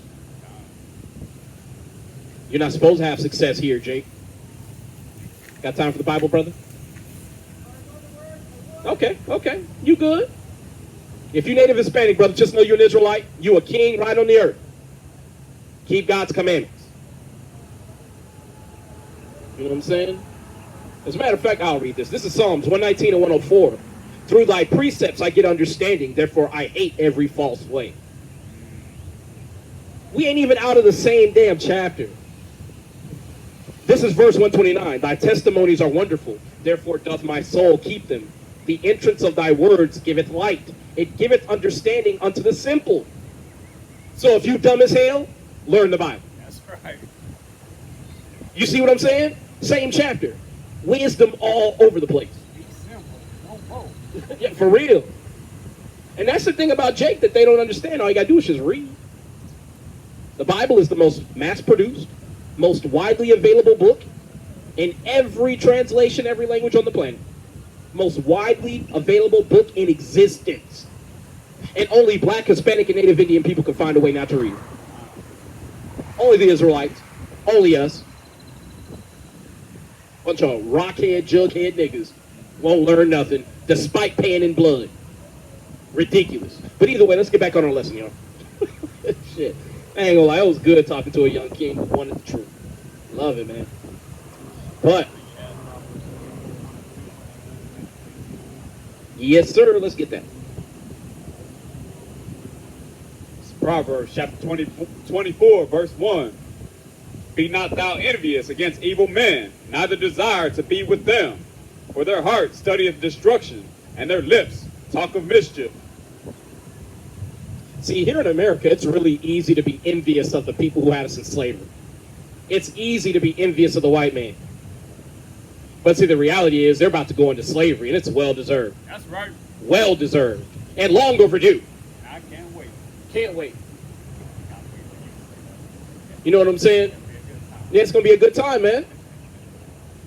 You're not supposed to have success here, Jake. Got time for the Bible, brother? Okay. You good. If you're Native Hispanic, brother, just know you're an Israelite. You a king right on the earth. Keep God's commandments. You know what I'm saying? As a matter of fact, I'll read this. This is Psalms 119 and 104. Through thy precepts I get understanding, therefore I hate every false way. We ain't even out of the same damn chapter. This is verse 129. Thy testimonies are wonderful, therefore doth my soul keep them. The entrance of thy words giveth light. It giveth understanding unto the simple. So if you dumb as hell, learn the Bible. That's right. You see what I'm saying? Same chapter. Wisdom all over the place. Be simple. Don't vote. Yeah, for real. And that's the thing about Jake that they don't understand. All you got to do is just read. The Bible is the most mass-produced, most widely available book in every translation, every language on the planet. Most widely available book in existence. And only Black, Hispanic, and Native Indian people can find a way not to read it. Only the Israelites. Only us. Bunch of rockhead, jughead niggas won't learn nothing despite paying in blood. Ridiculous. But either way, let's get back on our lesson, y'all. Shit. I ain't gonna lie, it was good talking to a young king who wanted the truth. Love it, man. But, yes, sir, let's get that. It's Proverbs chapter 24, verse 1. Be not thou envious against evil men, neither desire to be with them. For their heart studieth destruction, and their lips talk of mischief. See, here in America, it's really easy to be envious of the people who had us in slavery. It's easy to be envious of the white man. But see, the reality is they're about to go into slavery, and it's well-deserved. That's right. Well-deserved. And long overdue. I can't wait. Can't wait. You know what I'm saying? Yeah, it's going to be a good time, man.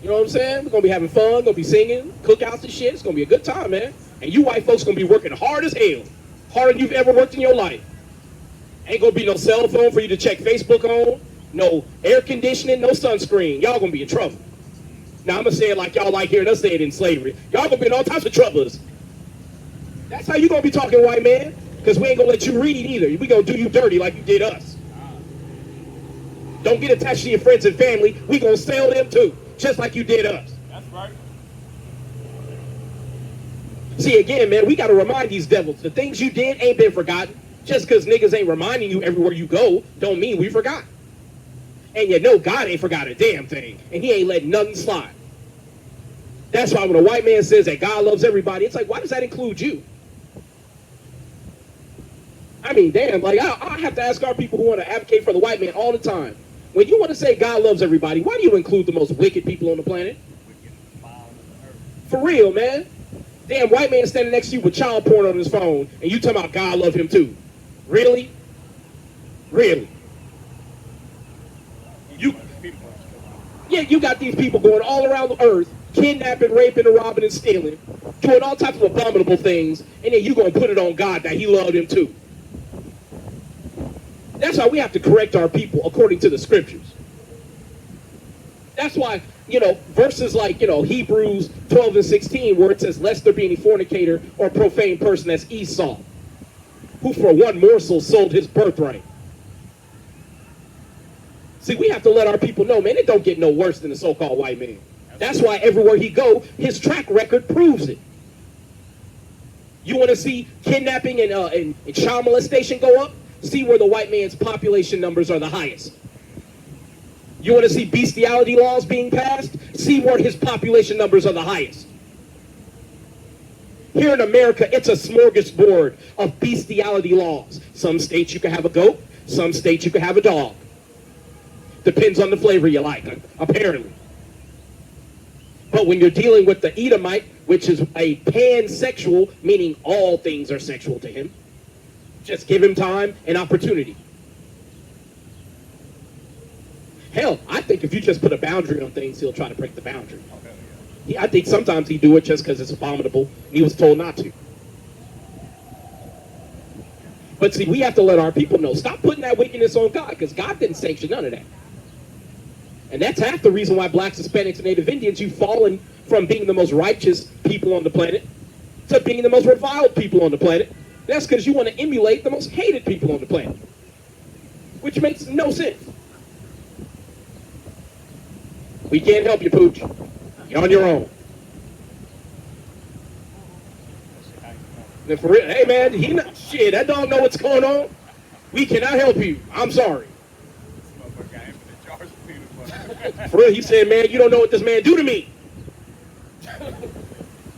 You know what I'm saying? We're going to be having fun, going to be singing, cookouts and shit. It's going to be a good time, man. And you white folks going to be working hard as hell. Harder than you've ever worked in your life. Ain't going to be no cell phone for you to check Facebook on. No air conditioning, no sunscreen. Y'all going to be in trouble. Now, I'm going to say it like y'all like hearing us say it in slavery. Y'all going to be in all types of troubles. That's how you going to be talking, white man. Because we ain't going to let you read either. We going to do you dirty like you did us. Don't get attached to your friends and family. We going to sell them too. Just like you did us. That's right. See, again, man, we got to remind these devils. The things you did ain't been forgotten. Just because niggas ain't reminding you everywhere you go, don't mean we forgot. And you know God ain't forgot a damn thing. And he ain't letting nothing slide. That's why when a white man says that God loves everybody, it's like, why does that include you? I mean, damn, like, I have to ask our people who want to advocate for the white man all the time. When you want to say God loves everybody, why do you include the most wicked people on the planet? For real, man. Damn white man standing next to you with child porn on his phone, and you talking about God love him too. Really? Really? You, yeah, you got these people going all around the earth, kidnapping, raping, and robbing and stealing, doing all types of abominable things, and then you gonna put it on God that he loved him too. That's why we have to correct our people according to the scriptures. That's why, verses like, Hebrews 12 and 16, where it says, lest there be any fornicator or profane person as Esau, who for one morsel sold his birthright. See, we have to let our people know, man, it don't get no worse than the so-called white man. That's why everywhere he go, his track record proves it. You want to see kidnapping and child molestation go up? See where the white man's population numbers are the highest. You want to see bestiality laws being passed? See where his population numbers are the highest. Here in America, it's a smorgasbord of bestiality laws. Some states you can have a goat, some states you can have a dog. Depends on the flavor you like, apparently. But when you're dealing with the Edomite, which is a pansexual, meaning all things are sexual to him, just give him time and opportunity. Hell, I think if you just put a boundary on things, he'll try to break the boundary. I think sometimes he do it just because it's abominable and he was told not to. But see, we have to let our people know, stop putting that wickedness on God, because God didn't sanction none of that. And that's half the reason why blacks, Hispanics, and Native Indians, you've fallen from being the most righteous people on the planet to being the most reviled people on the planet. That's because you want to emulate the most hated people on the planet, which makes no sense. We can't help you, Pooch. You're on your own. And for real, hey man, shit, that dog know what's going on. We cannot help you. I'm sorry. For real, he said, man, you don't know what this man do to me.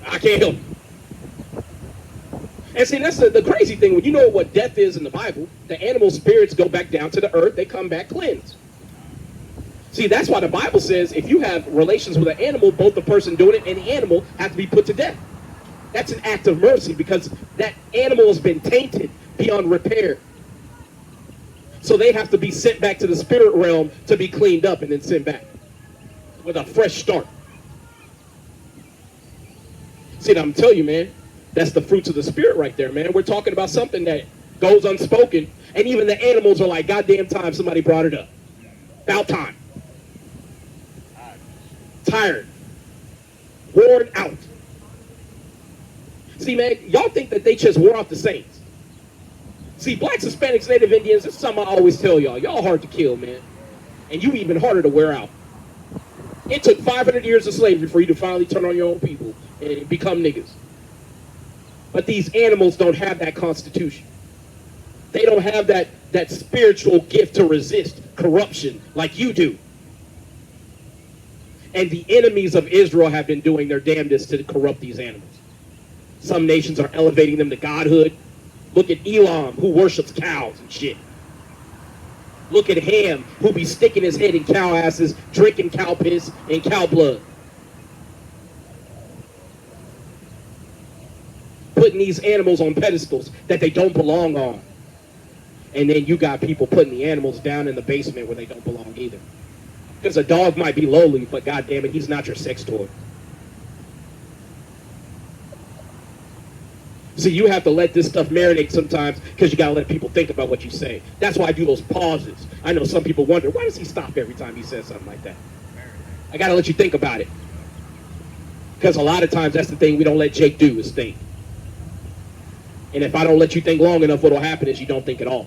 I can't help you. And see, that's the crazy thing. When you know what death is in the Bible, the animal spirits go back down to the earth. They come back cleansed. See, that's why the Bible says if you have relations with an animal, both the person doing it and the animal have to be put to death. That's an act of mercy because that animal has been tainted beyond repair. So they have to be sent back to the spirit realm to be cleaned up and then sent back with a fresh start. See, I'm telling you, man, that's the fruits of the spirit right there, man. We're talking about something that goes unspoken, and even the animals are like, goddamn time somebody brought it up. About time. Tired. Worn out. See, man, y'all think that they just wore off the saints. See, blacks, Hispanics, Native Indians, this is something I always tell y'all. Y'all hard to kill, man. And you even harder to wear out. It took 500 years of slavery for you to finally turn on your own people and become niggas. But these animals don't have that constitution. They don't have that spiritual gift to resist corruption like you do. And the enemies of Israel have been doing their damnedest to corrupt these animals. Some nations are elevating them to godhood. Look at Elam, who worships cows and shit. Look at Ham, who be sticking his head in cow asses, drinking cow piss and cow blood. Putting these animals on pedestals that they don't belong on. And then you got people putting the animals down in the basement where they don't belong either. Because a dog might be lowly, but goddamn it, he's not your sex toy. See, you have to let this stuff marinate sometimes because you got to let people think about what you say. That's why I do those pauses. I know some people wonder, why does he stop every time he says something like that? I got to let you think about it. Because a lot of times that's the thing we don't let Jake do is think. And if I don't let you think long enough, what'll happen is you don't think at all.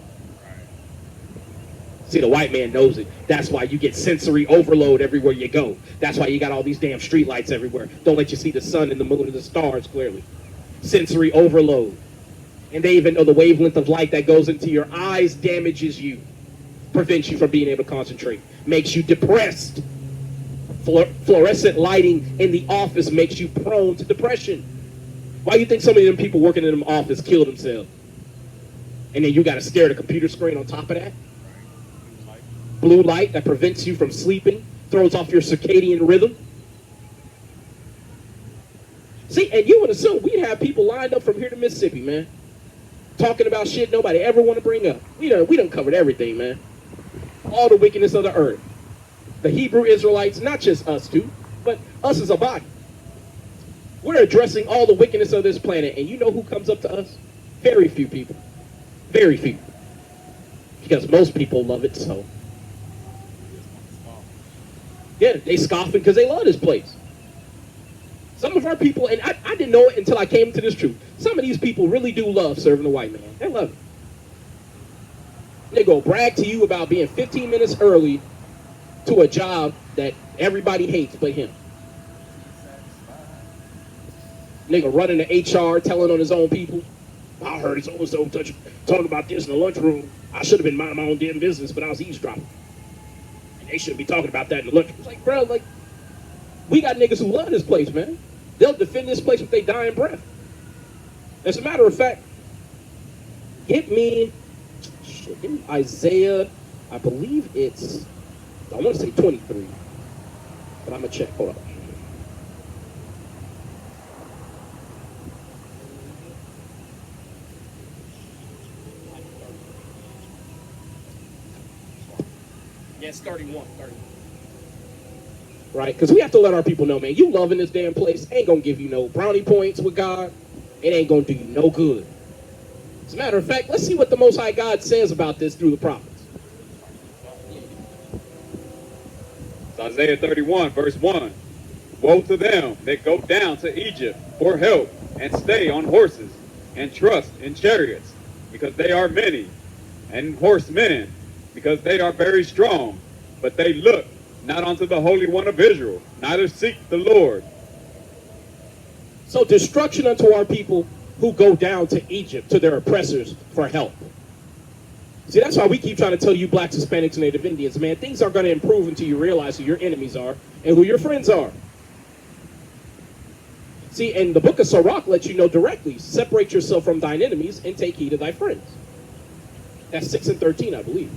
See, the white man knows it. That's why you get sensory overload everywhere you go. That's why you got all these damn street lights everywhere. Don't let you see the sun and the moon and the stars clearly. Sensory overload. And they even know the wavelength of light that goes into your eyes damages you. Prevents you from being able to concentrate. Makes you depressed. Fluorescent lighting in the office makes you prone to depression. Why do you think some of them people working in the office kill themselves? And then you got to stare at a computer screen on top of that? Blue light that prevents you from sleeping, throws off your circadian rhythm. See, and you would assume we'd have people lined up from here to Mississippi, man, talking about shit nobody ever want to bring up. We done covered everything, man. All the wickedness of the earth. The Hebrew Israelites, not just us two, but us as a body. We're addressing all the wickedness of this planet, and you know who comes up to us? Very few people. Very few. Because most people love it, so. Yeah, they scoffing because they love this place. Some of our people, and I didn't know it until I came to this truth. Some of these people really do love serving the white man. They love it. They go brag to you about being 15 minutes early to a job that everybody hates but him. Nigga running the HR, telling on his own people. I heard so-and-so talking about this in the lunchroom. I should have been minding my own damn business, but I was eavesdropping. And they shouldn't be talking about that in the lunchroom. It's like, bro, like, we got niggas who love this place, man. They'll defend this place with their dying breath. As a matter of fact, give me Isaiah, I believe it's, I want to say 23, but I'm going to check. Hold on. Yes, 31. Right? Because we have to let our people know, man, you loving this damn place ain't going to give you no brownie points with God. It ain't going to do you no good. As a matter of fact, let's see what the Most High God says about this through the prophets. It's Isaiah 31, verse 1. Woe to them that go down to Egypt for help, and stay on horses, and trust in chariots, because they are many, and horsemen, because they are very strong. But they look not unto the Holy One of Israel, neither seek the Lord. So destruction unto our people who go down to Egypt, to their oppressors, for help. See, that's why we keep trying to tell you blacks, Hispanics, and Native Indians, man, things are going to improve until you realize who your enemies are and who your friends are. See, and the book of Sirach lets you know directly, separate yourself from thine enemies and take heed of thy friends. That's 6 and 13, I believe.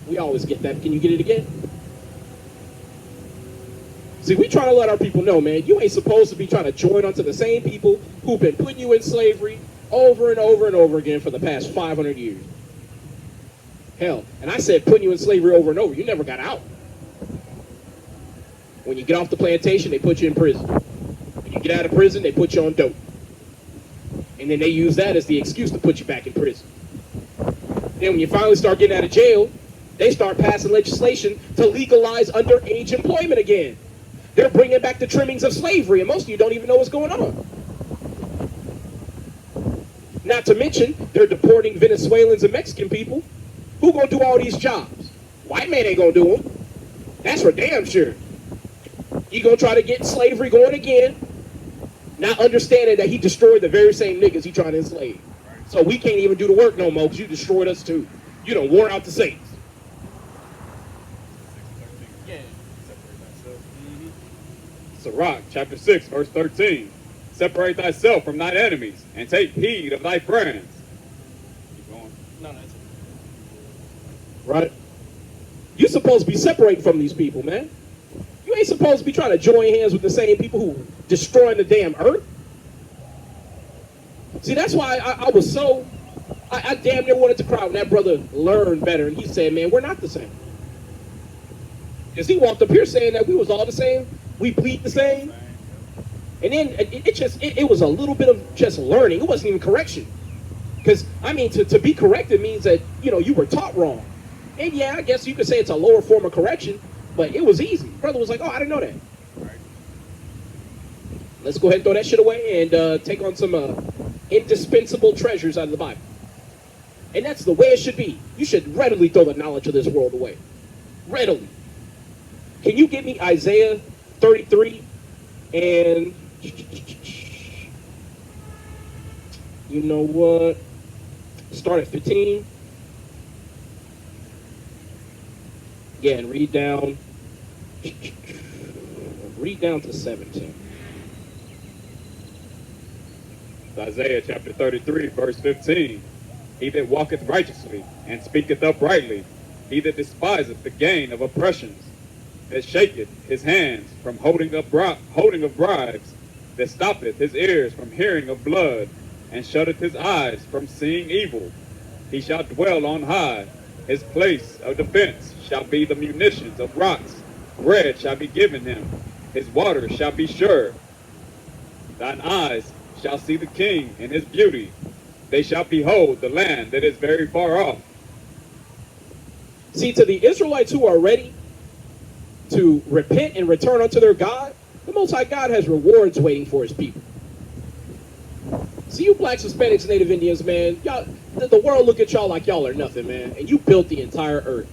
We always get that. Can you get it again? See, we trying to let our people know, man, you ain't supposed to be trying to join onto the same people who've been putting you in slavery over and over and over again for the past 500 years. Hell, and I said putting you in slavery over and over. You never got out. When you get off the plantation, they put you in prison. When you get out of prison, they put you on dope. And then they use that as the excuse to put you back in prison. Then when you finally start getting out of jail, they start passing legislation to legalize underage employment again. They're bringing back the trimmings of slavery, and most of you don't even know what's going on. Not to mention, they're deporting Venezuelans and Mexican people. Who gonna do all these jobs? White man ain't gonna do them. That's for damn sure. He gonna try to get slavery going again, not understanding that he destroyed the very same niggas he trying to enslave. So we can't even do the work no more because you destroyed us too. You done wore out the saints. Yeah. Separate thyself. Sirach, chapter 6, verse 13. Separate thyself from thine enemies, and take heed of thy friends. Keep going. No, that's it. Right? You're supposed to be separating from these people, man. You ain't supposed to be trying to join hands with the same people who destroying the damn earth. See, that's why I was so, I damn near wanted to cry when that brother learned better. And he said, man, we're not the same. Because he walked up here saying that we was all the same. We bleed the same. And then it was a little bit of just learning. It wasn't even correction. Because, I mean, to be corrected means that, you know, you were taught wrong. And yeah, I guess you could say it's a lower form of correction, but it was easy. Brother was like, oh, I didn't know that. Let's go ahead and throw that shit away and take on some indispensable treasures out of the Bible. And that's the way it should be. You should readily throw the knowledge of this world away. Readily. Can you give me Isaiah 33 and you know what? Start at 15. Yeah, and read down to 17. Isaiah chapter 33, verse 15. He that walketh righteously and speaketh uprightly, he that despiseth the gain of oppressions, that shaketh his hands from holding of bribes, that stoppeth his ears from hearing of blood, and shutteth his eyes from seeing evil. He shall dwell on high. His place of defense shall be the munitions of rocks. Bread shall be given him. His water shall be sure. Thine eyes shall see the king in his beauty. They shall behold the land that is very far off. See, to the Israelites who are ready to repent and return unto their God, the Most High God has rewards waiting for his people. See, you blacks, Hispanics, Native Indians, man, y'all, the world look at y'all like y'all are nothing, man, and you built the entire earth.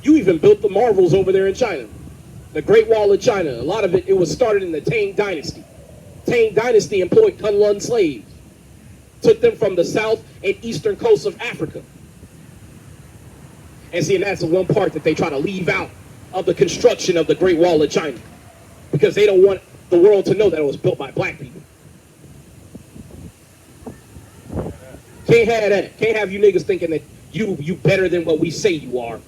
You even built the marvels over there in China, the Great Wall of China. A lot of it was started in the Tang Dynasty. Tang Dynasty employed Kunlun slaves, took them from the south and eastern coasts of Africa. And see, and that's the one part that they try to leave out of the construction of the Great Wall of China, because they don't want the world to know that it was built by black people. Can't have that. Can't have you niggas thinking that you better than what we say you are.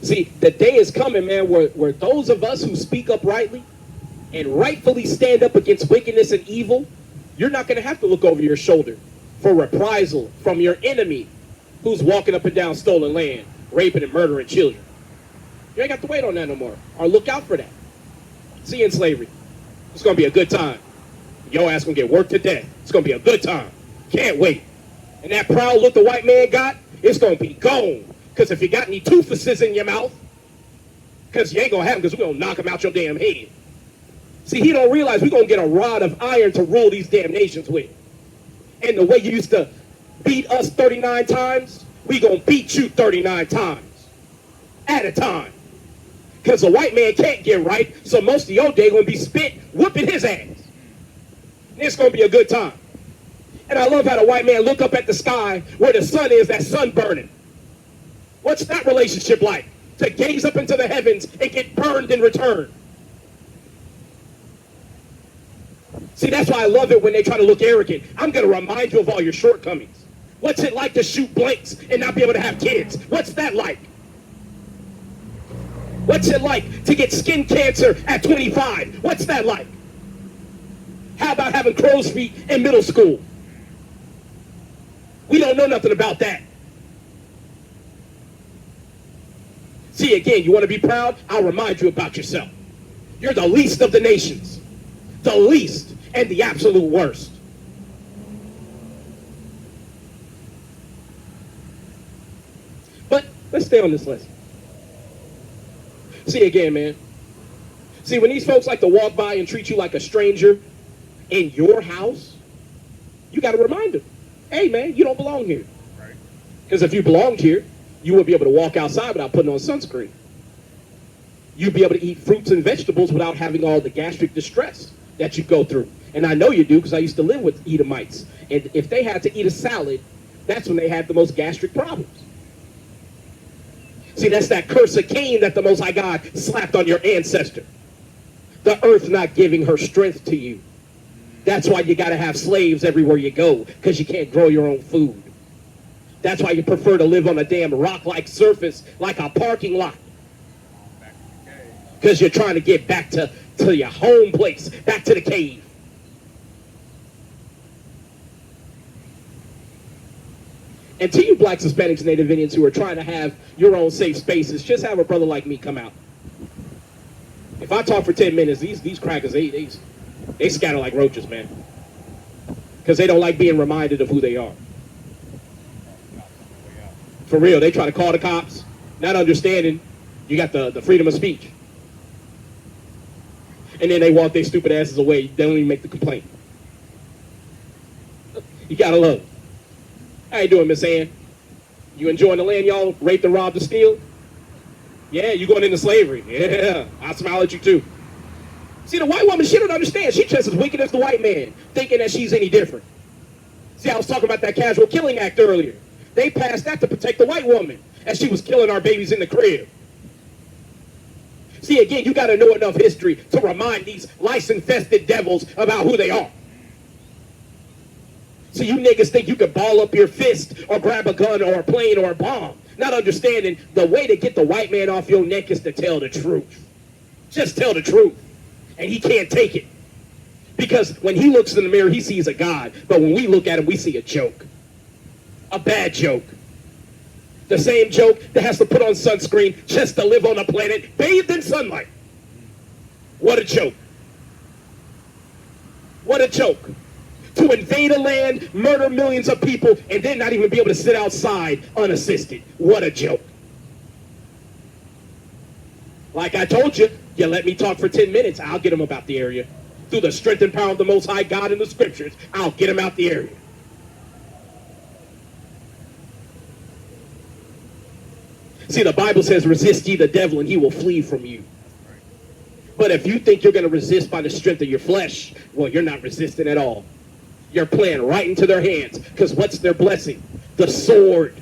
See, the day is coming, man, where those of us who speak up rightly and rightfully stand up against wickedness and evil, you're not going to have to look over your shoulder for reprisal from your enemy who's walking up and down stolen land, raping and murdering children. You ain't got to wait on that no more, or look out for that. See you in slavery. It's going to be a good time. Your ass going to get worked to death. It's going to be a good time. Can't wait. And that proud look the white man got, it's going to be gone. Because if you got any toofuses in your mouth, because you ain't going to have them, because we're going to knock them out your damn head. See, he don't realize we're going to get a rod of iron to rule these damn nations with. And the way you used to beat us 39 times, we going to beat you 39 times at a time. Because the white man can't get right, so most of your day going to be spent whooping his ass. It's going to be a good time. And I love how the white man look up at the sky where the sun is, that sun burning. What's that relationship like? To gaze up into the heavens and get burned in return. See, that's why I love it when they try to look arrogant. I'm going to remind you of all your shortcomings. What's it like to shoot blanks and not be able to have kids? What's that like? What's it like to get skin cancer at 25? What's that like? How about having crow's feet in middle school? We don't know nothing about that. See, again, you want to be proud? I'll remind you about yourself. You're the least of the nations. The least and the absolute worst. But let's stay on this list. See, again, man. See, when these folks like to walk by and treat you like a stranger in your house, you got to remind them, hey, man, you don't belong here. Because if you belonged here, you would be able to walk outside without putting on sunscreen. You'd be able to eat fruits and vegetables without having all the gastric distress that you go through. And I know you do, because I used to live with Edomites. And if they had to eat a salad, that's when they had the most gastric problems. See, that's that curse of Cain that the Most High God slapped on your ancestor. The earth not giving her strength to you. That's why you got to have slaves everywhere you go, because you can't grow your own food. That's why you prefer to live on a damn rock-like surface like a parking lot. Because you're trying to get back to your home place, back to the cave. And to you blacks, Hispanics, Native Indians who are trying to have your own safe spaces, just have a brother like me come out. If I talk for 10 minutes, these crackers, they scatter like roaches, man. Because they don't like being reminded of who they are. For real, they try to call the cops, not understanding you got the freedom of speech. And then they walk their stupid asses away. They don't even make the complaint. You gotta love it. How you doing, Miss Ann? You enjoying the land y'all raped and robbed and steal? Yeah, you going into slavery. Yeah, I smile at you too. See, the white woman, she don't understand. She just as wicked as the white man, thinking that she's any different. See, I was talking about that Casual Killing Act earlier. They passed that to protect the white woman as she was killing our babies in the crib. See, again, you got to know enough history to remind these lice-infested devils about who they are. So you niggas think you could ball up your fist or grab a gun or a plane or a bomb Not understanding the way to get the white man off your neck is to tell the truth. Just tell the truth. And he can't take it. Because when he looks in the mirror, he sees a God. But when we look at him, we see a joke. A bad joke. The same joke that has to put on sunscreen just to live on a planet bathed in sunlight. What a joke. What a joke. To invade a land, murder millions of people, and then not even be able to sit outside unassisted. What a joke. Like I told you, you let me talk for 10 minutes, I'll get them about the area. Through the strength and power of the Most High God in the Scriptures, I'll get them out the area. See, the Bible says, resist ye the devil and he will flee from you. But if you think you're going to resist by the strength of your flesh, well, you're not resisting at all. You're playing right into their hands. Because what's their blessing? The sword.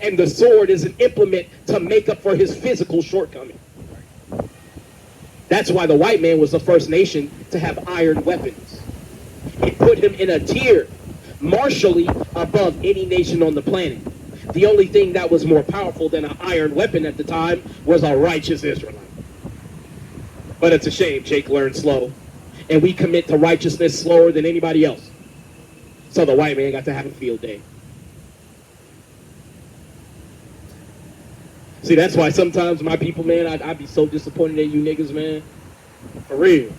And the sword is an implement to make up for his physical shortcoming. That's why the white man was the first nation to have iron weapons. It put him in a tier, martially above any nation on the planet. The only thing that was more powerful than an iron weapon at the time was a righteous Israelite. But it's a shame Jake learned slow. And we commit to righteousness slower than anybody else. So the white man got to have a field day. See, that's why sometimes my people, man, I'd be so disappointed in you niggas, man. For real.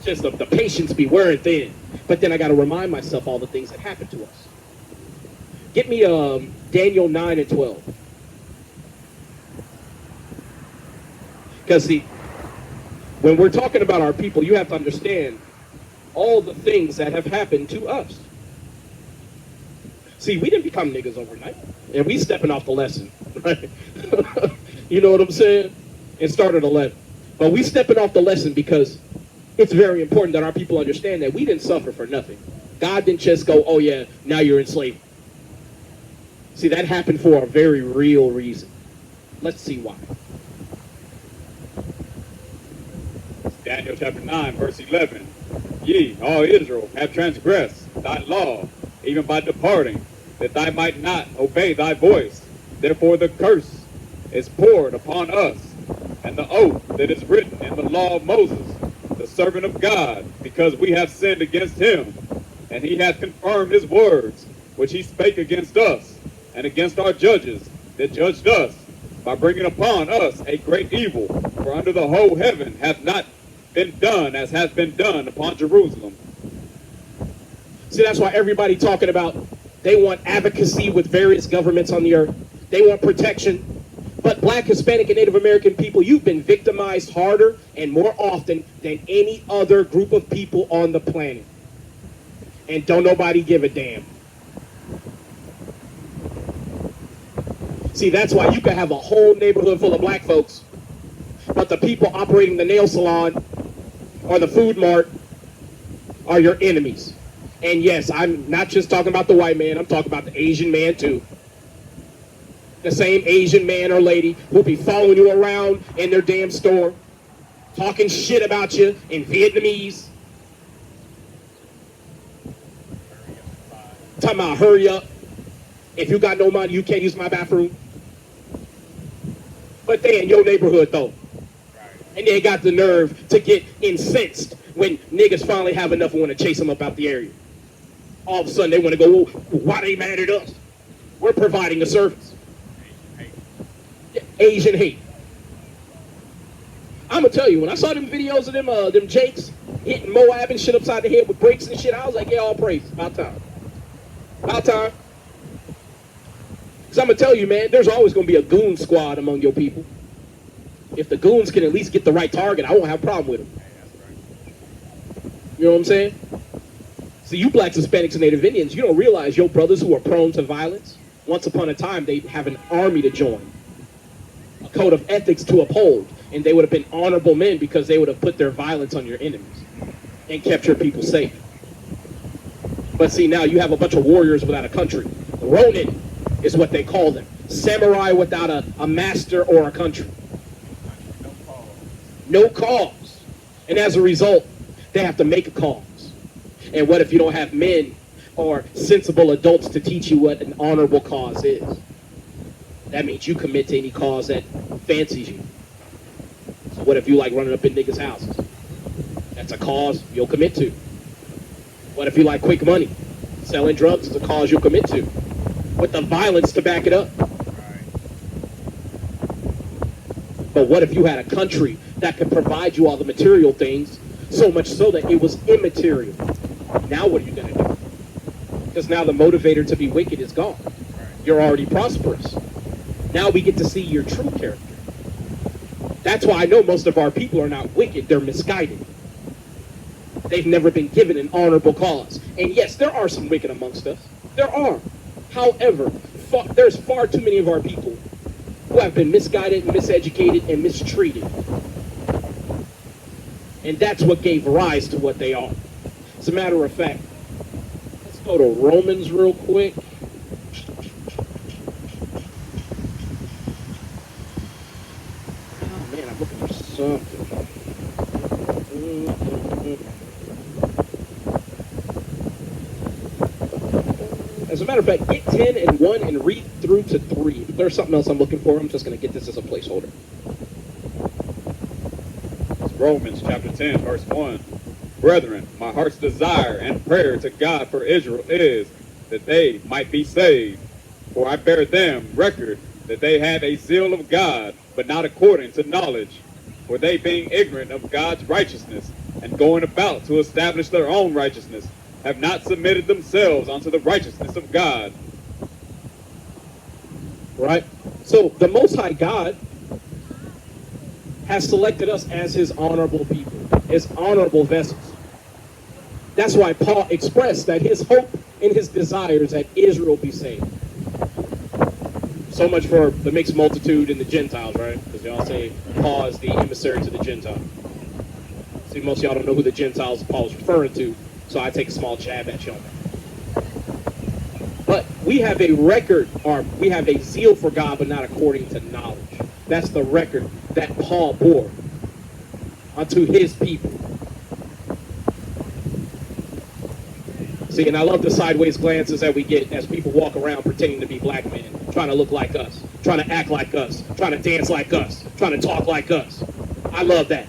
Just the patience be wearing thin. But then I got to remind myself all the things that happened to us. Get me Daniel 9 and 12. Because, see, when we're talking about our people, you have to understand all the things that have happened to us. See, we didn't become niggas overnight. And we stepping off the lesson, right? You know what I'm saying? It started 11. But we stepping off the lesson because it's very important that our people understand that we didn't suffer for nothing. God didn't just go, oh yeah, now you're enslaved. See, that happened for a very real reason. Let's see why. Daniel chapter 9, verse 11. Ye, all Israel, have transgressed thy law, even by departing, that thou might not obey thy voice. Therefore the curse is poured upon us, and the oath that is written in the law of Moses, the servant of God, because we have sinned against him, and he hath confirmed his words, which he spake against us, and against our judges that judged us, by bringing upon us a great evil. For under the whole heaven hath not been done as has been done upon Jerusalem. See, that's why everybody talking about they want advocacy with various governments on the earth. They want protection. But Black, Hispanic, and Native American people, you've been victimized harder and more often than any other group of people on the planet. And don't nobody give a damn. See, that's why you can have a whole neighborhood full of black folks, but the people operating the nail salon or the food mart are your enemies. And yes, I'm not just talking about the white man, I'm talking about the Asian man too. The same Asian man or lady who'll be following you around in their damn store, talking shit about you in Vietnamese. Talking about hurry up. If you got no money, you can't use my bathroom. But they in your neighborhood though. And they got the nerve to get incensed when niggas finally have enough and want to chase them up out the area. All of a sudden they want to go, well, why they mad at us? We're providing a service. Asian hate. I'm gonna tell you, when I saw them videos of them Jakes hitting Moab and shit upside the head with brakes and shit, I was like, yeah, all praise. About time. About time. Because I'm gonna tell you, man, there's always gonna be a goon squad among your people. If the goons can at least get the right target, I won't have a problem with them. You know what I'm saying? See, you Blacks, Hispanics, and Native Indians, you don't realize your brothers who are prone to violence, once upon a time, they have an army to join, a code of ethics to uphold, and they would have been honorable men because they would have put their violence on your enemies and kept your people safe. But see, now you have a bunch of warriors without a country. Ronin is what they call them. Samurai without a master or a country. No cause. And as a result, they have to make a cause. And what if you don't have men are sensible adults to teach you what an honorable cause is. That means you commit to any cause that fancies you. So what if you like running up in niggas' houses? That's a cause you'll commit to. What if you like quick money? Selling drugs is a cause you'll commit to, with the violence to back it up. But what if you had a country that could provide you all the material things, so much so that it was immaterial? Now what are you going to do? Because now the motivator to be wicked is gone. You're already prosperous. Now we get to see your true character. That's why I know most of our people are not wicked, they're misguided. They've never been given an honorable cause. And yes, there are some wicked amongst us. There are. However, there's far too many of our people who have been misguided, miseducated, and mistreated. And that's what gave rise to what they are. As a matter of fact, let's go to Romans real quick. Oh man, I'm looking for something. As a matter of fact, get 10 and 1 and read through to 3. If there's something else I'm looking for, I'm just going to get this as a placeholder. It's Romans chapter 10, verse 1. Brethren, my heart's desire and prayer to God for Israel is that they might be saved. For I bear them record that they have a zeal of God, but not according to knowledge. For they being ignorant of God's righteousness, and going about to establish their own righteousness, have not submitted themselves unto the righteousness of God. Right? So the Most High God has selected us as his honorable people, his honorable vessels. That's why Paul expressed that his hope and his desire is that Israel be saved. So much for the mixed multitude and the Gentiles, right? Because y'all say Paul is the emissary to the Gentiles. See, most of y'all don't know who the Gentiles Paul is referring to, so I take a small jab at you on that. But we have a record, or we have a zeal for God, but not according to knowledge. That's the record that Paul bore unto his people. See, and I love the sideways glances that we get as people walk around pretending to be black men, trying to look like us, trying to act like us, trying to dance like us, trying to talk like us. I love that.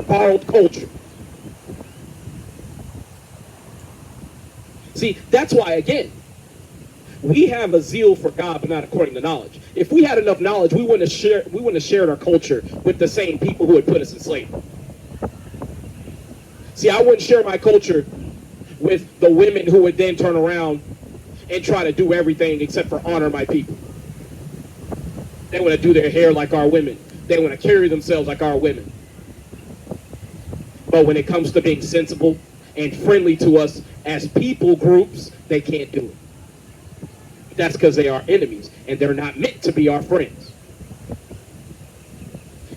Borrowed culture. See, that's why, again, we have a zeal for God, but not according to knowledge. If we had enough knowledge, we wouldn't have shared our culture with the same people who had put us in slavery. See, I wouldn't share my culture with the women who would then turn around and try to do everything except for honor my people. They want to do their hair like our women. They want to carry themselves like our women. But when it comes to being sensible and friendly to us as people groups, they can't do it. That's because they are enemies, and they're not meant to be our friends.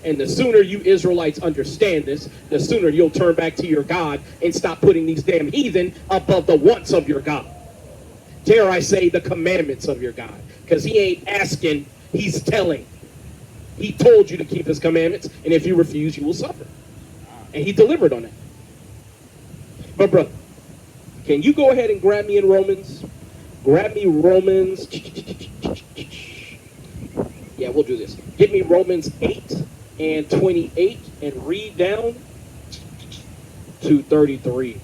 And the sooner you Israelites understand this, the sooner you'll turn back to your God and stop putting these damn heathen above the wants of your God. Dare I say the commandments of your God. Because he ain't asking, he's telling. He told you to keep his commandments, and if you refuse, you will suffer. And he delivered on that. But brother, can you go ahead and grab me in Romans? Grab me Romans. Yeah, we'll do this. Give me Romans 8 and 28 and read down to 33.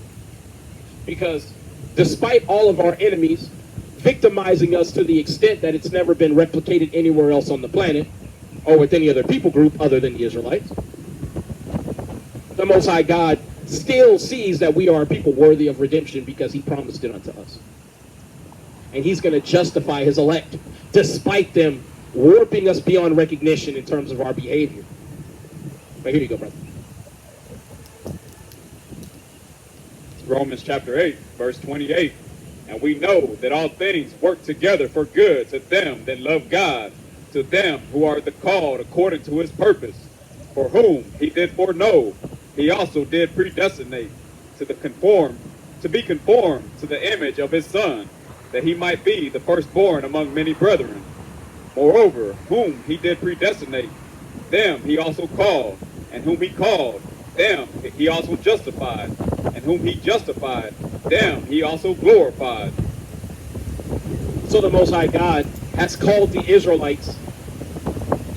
Because despite all of our enemies victimizing us to the extent that it's never been replicated anywhere else on the planet or with any other people group other than the Israelites, the Most High God still sees that we are a people worthy of redemption because he promised it unto us. And he's going to justify his elect despite them warping us beyond recognition in terms of our behavior. But here you go, brother. Romans chapter 8, verse 28. And we know that all things work together for good to them that love God, to them who are the called according to his purpose, for whom he did foreknow, he also did predestinate to be conformed to the image of his Son, that he might be the firstborn among many brethren. Moreover, whom he did predestinate, them he also called, and whom he called, them he also justified. And whom he justified, them he also glorified. So the Most High God has called the Israelites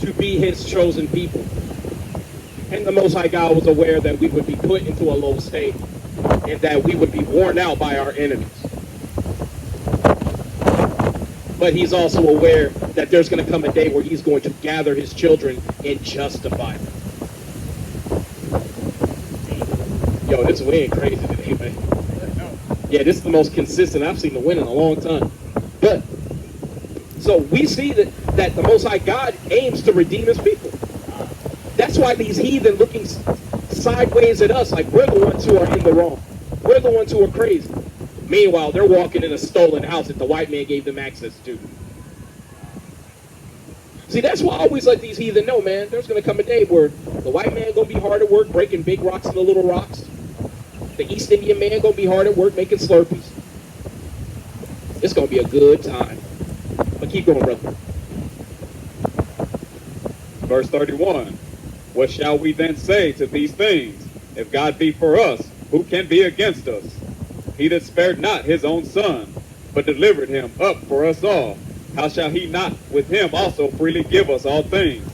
to be his chosen people. And the Most High God was aware that we would be put into a low state and that we would be worn out by our enemies. But he's also aware that there's going to come a day where he's going to gather his children and justify them. Yo, this win crazy today, man. Yeah, this is the most consistent I've seen the win in a long time. But, so we see that the Most High God aims to redeem his people. That's why these heathen looking sideways at us like we're the ones who are in the wrong. We're the ones who are crazy. Meanwhile, they're walking in a stolen house that the white man gave them access to. See, that's why I always let these heathen know, man, there's going to come a day where the white man going to be hard at work breaking big rocks into little rocks. The East Indian man going to be hard at work making Slurpees. It's going to be a good time. But keep going, brother. Verse 31. What shall we then say to these things? If God be for us, who can be against us? He that spared not his own son, but delivered him up for us all, how shall he not with him also freely give us all things?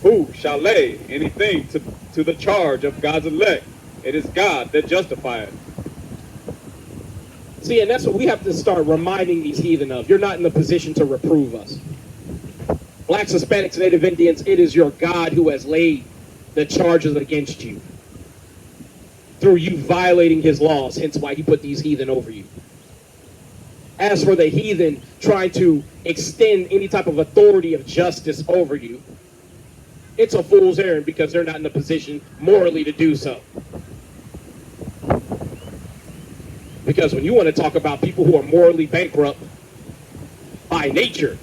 Who shall lay anything to the charge of God's elect? It is God that justifieth. See, and that's what we have to start reminding these heathen of. You're not in the position to reprove us. Blacks, Hispanics, Native Indians, it is your God who has laid the charges against you through you violating his laws, hence why he put these heathen over you. As for the heathen trying to extend any type of authority of justice over you, it's a fool's errand because they're not in the position morally to do so. Because when you want to talk about people who are morally bankrupt by nature,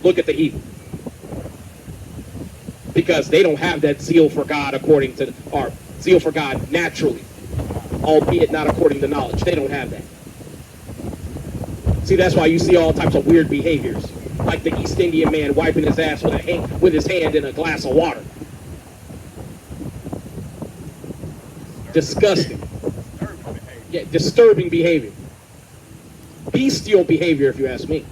look at the heathen. Because they don't have that zeal for God according to, or zeal for God naturally, albeit not according to knowledge. They don't have that. See, that's why you see all types of weird behaviors, like the East Indian man wiping his ass with his hand in a glass of water. Disgusting. Yeah, disturbing behavior. Bestial behavior, if you ask me.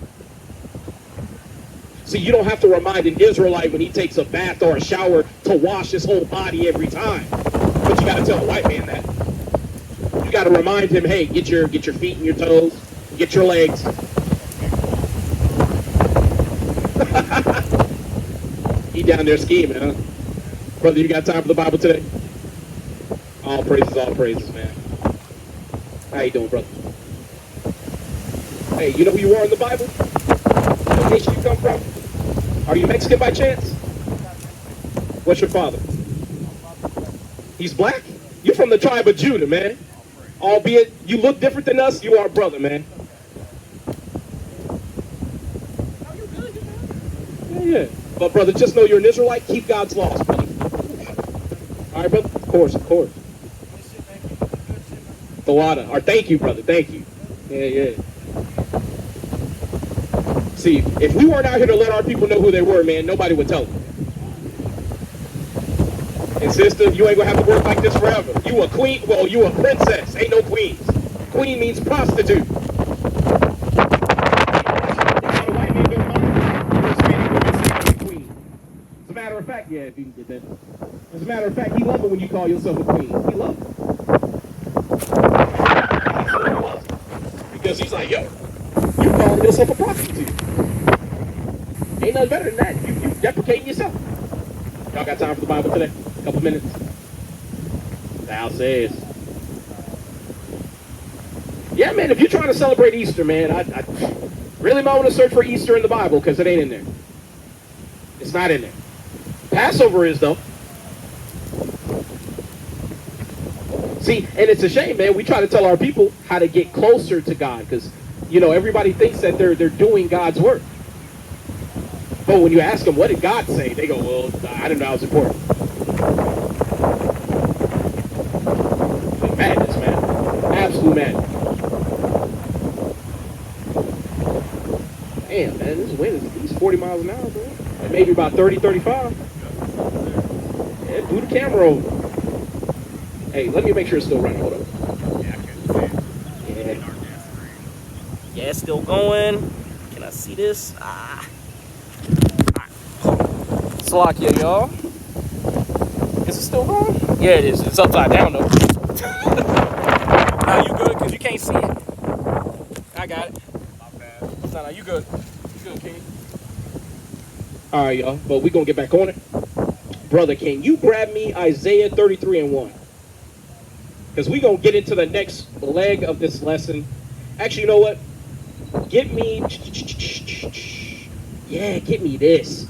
See, you don't have to remind an Israelite when he takes a bath or a shower to wash his whole body every time. But you got to tell a white man that. You got to remind him, hey, get your feet and your toes, get your legs. He down there scheming, huh? Brother, you got time for the Bible today? All praises, man. How you doing, brother? Hey, you know who you are in the Bible? What nation you come from? Are you Mexican by chance? What's your father? He's black? You're from the tribe of Judah, man. Albeit you look different than us, you are a brother, man. Yeah. But brother, just know you're an Israelite. Keep God's laws, buddy. All right, brother? Of course. Tawada. Or thank you, brother. Thank you. Yeah. See, if we weren't out here to let our people know who they were, man, nobody would tell them. And sister, you ain't gonna have to work like this forever. You a queen? Well, you a princess. Ain't no queens. Queen means prostitute. As a matter of fact, yeah, if you can get that. As a matter of fact, he love it when you call yourself a queen. He love it. Because he's like, yo, you calling yourself a prostitute. Ain't nothing better than that. You deprecating yourself. Y'all got time for the Bible today? A couple minutes. Thou says. Yeah, man, if you're trying to celebrate Easter, man, I really might want to search for Easter in the Bible because it ain't in there. It's not in there. Passover is, though. See, and it's a shame, man. We try to tell our people how to get closer to God because, you know, everybody thinks that they're doing God's work. But when you ask them, what did God say? They go, well, I didn't know it was important. Madness, man. Absolute madness. Damn, man, this wind is at least 40 miles an hour, bro. And maybe about 30, 35. Yeah, do the camera over. Hey, let me make sure it's still running. Hold on. Yeah, I couldn't see it. Yeah. Dark ass screen. Yeah, it's still going. Can I see this? Slovakia, y'all. Is it still going? Yeah, it is. It's upside down, though. Now you good? Because you can't see it. I got it. My bad. No, you good. You good, King. All right, y'all. But we're going to get back on it. Brother, can you grab me Isaiah 33 and 1? Because we're going to get into the next leg of this lesson. Actually, you know what? Get me... Yeah, get me this.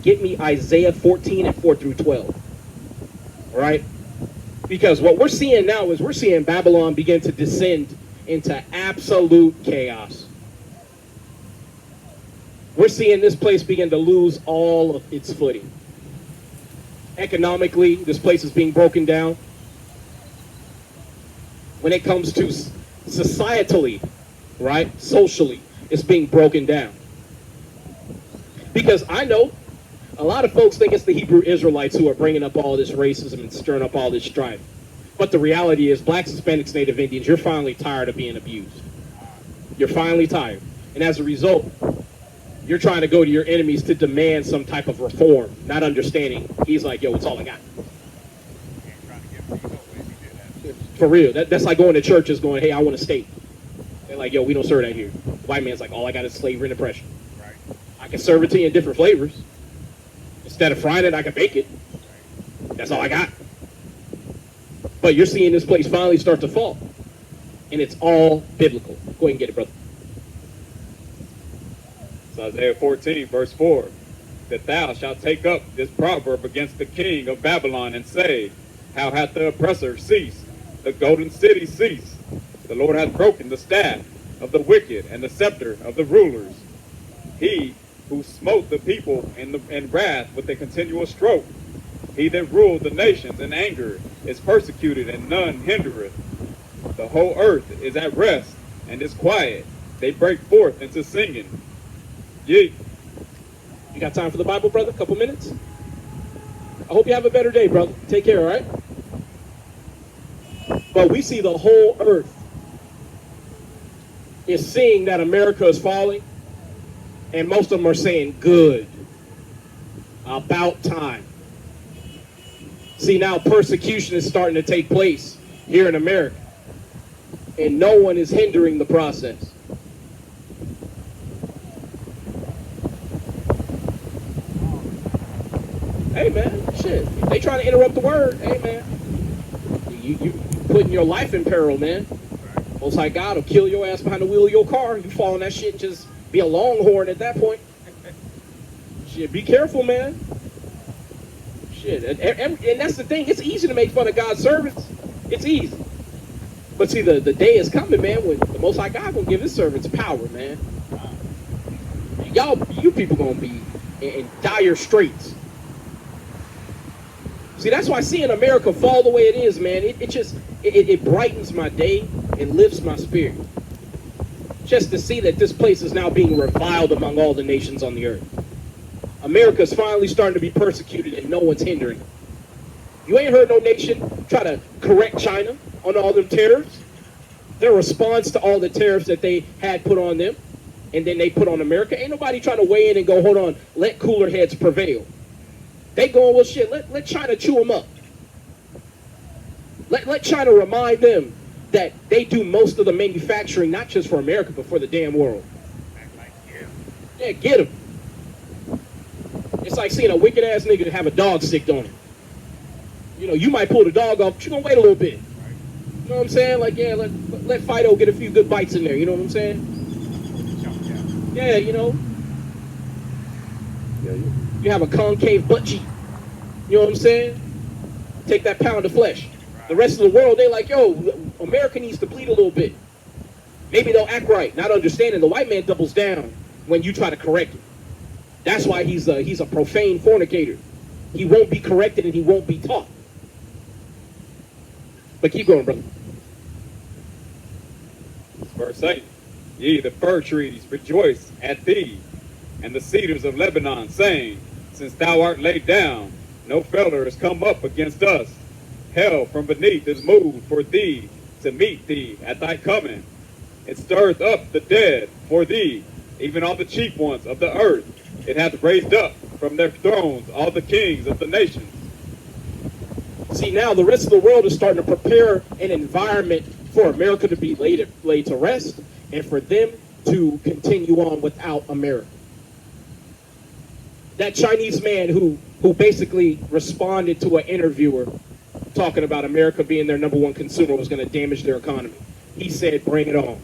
Get me Isaiah 14 and 4 through 12. All right? Because what we're seeing now is we're seeing Babylon begin to descend into absolute chaos. We're seeing this place begin to lose all of its footing. Economically, this place is being broken down. When it comes to societally, right, socially, it's being broken down. Because I know a lot of folks think it's the Hebrew Israelites who are bringing up all this racism and stirring up all this strife. But the reality is, blacks, Hispanics, Native Indians, you're finally tired of being abused. You're finally tired. And as a result, you're trying to go to your enemies to demand some type of reform, not understanding. He's like, yo, it's all I got. He ain't trying to get things over if he did that. For real. That's like going to churches going, hey, I want a steak. They're like, yo, we don't serve that here. The white man's like, all I got is slavery and oppression. Right. I can serve it to you in different flavors. Instead of frying it, I can bake it. That's all I got. But you're seeing this place finally start to fall. And it's all biblical. Go ahead and get it, brother. So Isaiah 14, verse 4, that thou shalt take up this proverb against the king of Babylon and say, how hath the oppressor ceased, the golden city ceased? The Lord hath broken the staff of the wicked and the scepter of the rulers. He who smote the people in wrath with a continual stroke. He that ruled the nations in anger is persecuted, and none hindereth. The whole earth is at rest and is quiet. They break forth into singing. Yea. You got time for the Bible, brother? A couple minutes? I hope you have a better day, brother. Take care, all right? But we see the whole earth is seeing that America is falling, and most of them are saying, good. About time. See, now persecution is starting to take place here in America, and no one is hindering the process. Hey, man, shit. If they trying to interrupt the word, hey, man. You putting your life in peril, man. Most High God will kill your ass behind the wheel of your car. You fall in that shit and just be a longhorn at that point. Shit, be careful, man. Shit, and that's the thing. It's easy to make fun of God's servants. It's easy. But see, the day is coming, man, when the Most High God gonna give his servants power, man. You people gonna be in dire straits. See, that's why seeing America fall the way it is, man, it brightens my day and lifts my spirit. Just to see that this place is now being reviled among all the nations on the earth. America's finally starting to be persecuted and no one's hindering it. You ain't heard no nation try to correct China on all them tariffs. Their response to all the tariffs that they had put on them and then they put on America, ain't nobody trying to weigh in and go, hold on, let cooler heads prevail. They going, well, shit, let China chew them up. Let China remind them that they do most of the manufacturing, not just for America, but for the damn world. Yeah, get them. It's like seeing a wicked-ass nigga have a dog sicked on him. You know, you might pull the dog off, but you're going to wait a little bit. You know what I'm saying? Like, yeah, let Fido get a few good bites in there. You know what I'm saying? Yeah, you know. You have a concave butt cheek. You know what I'm saying? Take that pound of flesh. The rest of the world, they like, yo, America needs to bleed a little bit. Maybe they'll act right, not understanding. The white man doubles down when you try to correct it. That's why he's a profane fornicator. He won't be corrected and he won't be taught. But keep going, brother. Verse 8. Ye, the fir trees, rejoice at thee, and the cedars of Lebanon, saying, since thou art laid down, no feller has come up against us. Hell from beneath is moved for thee to meet thee at thy coming. It stirreth up the dead for thee, even all the chief ones of the earth. It hath raised up from their thrones all the kings of the nations. See, now the rest of the world is starting to prepare an environment for America to be laid to rest and for them to continue on without America. That Chinese man who basically responded to an interviewer talking about America being their number one consumer was going to damage their economy. He said, bring it on.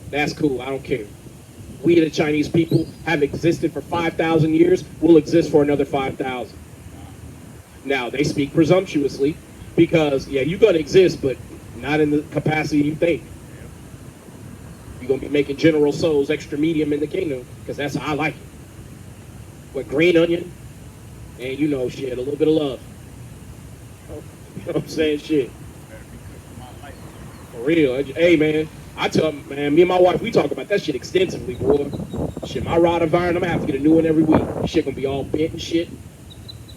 That's cool. I don't care. We, the Chinese people, have existed for 5,000 years. We'll exist for another 5,000. Now, they speak presumptuously because, yeah, you're going to exist, but not in the capacity you think. You're going to be making General Tso's extra medium in the kingdom because that's how I like it. With green onion and, you know, shit, a little bit of love. You know what I'm saying? Shit. For real. Hey, man. I tell man, me and my wife, we talk about that shit extensively, boy. Shit, my rod of iron, I'm gonna have to get a new one every week. Shit gonna be all bent and shit.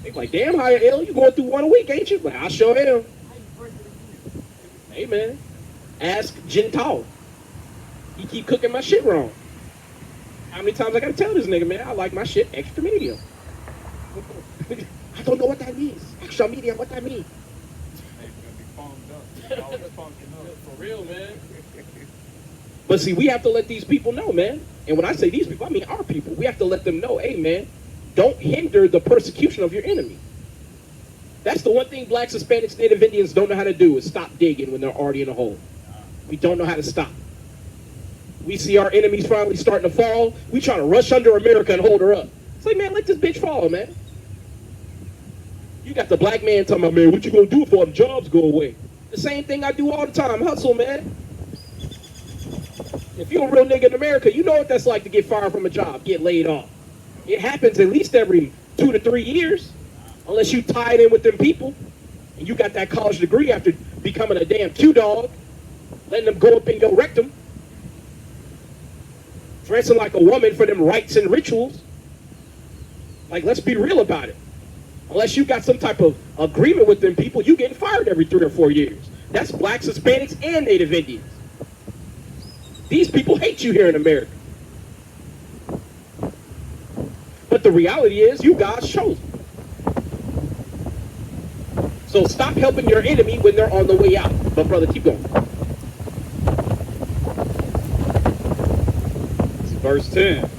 They like, damn, how hell you going through one a week, ain't you? Like, I sure am. Hey, man. Ask Jintal. He keep cooking my shit wrong. How many times I gotta tell this nigga, man, I like my shit extra medium. I don't know what that means. Extra medium, what that means? For real, man. But see, we have to let these people know, man. And when I say these people, I mean our people. We have to let them know, hey, man, don't hinder the persecution of your enemy. That's the one thing blacks, Hispanics, Native Indians don't know how to do is stop digging when they're already in a hole. We don't know how to stop. We see our enemies finally starting to fall. We try to rush under America and hold her up. It's like, man, let this bitch fall, man. You got the black man talking about, man, what you gonna do if all the jobs go away? The same thing I do all the time, hustle, man. If you're a real nigga in America, you know what that's like to get fired from a job, get laid off. It happens at least every 2 to 3 years, unless you tied in with them people, and you got that college degree after becoming a damn Q-dog, letting them go up in your rectum, dressing like a woman for them rites and rituals. Like, let's be real about it. Unless you got some type of agreement with them people, you getting fired every 3 or 4 years. That's blacks, Hispanics, and Native Indians. These people hate you here in America. But the reality is, you guys chose them. So stop helping your enemy when they're on the way out. But brother, keep going. Verse 10.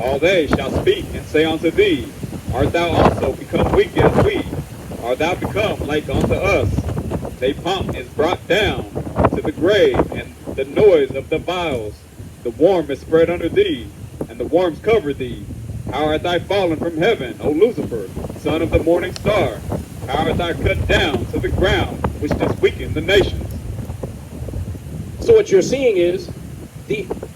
All they shall speak and say unto thee, art thou also become weak as we? Art thou become like unto us? Thy pomp is brought down to the grave, and the noise of the vials. The worm is spread under thee, and the worms cover thee. How art thou fallen from heaven, O Lucifer, son of the morning star? How art thou cut down to the ground, which does weaken the nations? So what you're seeing is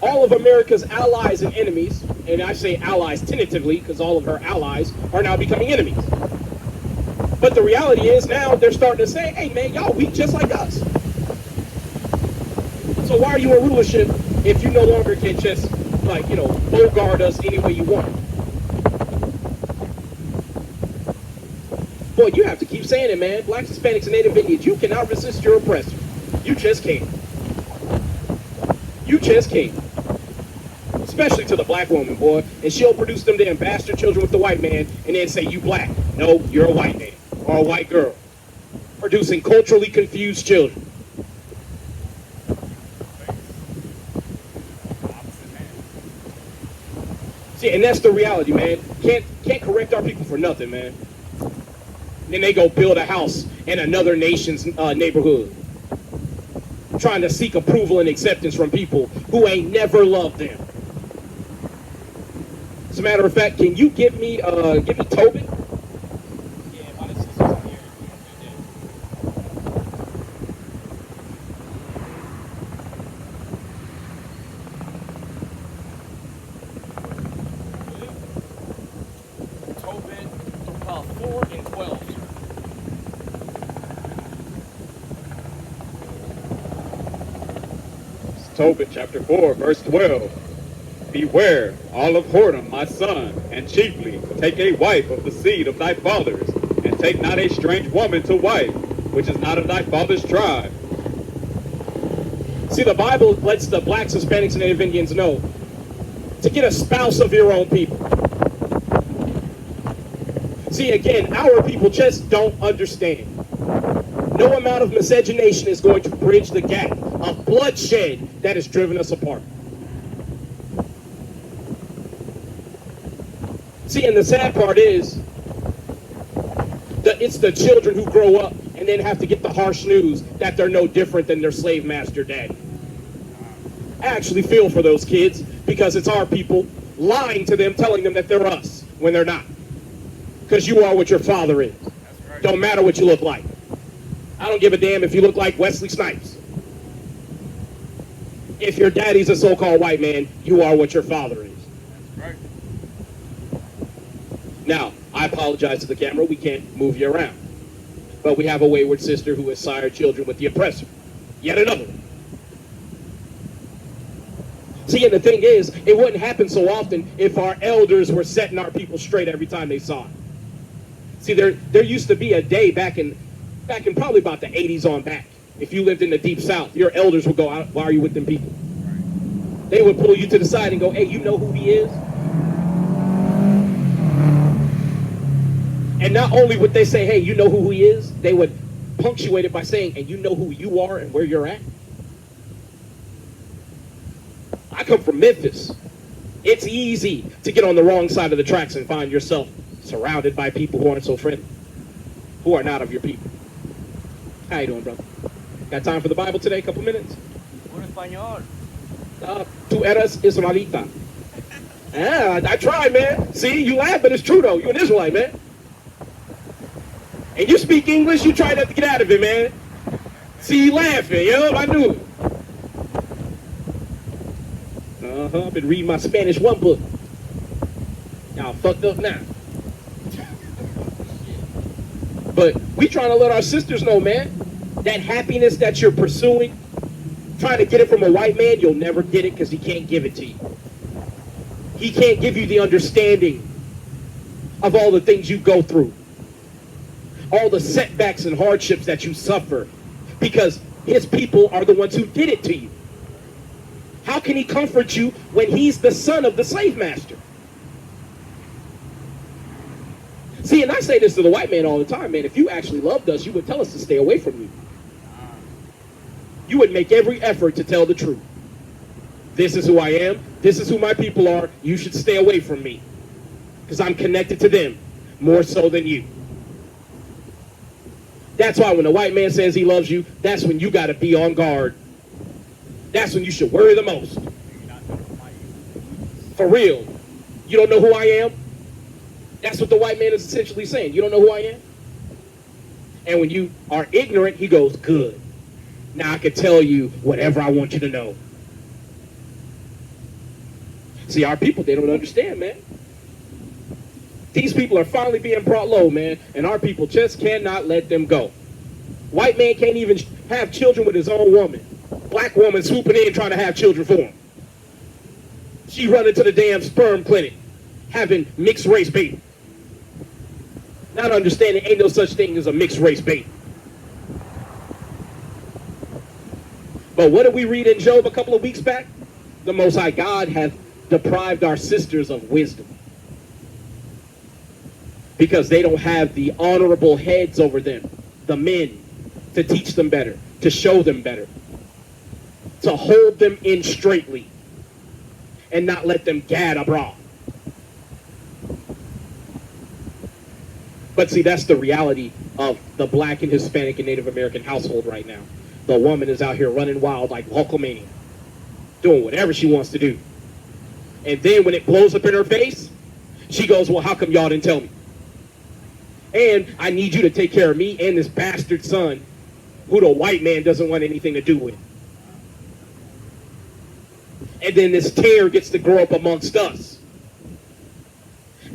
all of America's allies and enemies, and I say allies tentatively because all of her allies are now becoming enemies. But the reality is now they're starting to say, hey man, y'all weak just like us. So why are you in rulership if you no longer can just, like, you know, bogart us any way you want? Boy, you have to keep saying it, man. Blacks, Hispanics, and Native Indians, you cannot resist your oppressor. You just can't. You just can't. Especially to the black woman, boy. And she'll produce them damn bastard children with the white man and then say, you black. No, you're a white man. Or a white girl. Producing culturally confused children. See, and that's the reality, man. Can't correct our people for nothing, man. Then they go build a house in another nation's neighborhood, trying to seek approval and acceptance from people who ain't never loved them. As a matter of fact, can you give me Tobit? Tobit 4 and 12. Tobit chapter 4, verse 12. Beware all of whoredom, my son, and chiefly take a wife of the seed of thy fathers, and take not a strange woman to wife, which is not of thy father's tribe. See, the Bible lets the blacks, Hispanics, and Native Indians know to get a spouse of your own people. See, again, our people just don't understand. No amount of miscegenation is going to bridge the gap of bloodshed that has driven us apart. See, and the sad part is that it's the children who grow up and then have to get the harsh news that they're no different than their slave master daddy. I actually feel for those kids because it's our people lying to them, telling them that they're us when they're not. Because you are what your father is. Don't matter what you look like. I don't give a damn if you look like Wesley Snipes. If your daddy's a so-called white man, you are what your father is. Right. Now, I apologize to the camera. We can't move you around. But we have a wayward sister who has sired children with the oppressor. Yet another one. See, and the thing is, it wouldn't happen so often if our elders were setting our people straight every time they saw it. See, there used to be a day back in probably about the 80s on back. If you lived in the deep south, your elders would go, why are you with them people? They would pull you to the side and go, hey, you know who he is? And not only would they say, hey, you know who he is, they would punctuate it by saying, and you know who you are and where you're at? I come from Memphis. It's easy to get on the wrong side of the tracks and find yourself surrounded by people who aren't so friendly, who are not of your people. How you doing, brother? Got time for the Bible today? A couple minutes? Un español. Tu eres Israelita. Yeah, I tried, man. See, you laugh, but it's true, though. You're an Israelite, man. And you speak English, you try not to get out of it, man. See, you laughing, I knew it. I've been reading my Spanish 1 book. Y'all fucked up now. But we trying to let our sisters know, man, that happiness that you're pursuing, trying to get it from a white man, you'll never get it because he can't give it to you. He can't give you the understanding of all the things you go through, all the setbacks and hardships that you suffer, because his people are the ones who did it to you. How can he comfort you when he's the son of the slave master? See, and I say this to the white man all the time, man. If you actually loved us, you would tell us to stay away from you. You would make every effort to tell the truth. This is who I am. This is who my people are. You should stay away from me because I'm connected to them more so than you. That's why when a white man says he loves you, that's when you got to be on guard. That's when you should worry the most. For real. You don't know who I am? That's what the white man is essentially saying. You don't know who I am? And when you are ignorant, he goes, good. Now I can tell you whatever I want you to know. See, our people, they don't understand, man. These people are finally being brought low, man, and our people just cannot let them go. White man can't even have children with his own woman. Black woman swooping in trying to have children for him. She running to the damn sperm clinic, having mixed race baby. Not understanding ain't no such thing as a mixed race baby. But what did we read in Job a couple of weeks back? The Most High God hath deprived our sisters of wisdom, because they don't have the honorable heads over them, the men, to teach them better, to show them better, to hold them in straightly, and not let them gad abroad. But see, that's the reality of the Black and Hispanic and Native American household right now. The woman is out here running wild like Hulkamania, doing whatever she wants to do. And then when it blows up in her face, she goes, well, how come y'all didn't tell me? And I need you to take care of me and this bastard son who the white man doesn't want anything to do with. And then this terror gets to grow up amongst us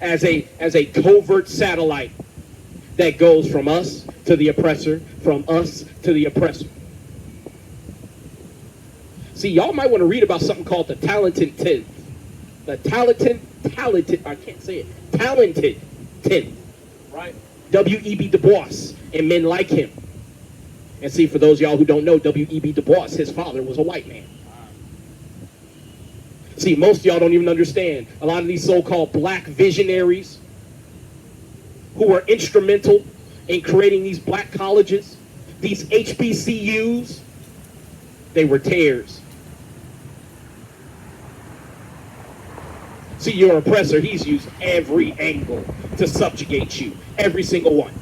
as a covert satellite that goes from us to the oppressor, from us to the oppressor. See, y'all might want to read about something called the talented tenth. The talented, I can't say it, talented tenth, right? W.E.B. Du Bois and men like him. And see, for those of y'all who don't know, W.E.B. Du Bois, his father was a white man. See, most of y'all don't even understand. A lot of these so-called black visionaries who were instrumental in creating these black colleges, these HBCUs, they were tares. See, your oppressor, he's used every angle to subjugate you, every single one.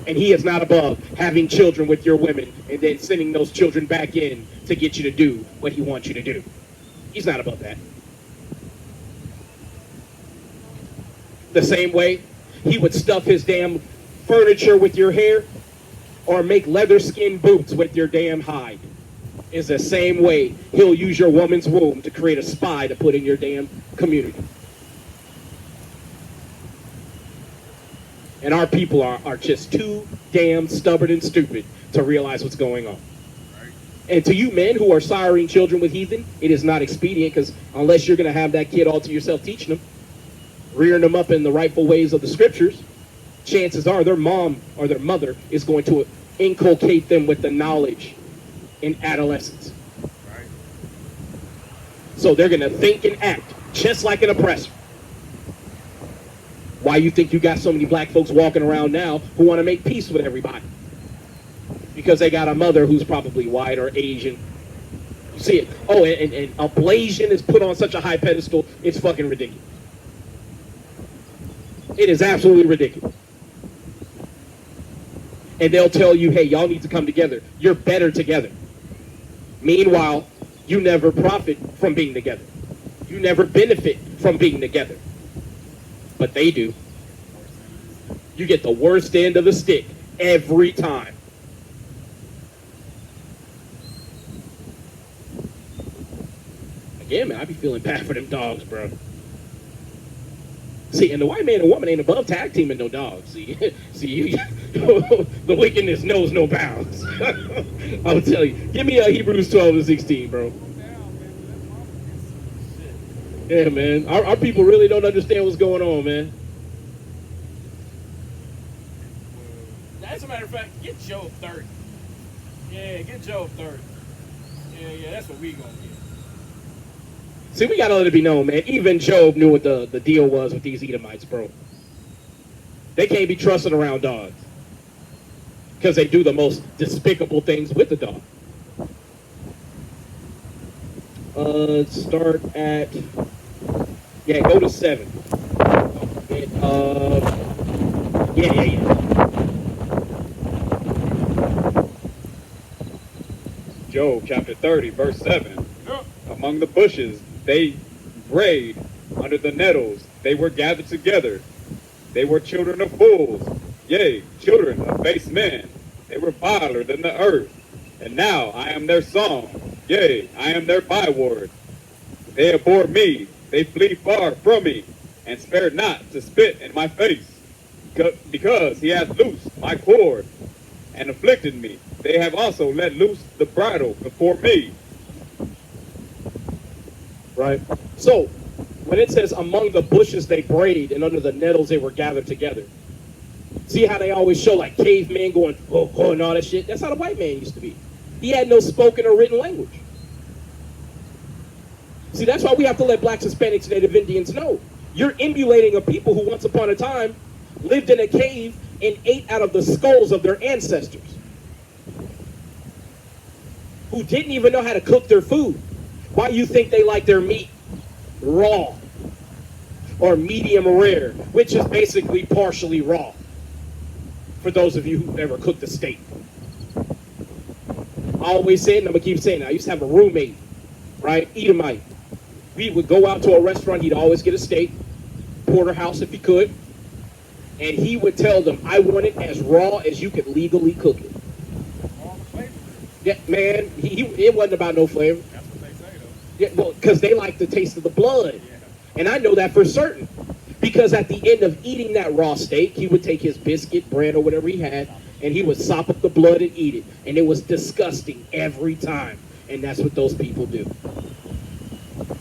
And he is not above having children with your women and then sending those children back in to get you to do what he wants you to do. He's not above that. The same way he would stuff his damn furniture with your hair or make leather skin boots with your damn hide is the same way he'll use your woman's womb to create a spy to put in your damn community. And our people are just too damn stubborn and stupid to realize what's going on. And to you men who are siring children with heathen, it is not expedient, because unless you're going to have that kid all to yourself teaching them, rearing them up in the rightful ways of the scriptures, chances are their mom or their mother is going to inculcate them with the knowledge in adolescence. Right. So they're going to think and act just like an oppressor. Why you think you got so many black folks walking around now who want to make peace with everybody? Because they got a mother who's probably white or Asian. You see it. Oh, and ablation is put on such a high pedestal, it's fucking ridiculous. It is absolutely ridiculous. And they'll tell you, hey, y'all need to come together. You're better together. Meanwhile, you never profit from being together. You never benefit from being together. But they do. You get the worst end of the stick every time. Again, man, I be feeling bad for them dogs, bro. See, and the white man and woman ain't above tag teaming no dogs. See, the wickedness knows no bounds. I'll tell you. Give me Hebrews 12:16, bro. Yeah, man. Our people really don't understand what's going on, man. As a matter of fact, get Job 30. Yeah, get Job 30. Yeah, that's what we gonna get. See, we gotta let it be known, man. Even Job knew what the deal was with these Edomites, bro. They can't be trusted around dogs. Because they do the most despicable things with the dog. Start at... Yeah, go to 7. Yeah. Job chapter 30, verse 7. Among the bushes they brayed, under the nettles they were gathered together. They were children of fools, yea, children of base men. They were viler than the earth. And now I am their song, yea, I am their byword. They abhor me, they flee far from me, and spared not to spit in my face. Because he hath loosed my cord, and afflicted me. They have also let loose the bridle before me. Right? So, when it says, among the bushes they brayed, and under the nettles they were gathered together. See how they always show, like, cavemen going, oh, and all that shit? That's how the white man used to be. He had no spoken or written language. See, that's why we have to let blacks, Hispanics, and Native Indians know. You're emulating a people who once upon a time lived in a cave and ate out of the skulls of their ancestors. Who didn't even know how to cook their food. Why you think they like their meat raw or medium rare, which is basically partially raw, for those of you who've ever cooked a steak. I always say it, and I'm going to keep saying it. I used to have a roommate, right, Edomite. We would go out to a restaurant, he'd always get a steak, porterhouse if he could, and he would tell them, I want it as raw as you could legally cook it. All the flavor. Yeah, man, it wasn't about no flavor. That's what they say, though. Yeah, well, because they like the taste of the blood. Yeah. And I know that for certain. Because at the end of eating that raw steak, he would take his biscuit, bread, or whatever he had, and he would sop up the blood and eat it. And it was disgusting every time. And that's what those people do.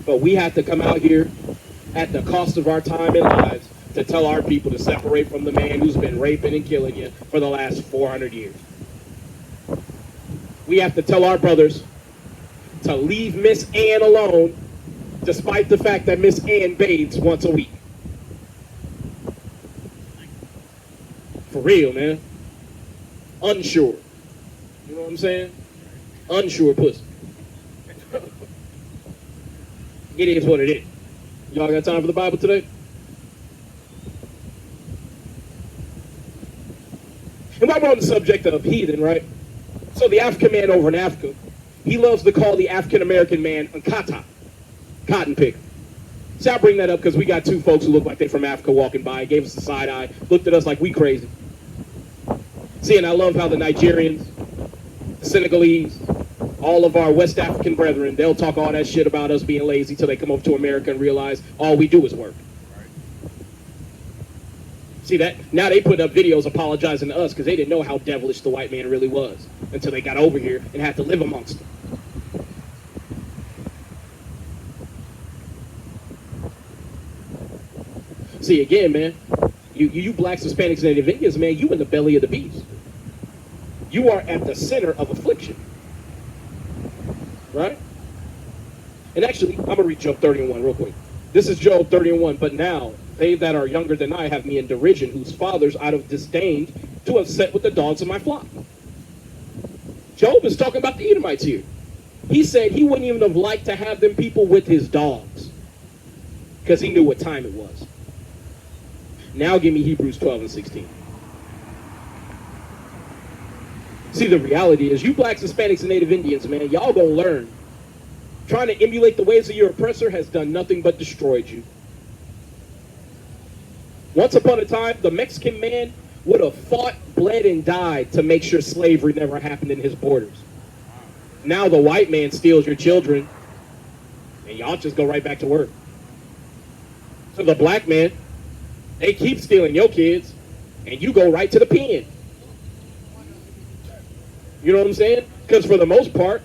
But we have to come out here at the cost of our time and lives to tell our people to separate from the man who's been raping and killing you for the last 400 years. We have to tell our brothers to leave Miss Ann alone, despite the fact that Miss Ann bathes once a week. For real, man. Unsure. You know what I'm saying? Unsure pussy. It is what it is. Y'all got time for the Bible today? And while we're on the subject of heathen, right? So the African man over in Africa, he loves to call the African American man a kata, cotton picker. So I bring that up because we got two folks who look like they're from Africa walking by, gave us a side eye, looked at us like we crazy. See, and I love how the Nigerians, the Senegalese, all of our West African brethren, they'll talk all that shit about us being lazy till they come over to America and realize all we do is work. See that? Now they put up videos apologizing to us because they didn't know how devilish the white man really was until they got over here and had to live amongst them. See, again, man, you blacks, Hispanics, and Native Indians, man, you in the belly of the beast. You are at the center of affliction. Right? And actually, I'm going to read Job 31 real quick. This is Job 31. But now, they that are younger than I have me in derision, whose fathers out of disdain to have set with the dogs of my flock. Job is talking about the Edomites here. He said he wouldn't even have liked to have them people with his dogs because he knew what time it was. Now give me Hebrews 12 and 16. See, the reality is you blacks, Hispanics, and Native Indians, man, y'all gonna learn. Trying to emulate the ways of your oppressor has done nothing but destroyed you. Once upon a time, the Mexican man would have fought, bled, and died to make sure slavery never happened in his borders. Now the white man steals your children, and y'all just go right back to work. So the black man, they keep stealing your kids, and you go right to the pen. You know what I'm saying? Because for the most part,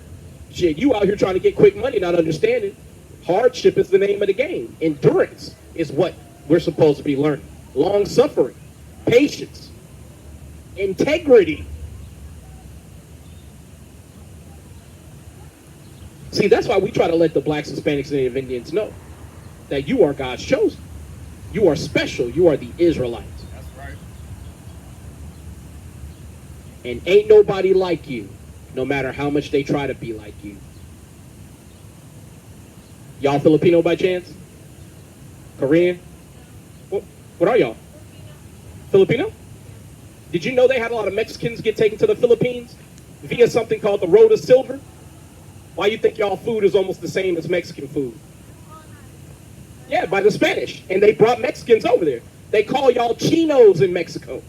shit, you out here trying to get quick money, not understanding. Hardship is the name of the game. Endurance is what we're supposed to be learning. Long suffering, patience, integrity. See, that's why we try to let the blacks, Hispanics, and Native Indians know that you are God's chosen. You are special. You are the Israelites. That's right. And ain't nobody like you, no matter how much they try to be like you. Y'all Filipino by chance? Korean? What are y'all? Filipino? Did you know they had a lot of Mexicans get taken to the Philippines via something called the Road of Silver? Why you think y'all food is almost the same as Mexican food? Yeah, by the Spanish. And they brought Mexicans over there. They call y'all Chinos in Mexico.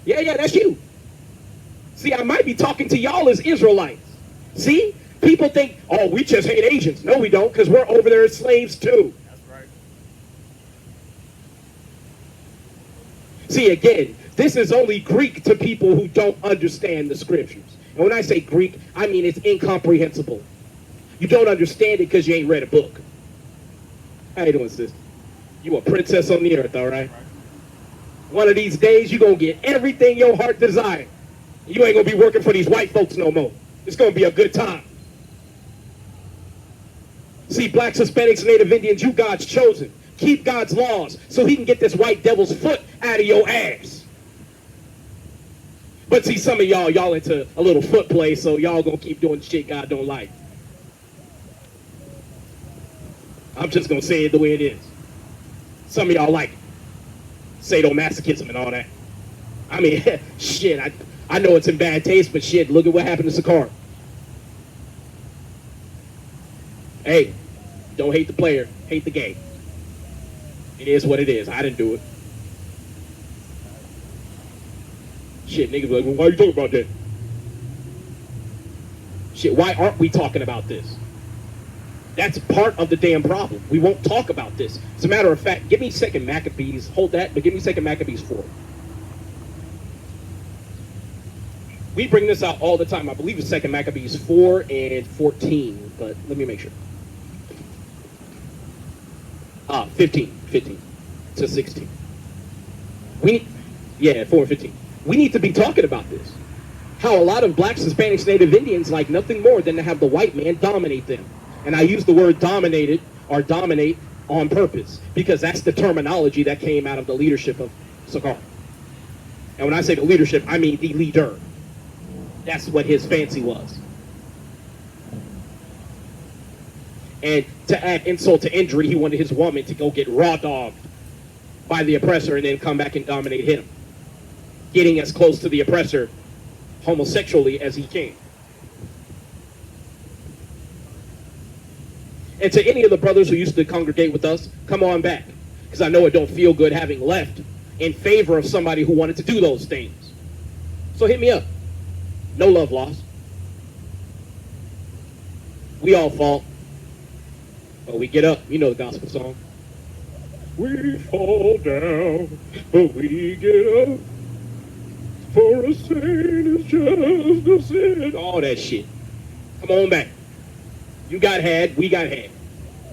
Yeah, that's you. See, I might be talking to y'all as Israelites. See? People think, oh, we just hate Asians. No, we don't, because we're over there as slaves too. That's right. See, again, this is only Greek to people who don't understand the scriptures. And when I say Greek, I mean it's incomprehensible. You don't understand it because you ain't read a book. How you doing, sister? You a princess on the earth, all right? One of these days, you're going to get everything your heart desires. You ain't going to be working for these white folks no more. It's going to be a good time. See, blacks, Hispanics, Native Indians, you God's chosen. Keep God's laws so he can get this white devil's foot out of your ass. But see, some of y'all into a little foot play, so y'all gonna keep doing shit God don't like. I'm just gonna say it the way it is. Some of y'all like sadomasochism and all that. I mean, shit, I know it's in bad taste, but shit, look at what happened to Sakar. Hey, don't hate the player, hate the game. It is what it is. I didn't do it. Shit, niggas be like, well, why are you talking about that? Shit, why aren't we talking about this? That's part of the damn problem. We won't talk about this. As a matter of fact, give me 2 Maccabees. Hold that, but give me 2 Maccabees 4. We bring this out all the time. I believe it's 2 Maccabees 4 and 14, but let me make sure. 15 to 16. 4 and 15. We need to be talking about this. how a lot of blacks, Hispanics, Native Indians like nothing more than to have the white man dominate them. And I use the word dominated or dominate on purpose because that's the terminology that came out of the leadership of Sakar. And when I say the leadership, I mean the leader. That's what his fancy was. And to add insult to injury, he wanted his woman to go get raw dogged by the oppressor and then come back and dominate him, getting as close to the oppressor homosexually as he can. And to any of the brothers who used to congregate with us, come on back, because I know it don't feel good having left in favor of somebody who wanted to do those things. So hit me up. No love lost. We all fall, but we get up. You know the gospel song. We fall down, but we get up. For a saint is just a sin. All that shit. Come on back. You got had, we got had.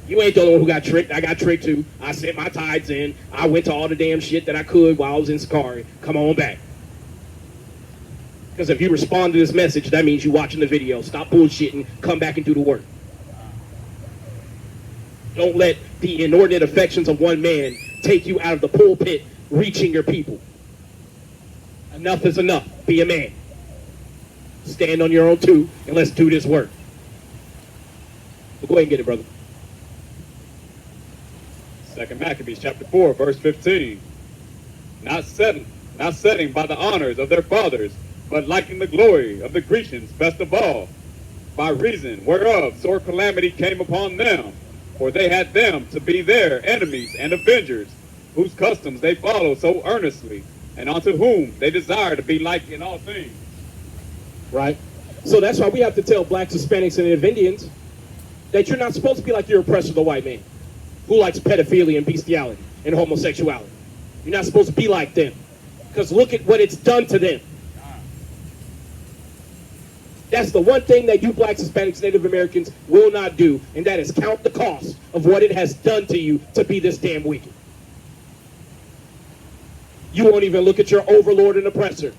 You ain't the only one who got tricked. I got tricked too. I sent my tithes in. I went to all the damn shit that I could while I was in Sakari. Come on back. Because if you respond to this message, that means you watching the video. Stop bullshitting. Come back and do the work. Don't let the inordinate affections of one man take you out of the pulpit reaching your people. Enough is enough. Be a man. Stand on your own too, and let's do this work. But go ahead and get it, brother. 2 Maccabees chapter 4, verse 15. Not setting by the honors of their fathers, but liking the glory of the Grecians best of all, by reason whereof sore calamity came upon them, for they had them to be their enemies and avengers, whose customs they follow so earnestly, and unto whom they desire to be like in all things. Right? So that's why we have to tell blacks, Hispanics, and Native Indians that you're not supposed to be like your oppressor, the white man, who likes pedophilia and bestiality and homosexuality. You're not supposed to be like them, because look at what it's done to them. That's the one thing that you blacks, Hispanics, Native Americans will not do, and that is count the cost of what it has done to you to be this damn wicked. You won't even look at your overlord and oppressor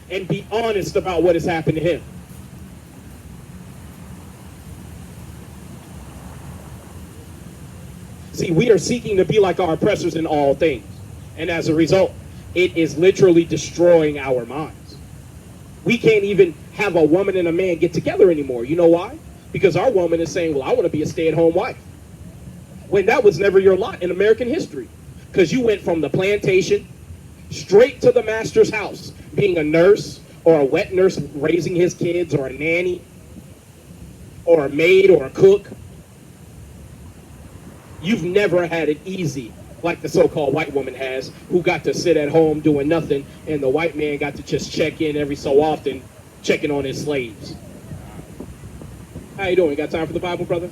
and be honest about what has happened to him. See, we are seeking to be like our oppressors in all things. And as a result, it is literally destroying our minds. We can't even have a woman and a man get together anymore. You know why? Because our woman is saying, well, I want to be a stay-at-home wife. When that was never your lot in American history. Because you went from the plantation straight to the master's house, being a nurse or a wet nurse raising his kids, or a nanny or a maid or a cook. You've never had it easy like the so-called white woman has, who got to sit at home doing nothing, and the white man got to just check in every so often, checking on his slaves. How you doing? You got time for the Bible, brother?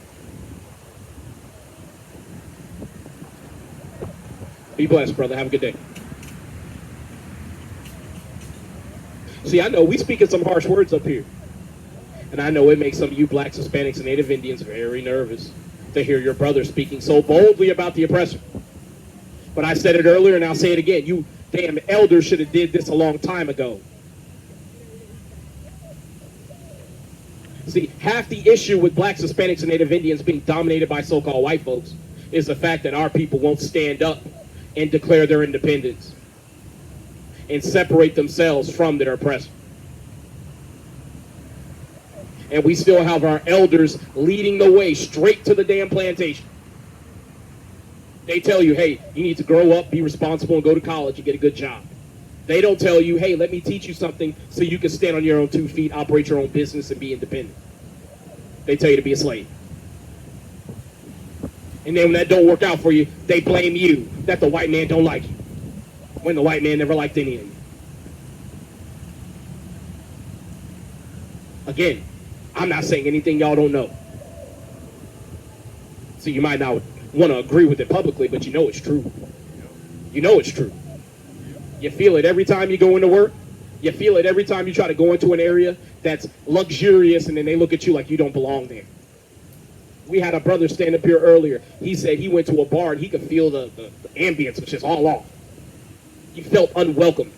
Be blessed, brother. Have a good day. See, I know we speaking some harsh words up here. And I know it makes some of you blacks, Hispanics, and Native Indians very nervous to hear your brother speaking so boldly about the oppressor. But I said it earlier, and I'll say it again. You damn elders should have did this a long time ago. See, half the issue with blacks, Hispanics, and Native Indians being dominated by so-called white folks is the fact that our people won't stand up and declare their independence and separate themselves from their oppressor. And we still have our elders leading the way straight to the damn plantation. They tell you, hey, you need to grow up, be responsible, and go to college and get a good job. They don't tell you, hey, let me teach you something so you can stand on your own 2 feet, operate your own business, and be independent. They tell you to be a slave. And then when that don't work out for you, they blame you that the white man don't like you, when the white man never liked any of you. Again, I'm not saying anything y'all don't know. So you might not want to agree with it publicly, but you know it's true. You know it's true. You feel it every time you go into work. You feel it every time you try to go into an area that's luxurious, and then they look at you like you don't belong there. We had a brother stand up here earlier. He said he went to a bar and he could feel the ambience was just all off. He felt unwelcomed.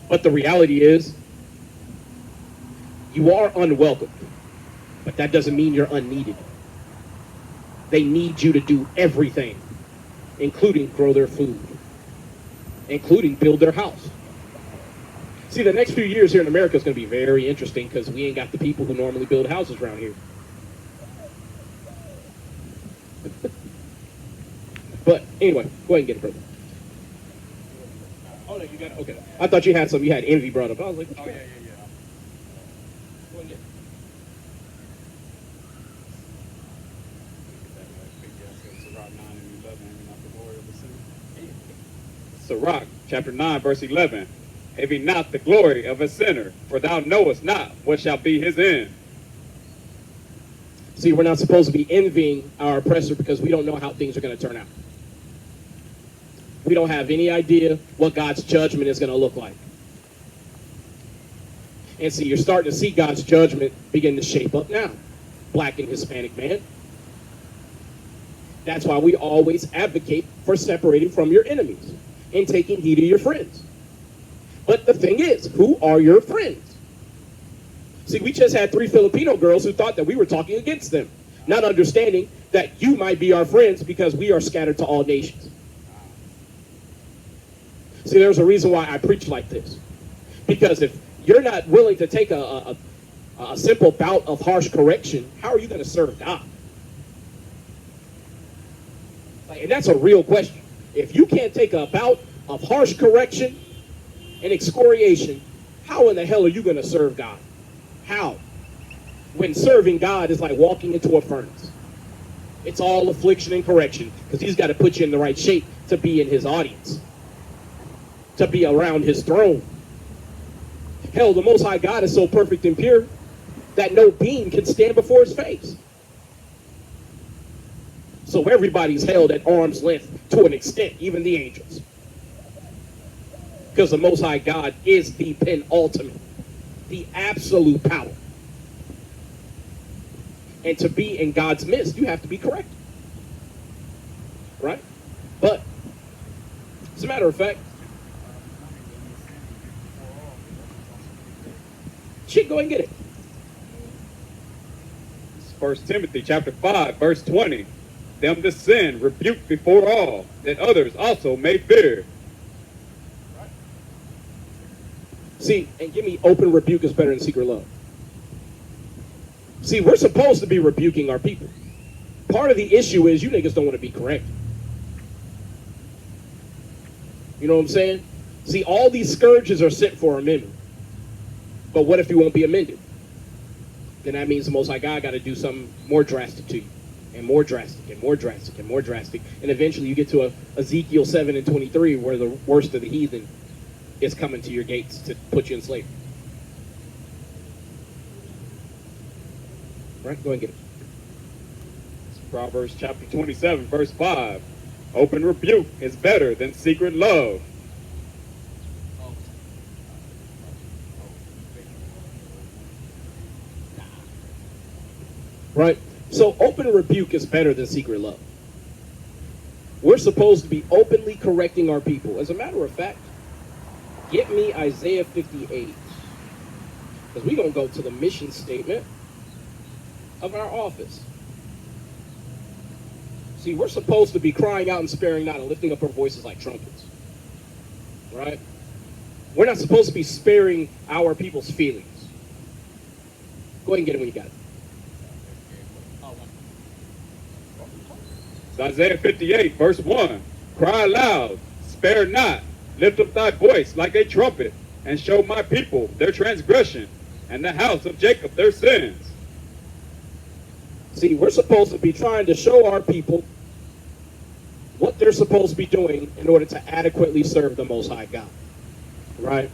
But the reality is, you are unwelcome, but that doesn't mean you're unneeded. They need you to do everything, including grow their food, including build their house. See, the next few years here in America is going to be very interesting because we ain't got the people who normally build houses around here. But anyway, go ahead and get it, brother. Oh, no, you got it? Okay. I thought you had some. You had envy brought up. I was like, Oh, yeah. Go ahead and get it. Sirach 9 and 11, and not the glory of the sinner. Sirach chapter 9, verse 11. Envy not the glory of a sinner, for thou knowest not what shall be his end. See, we're not supposed to be envying our oppressor because we don't know how things are going to turn out. We don't have any idea what God's judgment is going to look like. And see, you're starting to see God's judgment begin to shape up now. Black and Hispanic man. That's why we always advocate for separating from your enemies and taking heed of your friends. But the thing is, who are your friends? See, we just had 3 Filipino girls who thought that we were talking against them, not understanding that you might be our friends because we are scattered to all nations. See, there's a reason why I preach like this. Because if you're not willing to take a simple bout of harsh correction, how are you going to serve God? And that's a real question. If you can't take a bout of harsh correction and excoriation, how in the hell are you going to serve God? How? When serving God is like walking into a furnace. It's all affliction and correction because he's got to put you in the right shape to be in his audience, to be around his throne. Hell, the Most High God is so perfect and pure that no being can stand before his face. So everybody's held at arm's length to an extent, even the angels. Because the Most High God is the penultimate, the absolute power. And to be in God's midst, you have to be correct. Right? But, as a matter of fact, shit, go and get it. 1 Timothy chapter 5, verse 20. Them that sin rebuke before all, that others also may fear. See, and give me open rebuke is better than secret love. See, we're supposed to be rebuking our people. Part of the issue is you niggas don't want to be corrected. You know what I'm saying? See, all these scourges are sent for amendment. But what if you won't be amended? Then that means the Most High God got to do something more drastic to you. And more drastic, and more drastic, and more drastic. And eventually you get to Ezekiel 7 and 23 where the worst of the heathen is coming to your gates to put you in slavery. Right? Go ahead and get it. Proverbs chapter 27, verse 5. Open rebuke is better than secret love. Right? So open rebuke is better than secret love. We're supposed to be openly correcting our people. As a matter of fact, get me Isaiah 58. Because we're going to go to the mission statement of our office. See, we're supposed to be crying out and sparing not and lifting up our voices like trumpets. Right? We're not supposed to be sparing our people's feelings. Go ahead and get it when you got it. It's Isaiah 58, verse 1. Cry aloud, spare not, lift up thy voice like a trumpet, and show my people their transgression, and the house of Jacob their sins. See, we're supposed to be trying to show our people what they're supposed to be doing in order to adequately serve the Most High God. Right?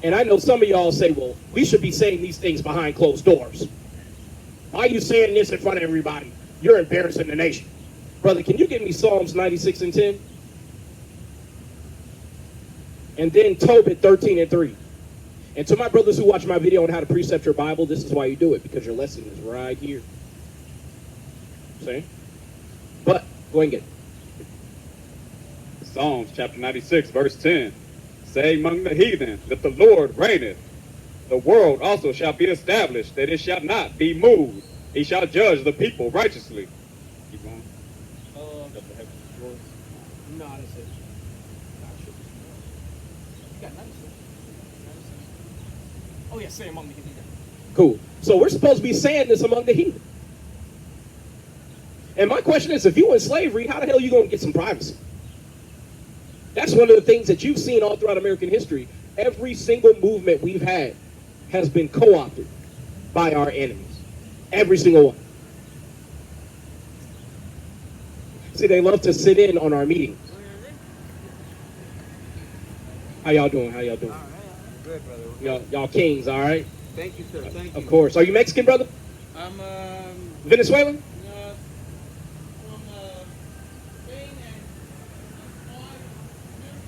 And I know some of y'all say, well, we should be saying these things behind closed doors. Why are you saying this in front of everybody? You're embarrassing the nation. Brother, can you give me Psalms 96 and 10? And then Tobit 13 and 3. And to my brothers who watch my video on how to precept your Bible, this is why you do it, because your lesson is right here. See? But, go ahead and get it. Psalms chapter 96, verse 10. Say among the heathen that the Lord reigneth. The world also shall be established, that it shall not be moved. He shall judge the people righteously. Keep going. No, that's it. Not sure. You got 96. Oh yeah, say among the heathen. Cool. So we're supposed to be saying this among the heathen. And my question is, if you in slavery, how the hell are you going to get some privacy? That's one of the things that you've seen all throughout American history. Every single movement we've had has been co-opted by our enemies. Every single one. See, they love to sit in on our meetings. How y'all doing? How y'all doing? Good, brother. Y'all kings, all right? Thank you, sir. Thank you. Of course. Are you Mexican, brother? I'm Venezuelan? from Spain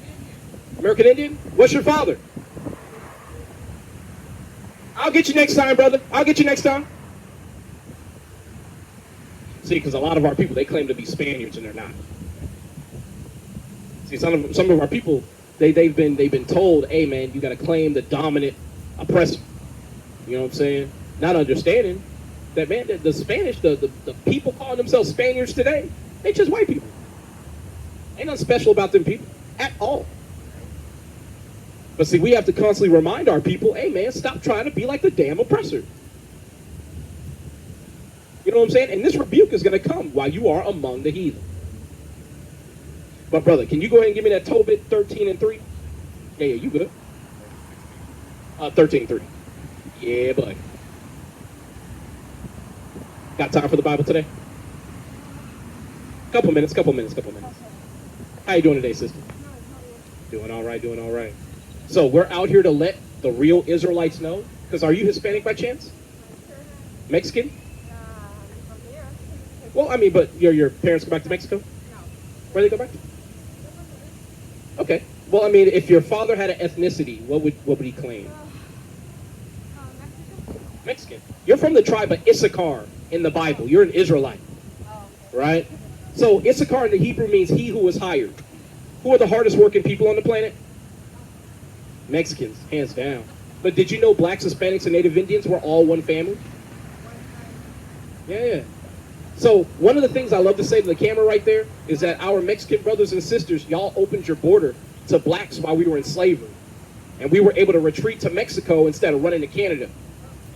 and American Indian? What's your father? I'll get you next time, brother. I'll get you next time. See, because a lot of our people, they claim to be Spaniards and they're not. See, some of our people, they've been told, hey man, you got to claim the dominant oppressor. You know what I'm saying? Not understanding that, man, the Spanish, the people calling themselves Spaniards today, they just white people. Ain't nothing special about them people at all. But see, we have to constantly remind our people, hey man, stop trying to be like the damn oppressor. You know what I'm saying? And this rebuke is going to come while you are among the heathen. But brother, can you go ahead and give me that Tobit 13:3? Yeah, you good. 13:3. Yeah, buddy. Got time for the Bible today? Couple minutes. How you doing today, sister? Doing all right. So we're out here to let the real Israelites know. Because are you Hispanic by chance? Mexican? From here. Well, I mean, but your parents go back to Mexico? No. Where they go back to? Okay. Well, I mean, if your father had an ethnicity, what would he claim? Mexican? Mexican. You're from the tribe of Issachar in the Bible. You're an Israelite, Oh, right? So Issachar in the Hebrew means he who was hired. Who are the hardest working people on the planet? Mexicans, hands down. But did you know blacks, Hispanics, and Native Indians were all one family? Yeah. So one of the things I love to say to the camera right there is that our Mexican brothers and sisters, y'all opened your border to blacks while we were in slavery. And we were able to retreat to Mexico instead of running to Canada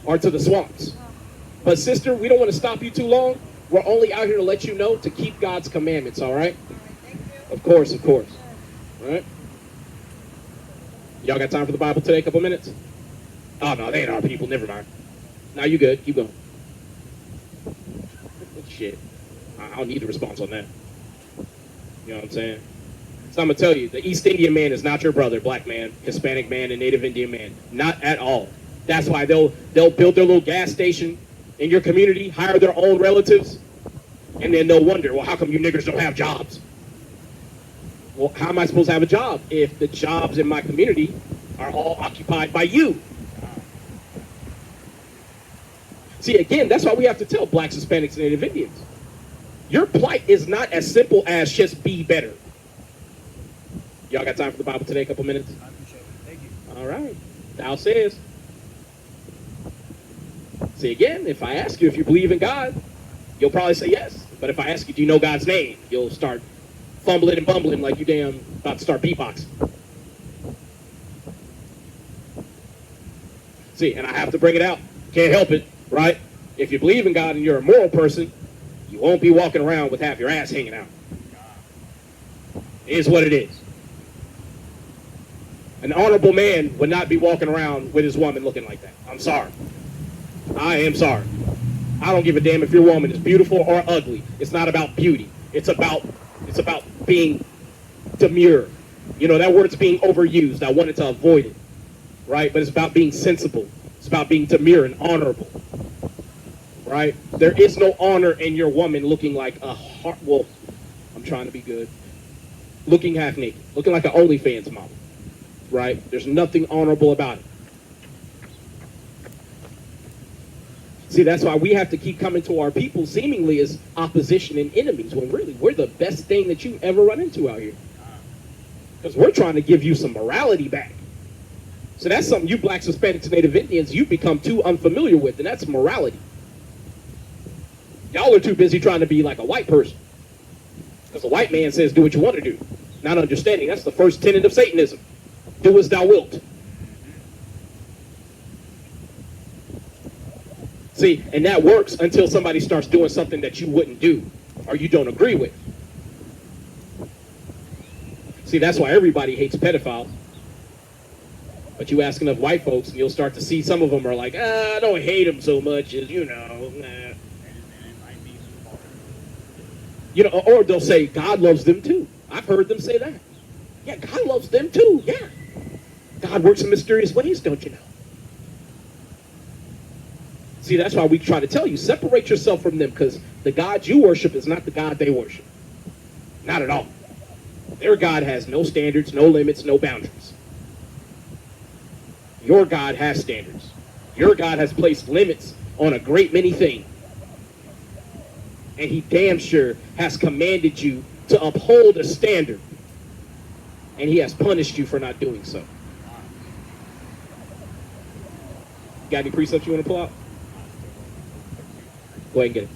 or to the swamps. But sister, we don't want to stop you too long. We're only out here to let you know to keep God's commandments, all right? thank you. Of course. All right? Y'all got time for the Bible today? A couple minutes? Oh, no, they ain't our people. Never mind. Now you good. Keep going. Shit. I don't need a response on that. You know what I'm saying? So I'm going to tell you, the East Indian man is not your brother, black man, Hispanic man, and Native Indian man. Not at all. That's why they'll build their little gas station in your community, hire their own relatives, and then they'll wonder, well, how come you niggers don't have jobs? Well, how am I supposed to have a job if the jobs in my community are all occupied by you? See, again, that's why we have to tell blacks, Hispanics, and Native Indians. Your plight is not as simple as just be better. Y'all got time for the Bible today? A couple minutes? I appreciate it. Thank you. All right. Thou says. See, again, if I ask you if you believe in God, you'll probably say yes. But if I ask you, do you know God's name? You'll start fumbling and bumbling like you damn about to start beatboxing. See, and I have to bring it out. Can't help it, right? If you believe in God and you're a moral person, you won't be walking around with half your ass hanging out. It is what it is. An honorable man would not be walking around with his woman looking like that. I'm sorry. I am sorry. I don't give a damn if your woman is beautiful or ugly. It's not about beauty. It's about being demure. You know, that word's being overused. I wanted to avoid it, right? But it's about being sensible. It's about being demure and honorable, right? There is no honor in your woman looking like a heart. Well, I'm trying to be good. Looking half naked, looking like an OnlyFans model, right? There's nothing honorable about it. See, that's why we have to keep coming to our people seemingly as opposition and enemies, when really we're the best thing that you ever run into out here. Because we're trying to give you some morality back. So that's something you blacks, Hispanics, and Native Indians, you become too unfamiliar with, and that's morality. Y'all are too busy trying to be like a white person. Because a white man says, do what you want to do. Not understanding, that's the first tenet of Satanism. Do as thou wilt. See, and that works until somebody starts doing something that you wouldn't do or you don't agree with. See, that's why everybody hates pedophiles. But you ask enough white folks and you'll start to see some of them are like, I don't hate them so much as, nah. Or they'll say, God loves them too. I've heard them say that. Yeah, God loves them too, yeah. God works in mysterious ways, don't you know? See, that's why we try to tell you, separate yourself from them, because the God you worship is not the God they worship. Not at all. Their God has no standards, no limits, no boundaries. Your God has standards. Your God has placed limits on a great many things. And he damn sure has commanded you to uphold a standard. And he has punished you for not doing so. Got any precepts you want to pull out? Go ahead and get it.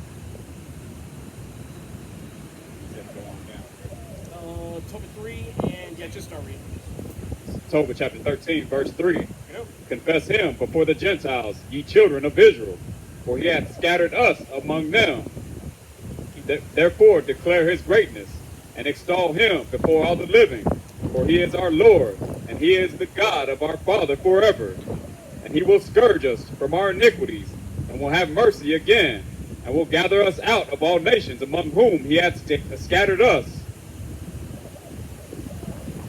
Tobit 3, and yeah, just start reading. Tobit chapter 13, verse 3. Yep. Confess him before the Gentiles, ye children of Israel, for he hath scattered us among them. Therefore declare his greatness, and extol him before all the living, for he is our Lord, and he is the God of our Father forever. And he will scourge us from our iniquities, and will have mercy again, and will gather us out of all nations among whom he hath scattered us.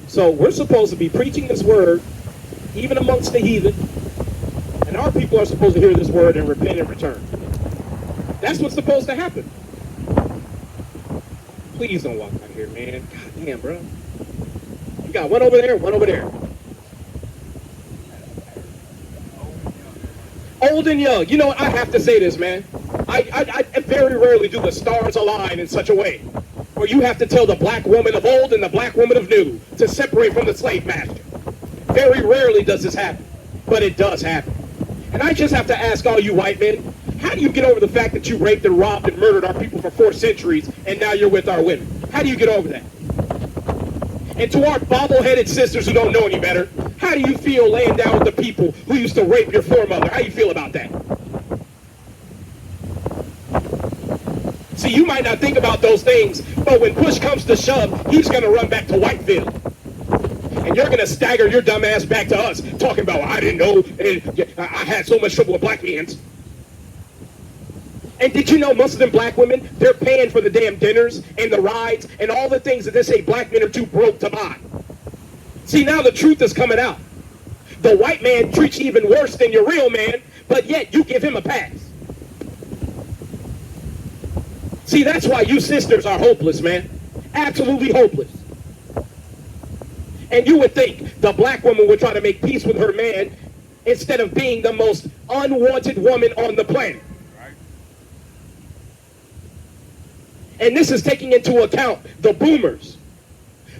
So we're supposed to be preaching this word, even amongst the heathen, and our people are supposed to hear this word and repent and return. That's what's supposed to happen. Please don't walk out here, man. God damn, bro. You got one over there, one over there. Old and young. You know what? I have to say this, man. I very rarely do the stars align in such a way where you have to tell the black woman of old and the black woman of new to separate from the slave master. Very rarely does this happen, but it does happen. And I just have to ask all you white men, how do you get over the fact that you raped and robbed and murdered our people for 4 centuries and now you're with our women? How do you get over that? And to our bobble-headed sisters who don't know any better, how do you feel laying down with the people who used to rape your foremother? How do you feel about that? See, you might not think about those things, but when push comes to shove, he's going to run back to Whitefield. And you're going to stagger your dumb ass back to us, talking about, I didn't know, and I had so much trouble with black men. And did you know most of them black women, they're paying for the damn dinners and the rides and all the things that they say black men are too broke to buy. See, now the truth is coming out. The white man treats you even worse than your real man, but yet you give him a pass. See, that's why you sisters are hopeless, man. Absolutely hopeless. And you would think the black woman would try to make peace with her man instead of being the most unwanted woman on the planet. And this is taking into account the boomers.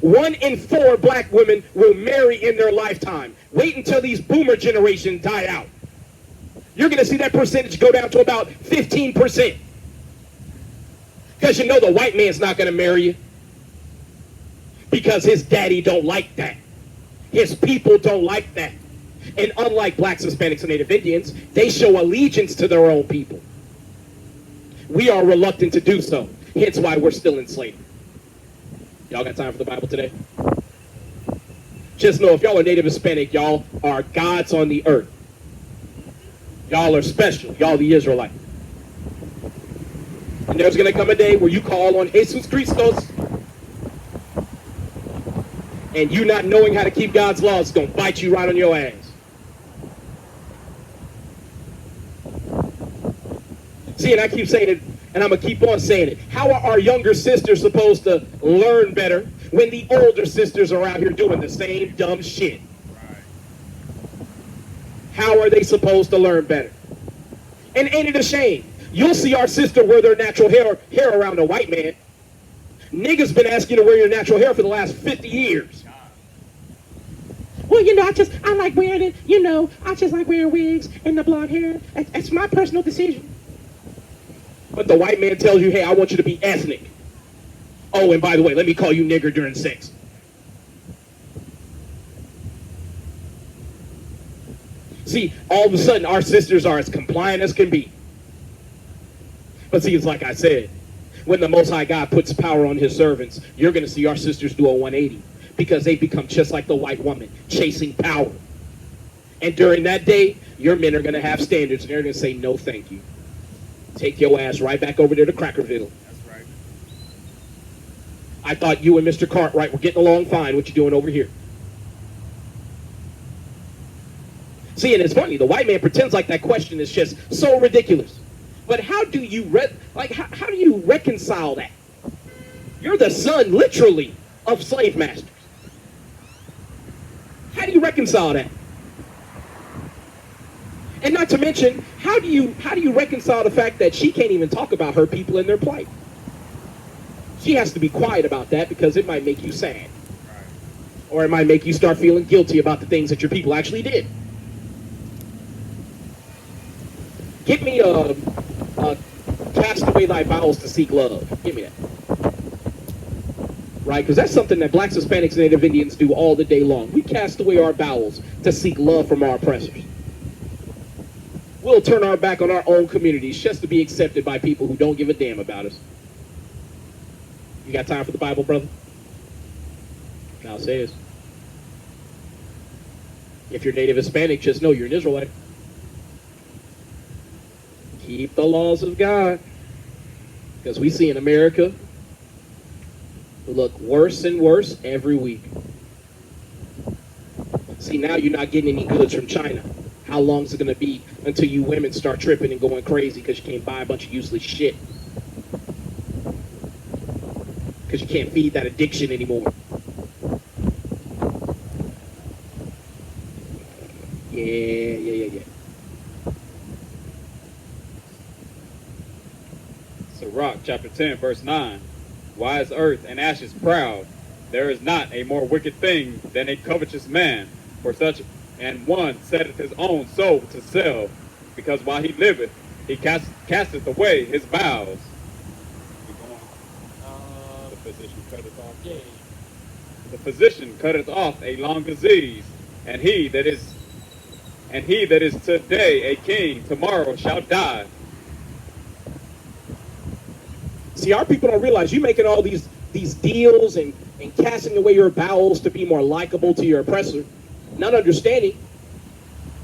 1 in 4 black women will marry in their lifetime. Wait until these boomer generations die out. You're going to see that percentage go down to about 15%. Because you know the white man's not going to marry you. Because his daddy don't like that. His people don't like that. And unlike blacks, Hispanics, and Native Indians, they show allegiance to their own people. We are reluctant to do so. Hence why we're still in slavery. Y'all got time for the Bible today? Just know if y'all are Native Hispanic, y'all are gods on the earth. Y'all are special. Y'all the Israelites. And there's going to come a day where you call on Jesus Christos, and you not knowing how to keep God's laws is going to bite you right on your ass. See, and I keep saying it, and I'm going to keep on saying it. How are our younger sisters supposed to learn better when the older sisters are out here doing the same dumb shit? How are they supposed to learn better? And ain't it a shame? You'll see our sister wear their natural hair around a white man. Niggas been asking you to wear your natural hair for the last 50 years. well, I like wearing it. I just like wearing wigs and the blonde hair. That's my personal decision. But the white man tells you, hey, I want you to be ethnic. Oh, and by the way, let me call you nigger during sex. See, all of a sudden, our sisters are as compliant as can be. But see, it's like I said, when the Most High God puts power on his servants, you're going to see our sisters do a 180 because they become just like the white woman, chasing power. And during that day, your men are going to have standards, and they're going to say, no, thank you. Take your ass right back over there to Crackerville. That's right. I thought you and Mr. Cartwright were getting along fine. What you doing over here? See, and it's funny. The white man pretends like that question is just so ridiculous. But how do you how do you reconcile that? You're the son, literally, of slave masters. How do you reconcile that? And not to mention, how do you reconcile the fact that she can't even talk about her people and their plight? She has to be quiet about that because it might make you sad. Or it might make you start feeling guilty about the things that your people actually did. Give me a cast away thy bowels to seek love. Give me that. Right? Because that's something that blacks, Hispanics, and Native Indians do all the day long. We cast away our bowels to seek love from our oppressors. We'll turn our back on our own communities just to be accepted by people who don't give a damn about us. You got time for the Bible, brother? Now it says, if you're Native Hispanic, just know you're an Israelite. Keep the laws of God. Because we see in America, look worse and worse every week. See, now you're not getting any goods from China. How long is it going to be until you women start tripping and going crazy because you can't buy a bunch of useless shit? Because you can't feed that addiction anymore. Yeah. Sirach chapter 10, verse 9. Why is earth and ashes proud? There is not a more wicked thing than a covetous man, for such and one setteth his own soul to sell, because while he liveth, he casteth away his vows. The physician cutteth off. Yeah. The physician cutteth off a long disease, and he that is today a king, tomorrow shall die. See, our people don't realize you're making all these deals and casting away your bowels to be more likable to your oppressor, not understanding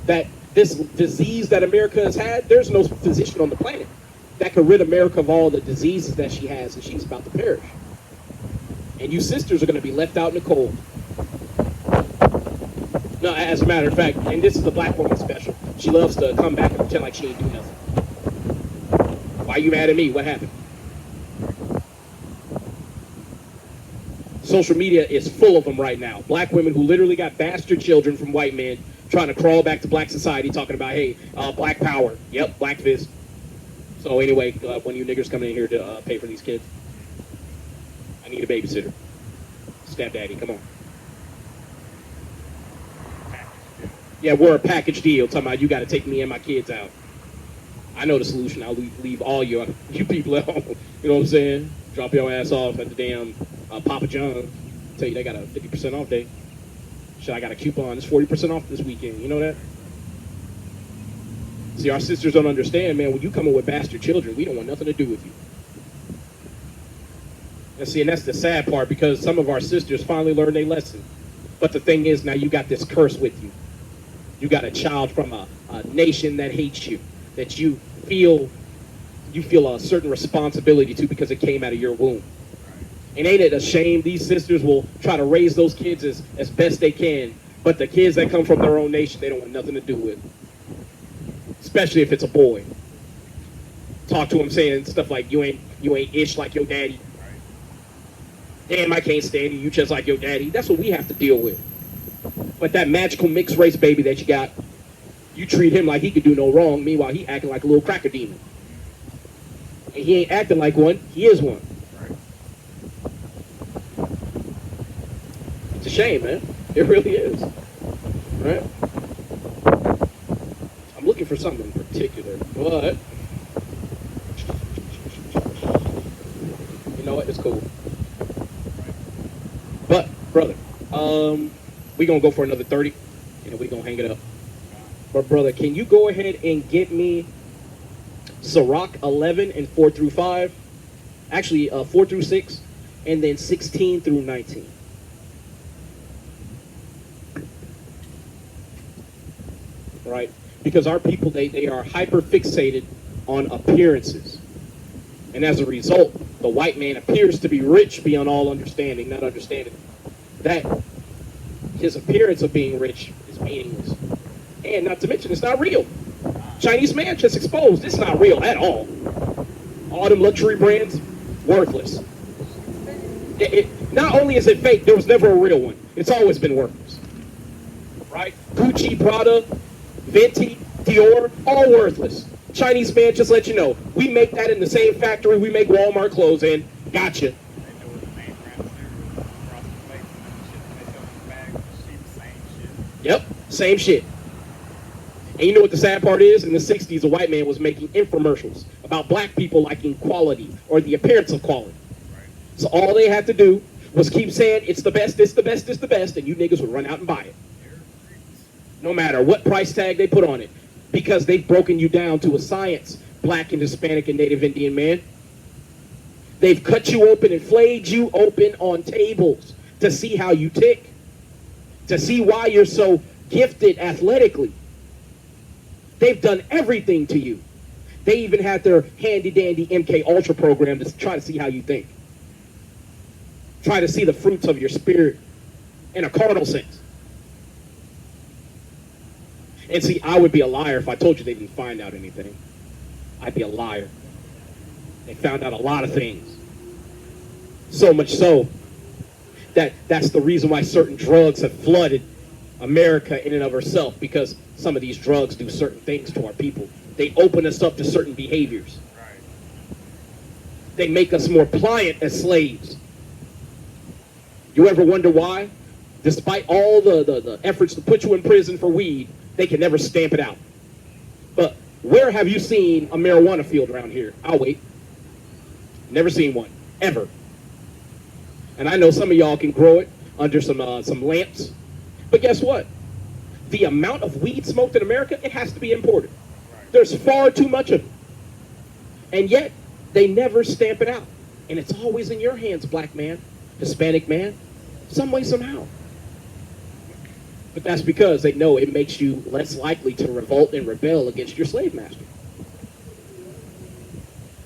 that this disease that America has had, there's no physician on the planet that can rid America of all the diseases that she has, and she's about to perish. And you sisters are going to be left out in the cold. No, as a matter of fact, and this is the black woman special. She loves to come back and pretend like she ain't do nothing. Why you mad at me? What happened? Social media is full of them right now. Black women who literally got bastard children from white men trying to crawl back to black society talking about, hey, black power. Yep, black fist. So anyway, when you niggers coming in here to pay for these kids, I need a babysitter. Step daddy, come on. Yeah, we're a package deal talking about you got to take me and my kids out. I know the solution. I'll leave all you people at home. You know what I'm saying? Drop your ass off at the damn Papa John's. Tell you they got a 50% off day. Shit, I got a coupon. It's 40% off this weekend. You know that? See, our sisters don't understand, man. When you come in with bastard children, we don't want nothing to do with you. And see, and that's the sad part because some of our sisters finally learned their lesson. But the thing is, now you got this curse with you. You got a child from a nation that hates you, that you feel a certain responsibility to because it came out of your womb. And ain't it a shame these sisters will try to raise those kids as best they can, but the kids that come from their own nation, they don't want nothing to do with. Especially if it's a boy. Talk to him saying stuff like, you ain't ish like your daddy. Damn, I can't stand you. You just like your daddy. That's what we have to deal with. But that magical mixed race baby that you got, you treat him like he could do no wrong. Meanwhile, he acting like a little cracker demon. And he ain't acting like one. He is one. It's a shame, man. It really is. Right? I'm looking for something in particular, but you know what? It's cool. But brother, we gonna go for another 30, and we gonna hang it up. But brother, can you go ahead and get me Sirach 11 and 4 through 5? Actually, 4 through 6, and then 16 through 19. Right? Because our people, they are hyper fixated on appearances. And as a result, the white man appears to be rich beyond all understanding, not understanding that his appearance of being rich is meaningless. And not to mention, it's not real. Chinese man just exposed, it's not real at all. All them luxury brands, worthless. Not only is it fake, there was never a real one. It's always been worthless. Right? Gucci, Prada, Venti, Dior, all worthless. Chinese man just let you know, we make that in the same factory we make Walmart clothes in. Gotcha. They know what the main brand is across the place and the shit that they sell in the bag, the same shit. Yep, same shit. And you know what the sad part is? In the 60s, a white man was making infomercials about black people liking quality or the appearance of quality. So all they had to do was keep saying, it's the best, it's the best, it's the best, and you niggas would run out and buy it. No matter what price tag they put on it. Because they've broken you down to a science, black and Hispanic and Native Indian man. They've cut you open and flayed you open on tables to see how you tick, to see why you're so gifted athletically. They've done everything to you. They even had their handy-dandy MK Ultra program to try to see how you think. Try to see the fruits of your spirit in a carnal sense. And see, I would be a liar if I told you they didn't find out anything. I'd be a liar. They found out a lot of things. So much so that that's the reason why certain drugs have flooded America in and of herself, because some of these drugs do certain things to our people. They open us up to certain behaviors. They make us more pliant as slaves. You ever wonder why? Despite all the efforts to put you in prison for weed, they can never stamp it out. But where have you seen a marijuana field around here? I'll wait. Never seen one, ever. And I know some of y'all can grow it under some lamps. But guess what? The amount of weed smoked in America, it has to be imported. There's far too much of it. And yet, they never stamp it out. And it's always in your hands, black man, Hispanic man, some way, somehow. But that's because they know it makes you less likely to revolt and rebel against your slave master.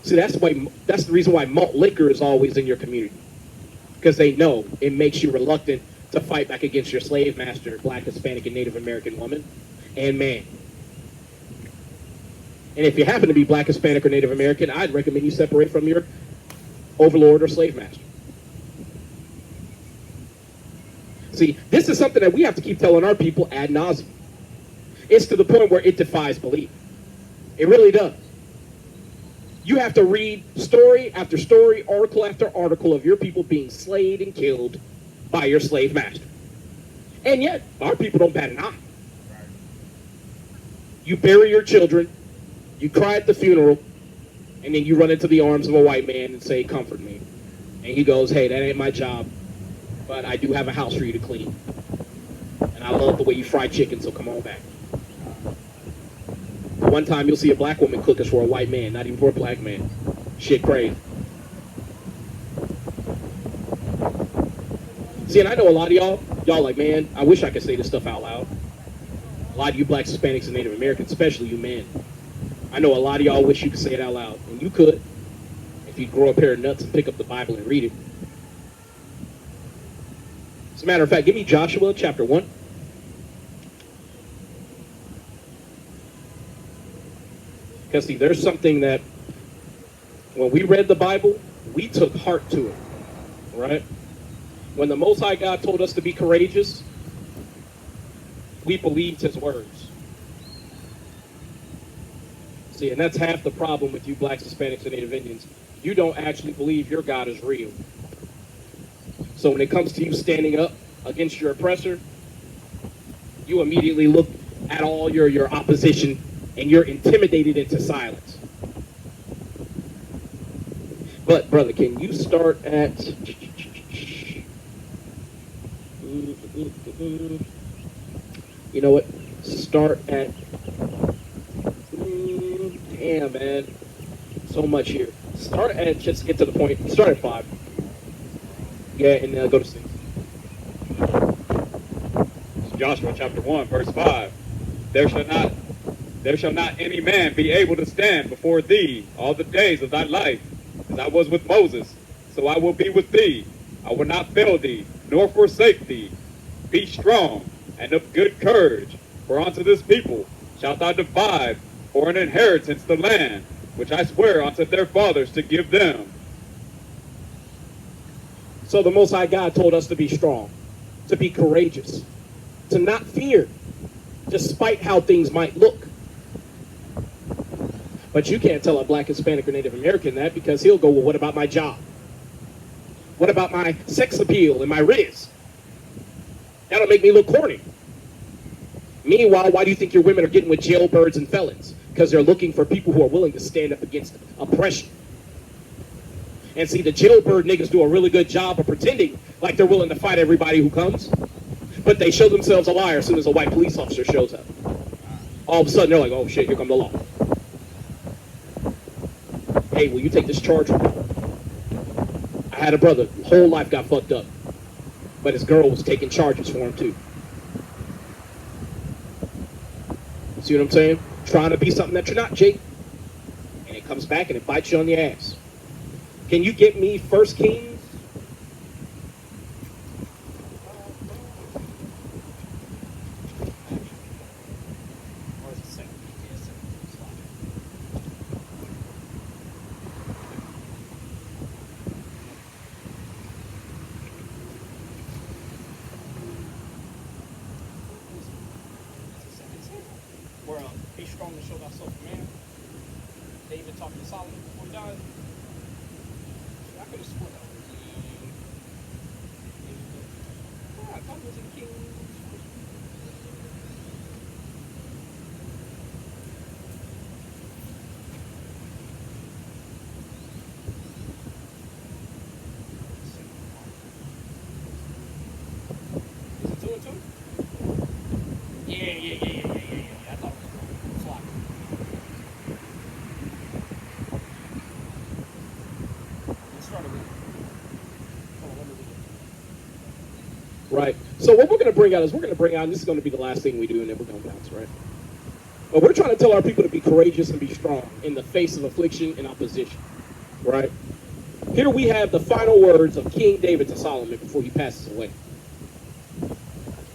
See, that's the reason why malt liquor is always in your community. Because they know it makes you reluctant to fight back against your slave master, black, Hispanic, and Native American woman and man. And if you happen to be black, Hispanic, or Native American, I'd recommend you separate from your overlord or slave master. See, this is something that we have to keep telling our people ad nauseum. It's to the point where it defies belief. It really does. You have to read story after story, article after article of your people being slayed and killed by your slave master. And yet, our people don't bat an eye. You bury your children, you cry at the funeral, and then you run into the arms of a white man and say, comfort me. And he goes, hey, that ain't my job, but I do have a house for you to clean. And I love the way you fry chicken, so come on back. One time you'll see a black woman cook us for a white man, not even for a black man. Shit crazy. See, and I know a lot of y'all like, man, I wish I could say this stuff out loud. A lot of you blacks, Hispanics, and Native Americans, especially you men. I know a lot of y'all wish you could say it out loud. And you could, if you'd grow a pair of nuts and pick up the Bible and read it. As a matter of fact, give me Joshua chapter 1. Because see, there's something that when we read the Bible, we took heart to it, right? When the Most High God told us to be courageous, we believed his words. See, and that's half the problem with you blacks, Hispanics, and Native Indians. You don't actually believe your God is real. So when it comes to you standing up against your oppressor, You immediately look at all your opposition and you're intimidated into silence. But brother, can you start at you know what? Start at damn man. So much here. Start at just get to the point. Start at 5. Yeah, and go to 6. Joshua chapter 1, verse 5. There shall not any man be able to stand before thee all the days of thy life, as I was with Moses. So I will be with thee. I will not fail thee, nor forsake thee. Be strong and of good courage, for unto this people shalt thou divide for an inheritance the land, which I swear unto their fathers to give them. So the Most High God told us to be strong, to be courageous, to not fear, despite how things might look. But you can't tell a black, Hispanic, or Native American that, because he'll go, well, what about my job? What about my sex appeal and my riz? That'll make me look corny. Meanwhile, why do you think your women are getting with jailbirds and felons? Because they're looking for people who are willing to stand up against oppression. And see, the jailbird niggas do a really good job of pretending like they're willing to fight everybody who comes. But they show themselves a liar as soon as a white police officer shows up. All of a sudden, they're like, oh shit, here come the law. Hey, will you take this charge from me? I had a brother, whole life got fucked up. But his girl was taking charges for him too. See what I'm saying? Trying to be something that you're not, Jake. And it comes back and it bites you on the ass. Can you get me 1 Kings? Where's the second? Yeah, second slide. Where be strong and show thyself a man. David talking to Solomon before he died. I could have sworn that was I thought it was in Kings. Is it 2 and 2? Yeah. I thought it was Flock. Let's start it with. Hold on, let me read it. Right. So what we're going to bring out is this is going to be the last thing we do, and then we're going to bounce, right? But we're trying to tell our people to be courageous and be strong in the face of affliction and opposition, right? Here we have the final words of King David to Solomon before he passes away.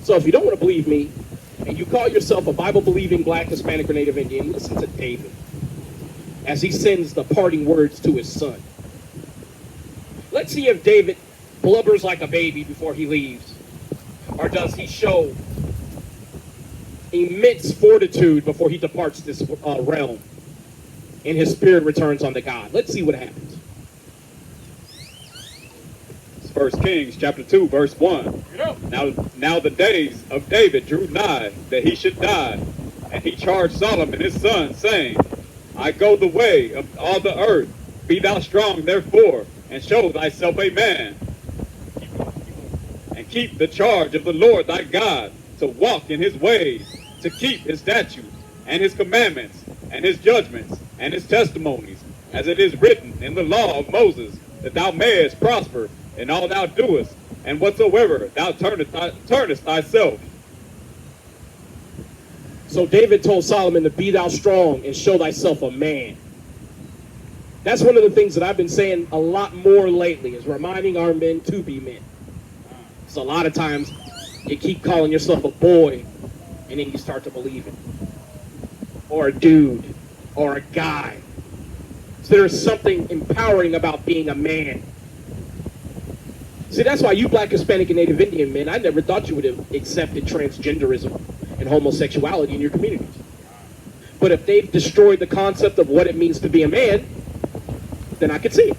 So if you don't want to believe me, and you call yourself a Bible-believing black, Hispanic, or Native Indian, listen to David as he sends the parting words to his son. Let's see if David blubbers like a baby before he leaves, or does he show immense fortitude before he departs this realm and his spirit returns unto God. Let's see what happens. 1 Kings chapter 2, verse 1. Now the days of David drew nigh that he should die, and he charged Solomon his son, saying, I go the way of all the earth. Be thou strong therefore, and show thyself a man. And keep the charge of the Lord thy God, to walk in his ways, to keep his statutes, and his commandments, and his judgments, and his testimonies, as it is written in the law of Moses, that thou mayest prosper in all thou doest, and whatsoever thou turnest thyself. So David told Solomon to be thou strong and show thyself a man. That's one of the things that I've been saying a lot more lately, is reminding our men to be men. So a lot of times you keep calling yourself a boy and then you start to believe it. Or a dude, or a guy. So there's something empowering about being a man. See, that's why you black, Hispanic, and Native Indian men, I never thought you would have accepted transgenderism and homosexuality in your communities. But if they've destroyed the concept of what it means to be a man, then I could see it.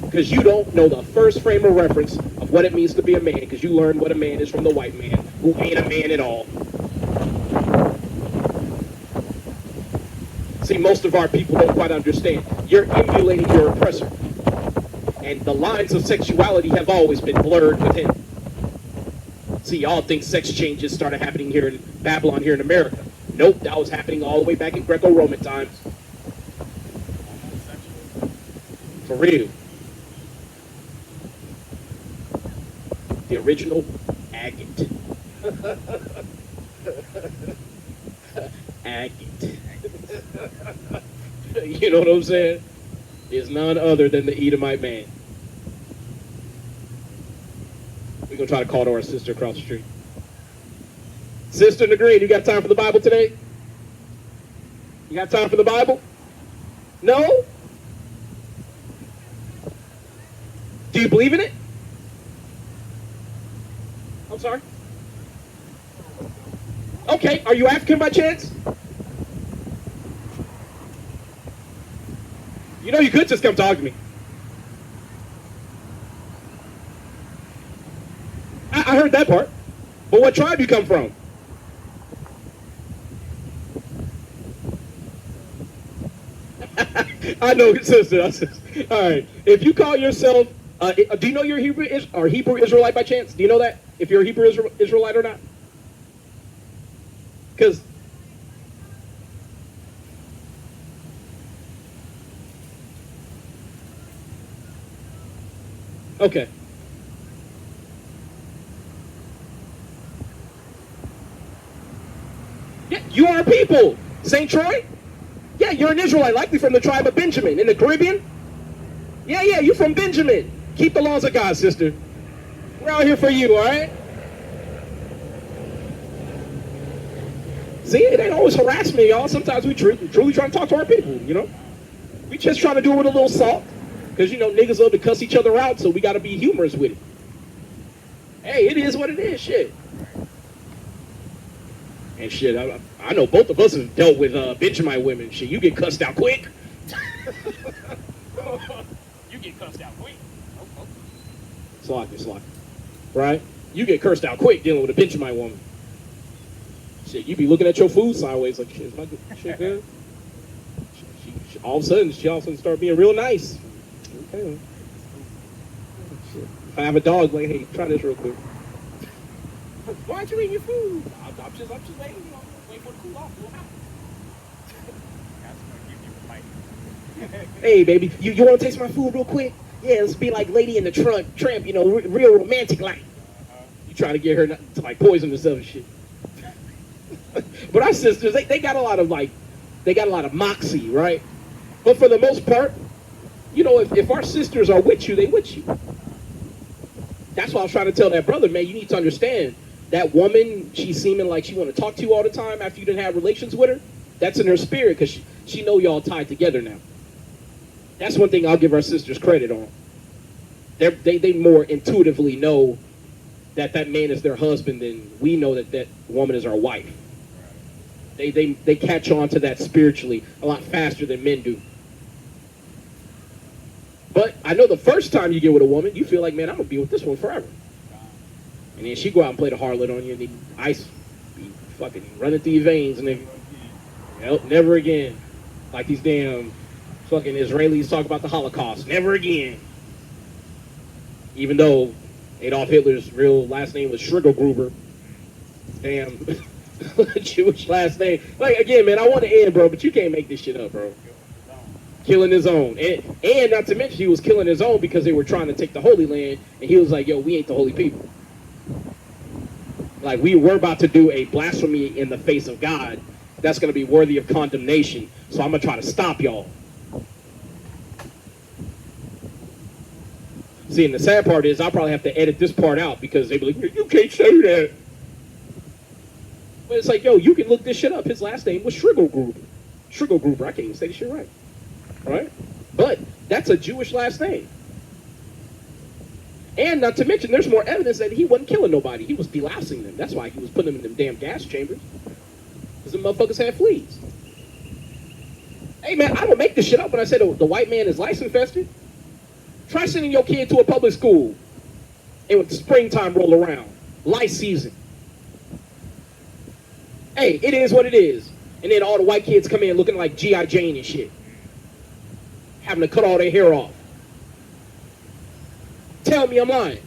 Because you don't know the first frame of reference of what it means to be a man, because you learned what a man is from the white man, who ain't a man at all. See, most of our people don't quite understand. You're emulating your oppressor. And the lines of sexuality have always been blurred with him. See, y'all think sex changes started happening here in Babylon, here in America. Nope, that was happening all the way back in Greco-Roman times. For real. The original agate. Agate. You know what I'm saying? Is none other than the Edomite man. We're going to try to call to our sister across the street. Sister in the green, you got time for the Bible today? You got time for the Bible? No? Do you believe in it? I'm sorry? Okay, are you African by chance? You know you could just come talk to me. I heard that part. But what tribe you come from? I know, sister. All right. If you call yourself, do you know you're Hebrew Israelite by chance? Do you know that? If you're a Hebrew Israelite or not? Because okay. Yeah, you are people. St. Troy? Yeah, you're an Israelite, likely from the tribe of Benjamin in the Caribbean. Yeah, you're from Benjamin. Keep the laws of God, sister. We're out here for you, all right? See, it ain't always harassment, y'all. Sometimes we truly trying to talk to our people, you know? We just trying to do it with a little salt. Because, you know, niggas love to cuss each other out, so we got to be humorous with it. Hey, it is what it is, shit. And shit, I know both of us have dealt with Benjamite women. Shit, you get cussed out quick. You get cussed out quick. Slocky. Right? You get cursed out quick dealing with a Benjamite woman. Shit, you be looking at your food sideways like, shit, is my shit good? All of a sudden start being real nice. Okay. Shit. If I have a dog, like, hey, try this real quick. Why aren't you eating your food? I'm just waiting, you know, waiting for it to cool off. Hey, baby, you want to taste my food real quick? Yeah, let's be like Lady in the Tramp, you know, real romantic like. You trying to get her to like poison herself and shit. But our sisters, they got a lot of moxie, right? But for the most part, you know, if our sisters are with you, they with you. That's why I was trying to tell that brother, man, you need to understand that woman, she's seeming like she want to talk to you all the time after you didn't have relations with her. That's in her spirit because she know y'all tied together now. That's one thing I'll give our sisters credit on. They more intuitively know that man is their husband than we know that woman is our wife. They catch on to that spiritually a lot faster than men do. But I know the first time you get with a woman, you feel like, man, I'm going to be with this one forever. And then she go out and play the harlot on you, and the ice be fucking running through your veins, and then, nope, never again. Like these damn fucking Israelis talk about the Holocaust. Never again. Even though Adolf Hitler's real last name was Schrigelgruber. Damn. Jewish last name. Like, again, man, I want to end, bro, but you can't make this shit up, bro. Killing his own. And not to mention he was killing his own because they were trying to take the Holy Land, and he was like, yo, we ain't the holy people. Like, we were about to do a blasphemy in the face of God that's going to be worthy of condemnation, so I'm going to try to stop y'all. See, and the sad part is I'll probably have to edit this part out because they be like, you can't say that. But it's like, yo, you can look this shit up. His last name was Schrigelgruber. Schrigelgruber, I can't even say this shit right. Right? But that's a Jewish last name. And not to mention, there's more evidence that he wasn't killing nobody. He was delousing them. That's why he was putting them in them damn gas chambers. Because the motherfuckers had fleas. Hey, man, I don't make this shit up when I say the white man is lice infested. Try sending your kid to a public school. And when springtime roll around, lice season. Hey, it is what it is. And then all the white kids come in looking like G.I. Jane and shit. Having to cut all their hair off. Tell me I'm lying.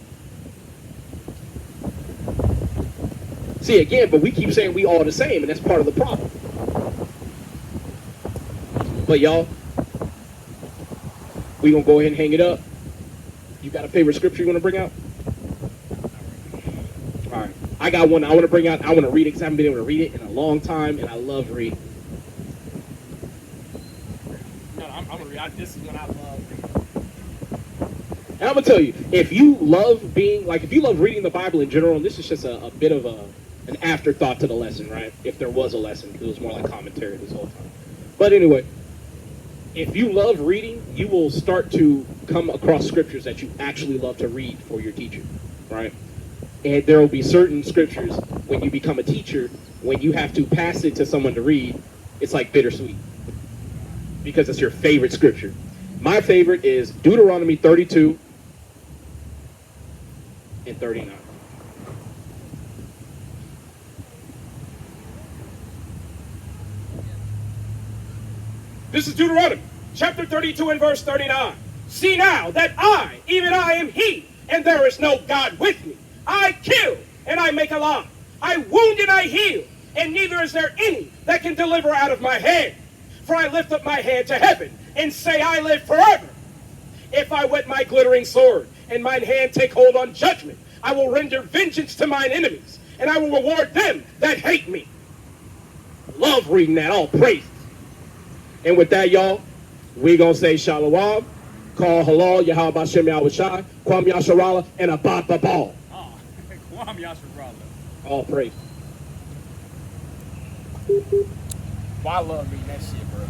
See, again, but we keep saying we all the same, and that's part of the problem. But y'all, we gonna go ahead and hang it up. You got a favorite scripture you want to bring out? All right, I got one I want to bring out. I want to read it because I haven't been able to read it in a long time, and I love reading. No, I'm gonna read. This is what I love. And I'm gonna tell you, if you love reading the Bible in general, and this is just a bit of an afterthought to the lesson, right? If there was a lesson, because it was more like commentary this whole time. But anyway, if you love reading, you will start to come across scriptures that you actually love to read for your teacher, right? And there will be certain scriptures when you become a teacher, when you have to pass it to someone to read, it's like bittersweet because it's your favorite scripture. My favorite is Deuteronomy 32 and 39. This is Deuteronomy, chapter 32 and verse 39. See now that I, even I, am he, and there is no God with me. I kill, and I make alive. I wound, and I heal, and neither is there any that can deliver out of my hand. For I lift up my hand to heaven, and say, I live forever. If I whet my glittering sword, and mine hand take hold on judgment, I will render vengeance to mine enemies, and I will reward them that hate me. Love reading that, all praise. And with that, y'all, we gonna say Shalom, call halal, Yahweh Bashem Yahushai, Kwam Yasharala, and Abad Babal. Oh, Kwam Yasharala. All praise. Well, I love reading that shit, bro.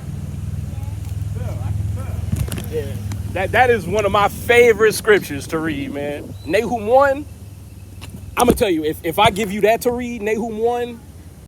I can tell. Yeah. That is one of my favorite scriptures to read, man. Nahum 1, I'm gonna tell you, if I give you that to read, Nahum 1,